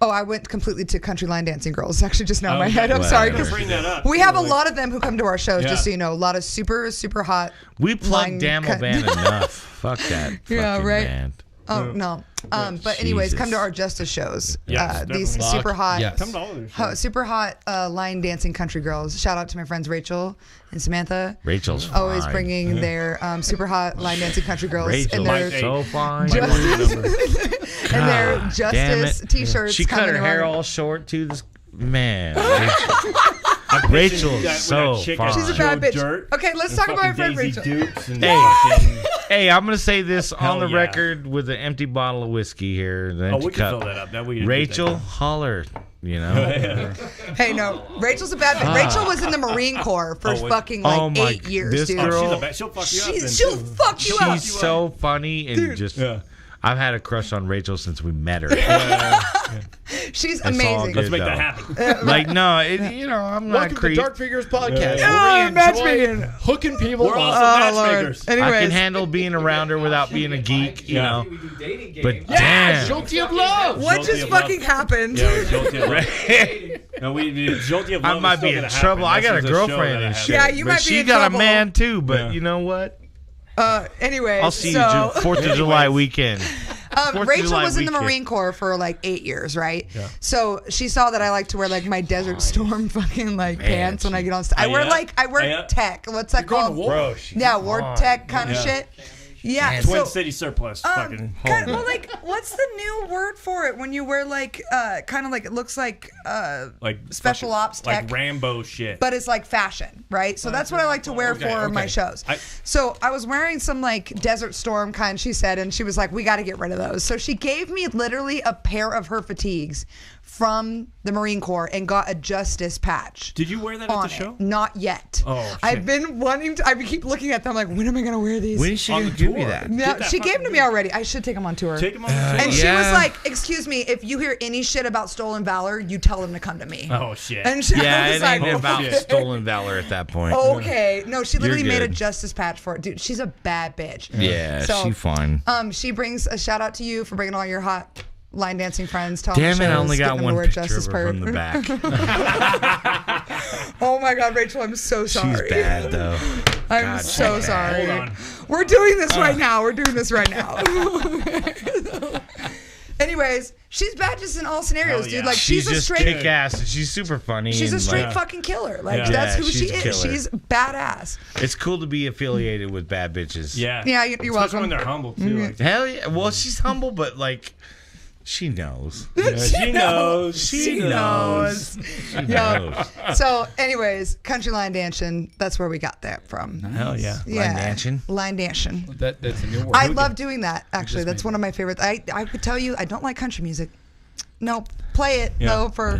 Oh, I went completely to country line dancing girls. Actually, just now in my Okay. head. I'm Well, sorry. never 'Cause Bring that up. we have a lot of them who come to our shows, Yeah. just so you know. A lot of super, super hot. We plugged line Damo cut- Band enough. Fuck that Yeah, fucking right. band. Oh, no. But anyways, Jesus. come to our Justice shows. Yes, These definitely. super hot, Yes. Come to all of their shows. super hot line dancing country girls. Shout out to my friends Rachel and Samantha. Rachel's Always fine. bringing their super hot line dancing country girls Rachel's and their so fine. Mike wants your number. and their God Justice damn it. t-shirts. She cut coming her hair around. all short too. This man, With Rachel's that so chick fine. ass She's a bad Joe bitch. Dirt Okay, let's and talk about my fucking friend Daisy Rachel. Dukes and Hey. fucking- Hey, I'm gonna say this on the yeah. record with an empty bottle of whiskey here. An Oh, empty we can cup. fill that up. That we Rachel, holler. You know. Hey, no, Rachel's a bad bitch. Rachel was in the Marine Corps for fucking like oh my- 8 years, this dude. girl- She's a bad. She'll fuck you up. then, She'll too. fuck you up. She's so funny and just. Yeah. I've had a crush on Rachel since we met her. She's It's all amazing. good. Let's make though. that happen. Like no, I'm not Welcome to creep. Dark Figures Podcast. Yeah, where we matchmaking. enjoy hooking people We're up. also Lord. matchmakers. I Anyways, can handle being around her without being a geek, you know. We do dating games. But Yeah, damn, guilty of love. what Guilty just of love. fucking happened? Yeah, we're guilty of love. No, we guilty of love. I might is still be in gonna trouble. happen. I got a This is show girlfriend that I and have. shit. Yeah, you but might be she in got trouble. a man too. But Yeah. you know what? Anyways, I'll see so you 4th of July weekend. Rachel was in the Marine Corps for like 8 years, right? Yeah. So she saw that I like to wear like my Desert Storm fucking like pants when I get on stage. I wear tech. What's that called? War tech kind of shit. Yeah, Twin City surplus. Fucking. Well, like, what's the new word for it when you wear like, kind of like it looks like special ops tech, like Rambo shit, but it's like fashion, right? So that's what I like to wear for my shows. So I was wearing some like Desert Storm kind. She said, and she was like, "We got to get rid of those." So she gave me literally a pair of her fatigues from the Marine Corps and got a Justice patch. Did you wear that at the show? Not yet. Oh, shit. I've been wanting to. I keep looking at them like, when am I going to wear these? When is she going to give me that? No, she gave them to me already. I should take them on tour. Take them on tour. And she was like, "Excuse me, if you hear any shit about stolen valor, you tell them to come to me." Oh shit. And she was it like, ain't about stolen valor at that point. Okay. No, she literally made a good. Justice patch for it. Dude, she's a bad bitch. Yeah, So, she fine. She brings a shout out to you for bringing all your hot line dancing friends. Damn it, I only got one picture of her Justice from the back. Oh my God, Rachel, I'm so sorry. She's bad, though. I'm so sorry. Hold on. We're doing this right now. We're doing this right now. Anyways, she's bad just in all scenarios, dude. Like she's a just straight kick ass and she's super funny. She's a and, straight like, fucking killer. Like Yeah. that's who Yeah, she she's a is. killer. She's badass. It's cool to be affiliated with bad bitches. Yeah. Yeah, you're Especially welcome. when they're humble too. Like, Hell yeah. Well, she's humble, but like, she knows. she knows. She knows. She knows. So, anyways, country line dancing. That's where we got that from. Hell yeah. Yeah. dancing? Line dancing. That's a new word. I love doing that. Actually, that's made one of my favorites. I could tell you, I don't like country music. No, play it though for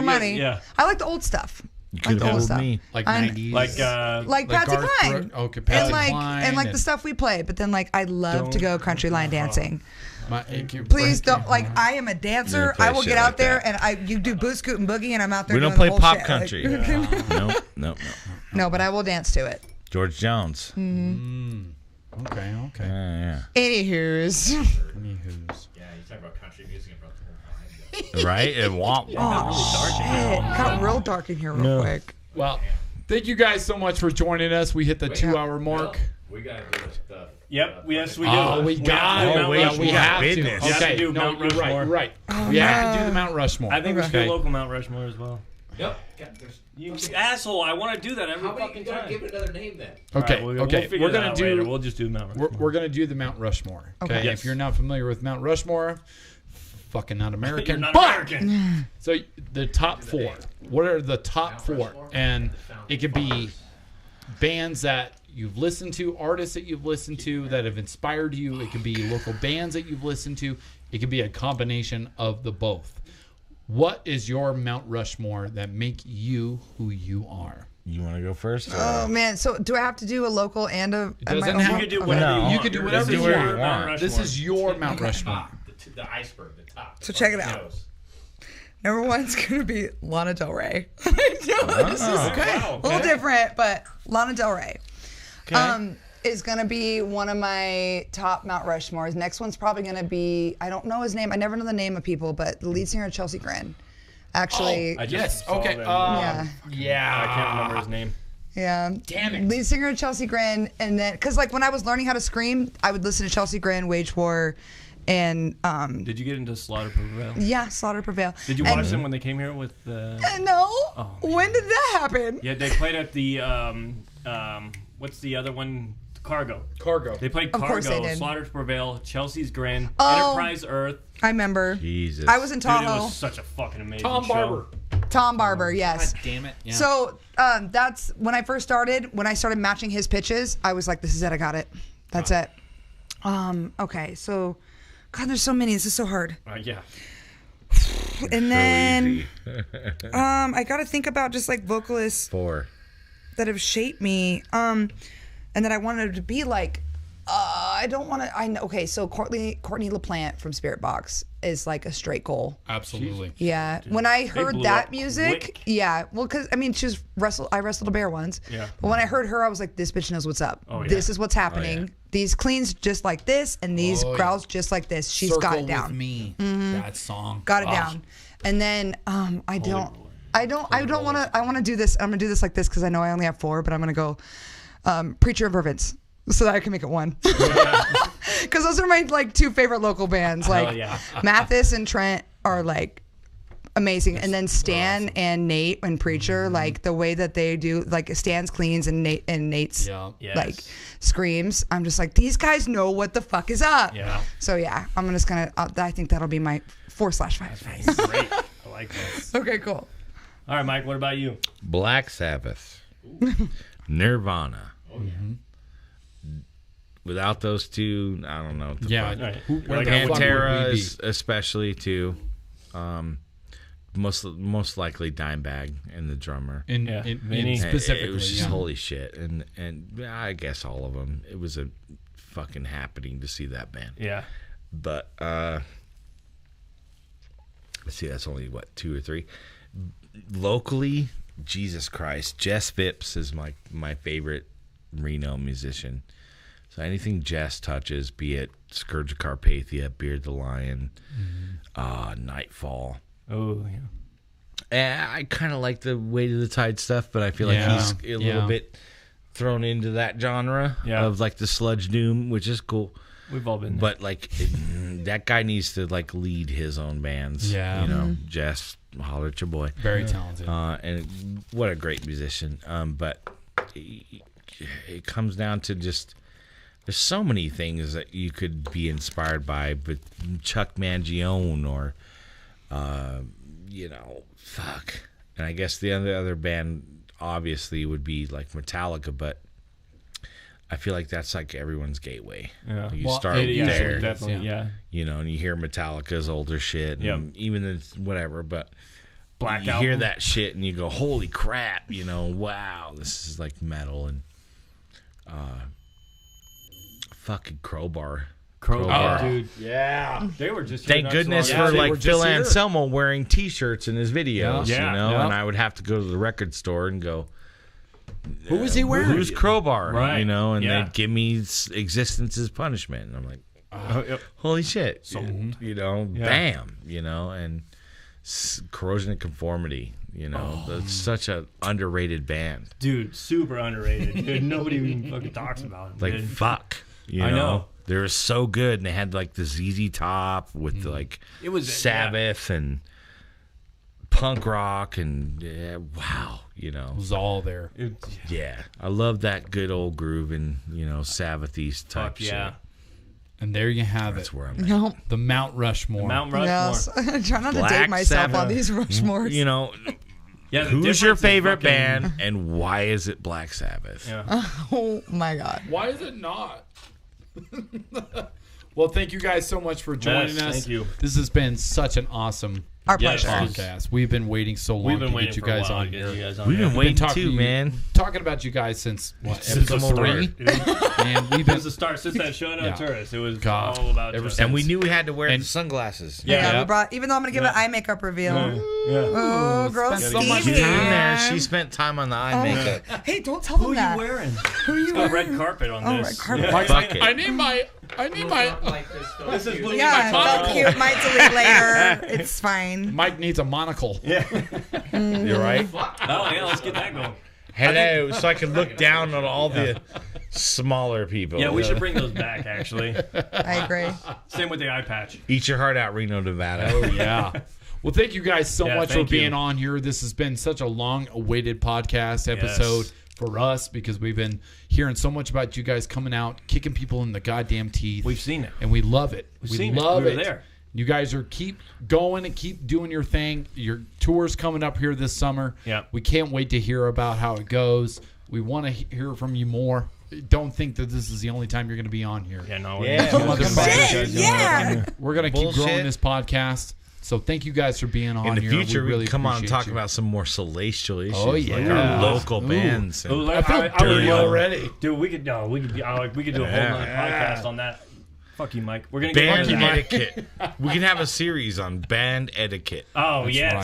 money. Yeah. I like the old stuff. You I like could the have old told stuff. me. Like I'm- 90s. Like Patsy Garth Cline. Brooks. Okay, Patsy Cline. And like the stuff we play. But then like I love to go country line dancing. Please don't like. I am a dancer. play I will shit get out like there that. and you do boot scoot and boogie and I'm out there. We don't doing play the whole pop shit. country. Like, No. no, but I will dance to it. George Jones. Okay. Yeah. Anywho's. Anywho's. Yeah, you talk about country music and about the whole vibe. Right? And womp womp. It got real dark in here real quick. Well, thank you guys so much for joining us. We hit the 2-hour mark. We gotta do the stuff. Yep. Yes, we do. Oh, we got it. wait, Yeah, we we got have to. business. You have to Okay, do no, Mount you're right. Rushmore. You're right. We have to do the Mount Rushmore. I think we should Okay. do local Mount Rushmore as well. Yep. Yeah, there's, You asshole! I want to do that every how many? fucking You gotta time. give it another name then. Okay. All right, Okay. We'll figure We're that gonna out do. later. We'll just do Mount Rushmore. We're gonna do the Mount Rushmore. Okay. Okay. If you're not familiar with Mount Rushmore, fucking not American. You're not but American. so the top four. What are the top four? And it could be bands that you've listened to, artists that you've listened to that have inspired you. It could be local bands that you've listened to. It could be a combination of the both. What is your Mount Rushmore that make you who you are? You want to go first? Oh man, so do I have to do a local and a? It doesn't my have own? You can do Okay. whatever No. you You want. can do This whatever is you your want. Mount Rushmore. This is your Mount Rushmore. Top, the iceberg, the top. So check it out. Nose. Number one's gonna be Lana Del Rey. I know this is Wow. a little different, but Lana Del Rey. Okay. Is gonna be one of my top Mount Rushmores. Next one's probably gonna be, I don't know his name. I never know the name of people, but the lead singer of Chelsea Grin. Actually, I just Yes. saw Okay. them. Yeah. I can't remember his name. yeah. Damn it. Lead singer of Chelsea Grin, and then because like when I was learning how to scream, I would listen to Chelsea Grin, Wage War, and Did you get into Slaughter Prevail? yeah, Slaughter Prevail. Did you And- watch them when they came here with the? No. Oh, When did that happen? Yeah, they played at the what's the other one? Cargo. Cargo. They played Of course they Cargo, did. Slaughter Prevail, Chelsea's Grin, Oh. Enterprise Earth. I remember. Jesus. I was in Dude, it Tahoe. was such a fucking amazing Tom show. Barber. Tom Barber, yes. God damn it. Yeah. So that's when I first started. When I started matching his pitches, I was like, "This is it. I got it. That's it." Okay, so God, there's so many. This is so hard. Yeah. And then easy. I got to think about just like vocalists 4. that have shaped me. And that I wanted to be like. I don't want to. I know. Okay, so Courtney LaPlante from Spirit Box is like a straight goal. Absolutely. Yeah. When I heard blew that up music, quick. yeah. Well, because I mean, I wrestled a bear once. Yeah. But when I heard her, I was like, this bitch knows what's up. Oh, yeah. This is what's happening. yeah. These cleans just like this, and these Oh, yeah. growls just like this. She's Circle got it with down. Mm-hmm. me. That song. Got it Oh. down. And then I don't want to. I want to do this. I'm gonna do this like this because I know I only have 4, but I'm gonna go Preacher of Fervence so that I can make it 1. Because those are my like 2 favorite local bands. Like Mathis and Trent are like amazing, and then Stan and Nate and Preacher, like the way that they do, like Stan's cleans and Nate's like screams. I'm just like, these guys know what the fuck is up. Yeah. So yeah, I'm just gonna. I think that'll be my 4/5. Great. I like that. Okay, cool. All right, Mike. What about you? Black Sabbath, Nirvana. Oh yeah. Without those two, I don't know. What the fuck. Right. Where the fuck would we Pantera be? especially too. Most likely Dimebag and the drummer. In Vinny. specifically, It was just yeah. holy shit, and I guess all of them. It was a fucking happening to see that band. Yeah. But let's see, that's only what 2 or 3 locally. Jesus Christ, Jess Phipps is my favorite Reno musician. So anything Jess touches, be it Scourge of Carpathia, Beard the Lion, Nightfall. Oh yeah. I kind of like the Weight of the Tide stuff, but I feel like he's a little bit thrown into that genre of like the sludge doom, which is cool. We've all been there. But like that guy needs to like lead his own bands. Yeah. You know, Jess, holler at your boy. Very talented. And what a great musician. But it comes down to just there's so many things that you could be inspired by, but Chuck Mangione or fuck. And I guess the other band obviously would be like Metallica, but I feel like that's like everyone's gateway. Yeah. You start there, definitely, yeah. you know, and you hear Metallica's older shit, and even whatever, but Black you Album. hear that shit and you go, holy crap, you know, wow, this is like metal. And fucking Crowbar. Crowbar, dude. Yeah. They were just Thank goodness for they were like Phil just here. Anselmo wearing T-shirts in his videos, Yeah. you know, Yeah. and I would have to go to the record store and go, Who was he wearing? who's Crowbar? Right. You know, and Yeah. they'd give me Existence's Punishment, and I'm like, holy shit, you know, bam, you know, and Corrosion and Conformity, you know, that's such a underrated band. Dude, super underrated. Dude, nobody even fucking talks about him. Like dude. fuck, you I know. know. They were so good, and they had like the ZZ Top with like It was Sabbath and punk rock, and wow, you know, It was all there. yeah, I love that good old groove and you know Sabbath-y type Fuck yeah. shit. And there you have That's it. where I'm at. No. The Mount Rushmore. Mount Rushmore. Yes. Try not to Black date myself Sabbath. on these Rushmores. You know, Yeah, the who's your difference is favorite fucking- band, and why is it Black Sabbath? Yeah. Oh my God. Why is it not? Well, thank you guys so much for joining us. Thank you. This has been such an awesome Our Yes. pleasure. podcast. We've been waiting so long We've been to waiting get you for a guys while on to get here. you guys on We've here. been waiting talking too, to you- man. Talking about you guys since what, Since the episode 3, Dude, and we've been Since the start, since that show no Yeah. tourist, it was God. all about Ever Justus. since- And we knew we had to wear And- the sunglasses. Yeah. Yeah, we brought, even though I'm going to give an eye makeup reveal. Yeah. Oh, girl, spent so much Stevie. time there. She spent time on the eye makeup. Hey, don't tell Who them are that. you wearing? Who are you Got wearing? red carpet on Oh, this. red carpet. Yeah. Mike's Fuck like, it. I need my Like this, Phil. This is blue. Yeah, my that's monocle. cute. Might delete later. It's fine. Mike needs a monocle. You're right. Oh yeah, let's get that going. Hello, so I can look down on all the smaller people. Yeah, we should bring those back. Actually, I agree. same with the eye patch. Eat your heart out, Reno, Nevada. Oh yeah. Well, thank you guys so Yeah, much for thank being you. on here. This has been such a long-awaited podcast episode for us because we've been hearing so much about you guys coming out, kicking people in the goddamn teeth. We've seen it. and we love it. We seen it. love We were it. there. You guys are keep going and keep doing your thing. Your tour's coming up here this summer. Yeah. We can't wait to hear about how it goes. We want to hear from you more. Don't think that this is the only time you're going to be on here. Yeah, no. Yeah. Shit, yeah. We're going to keep Bullshit. growing this podcast. So thank you guys for being on In the here. future, we really we come on and appreciate talk you. about some more salacial issues. Oh, Like yeah. our local bands. Ooh, I feel would dirty love- already. Dude, we could do a whole nother podcast on that. Fuck you, Mike. We're gonna get Band Mike. etiquette. We can have a series on band etiquette. Oh That's yes.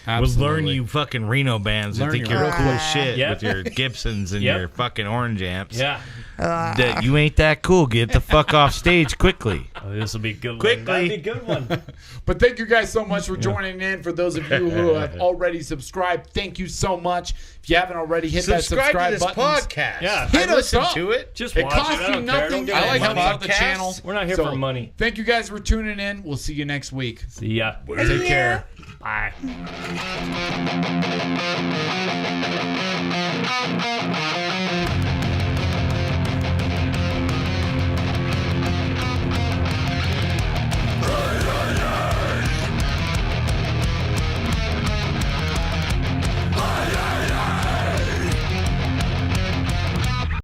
right. We'll learn Absolutely. you fucking Reno bands Learn who think your you're real cool as shit Yep. with your Gibsons and Yep. your fucking orange amps. Yeah. That you ain't that cool. Get the fuck off stage quickly. this will be a good one. Quickly. That'll be a good one. But thank you guys so much for joining in. For those of you who have already subscribed, thank you so much. If you haven't already, hit that subscribe to this button. podcast. Yeah. Hit I us listen up. to it. Just It watch costs it. I you don't care. Don't nothing. get I any like money. Helps out the podcasts. channel. We're not here So, for money. Thank you guys for tuning in. We'll see you next week. See ya. Take care. Bye.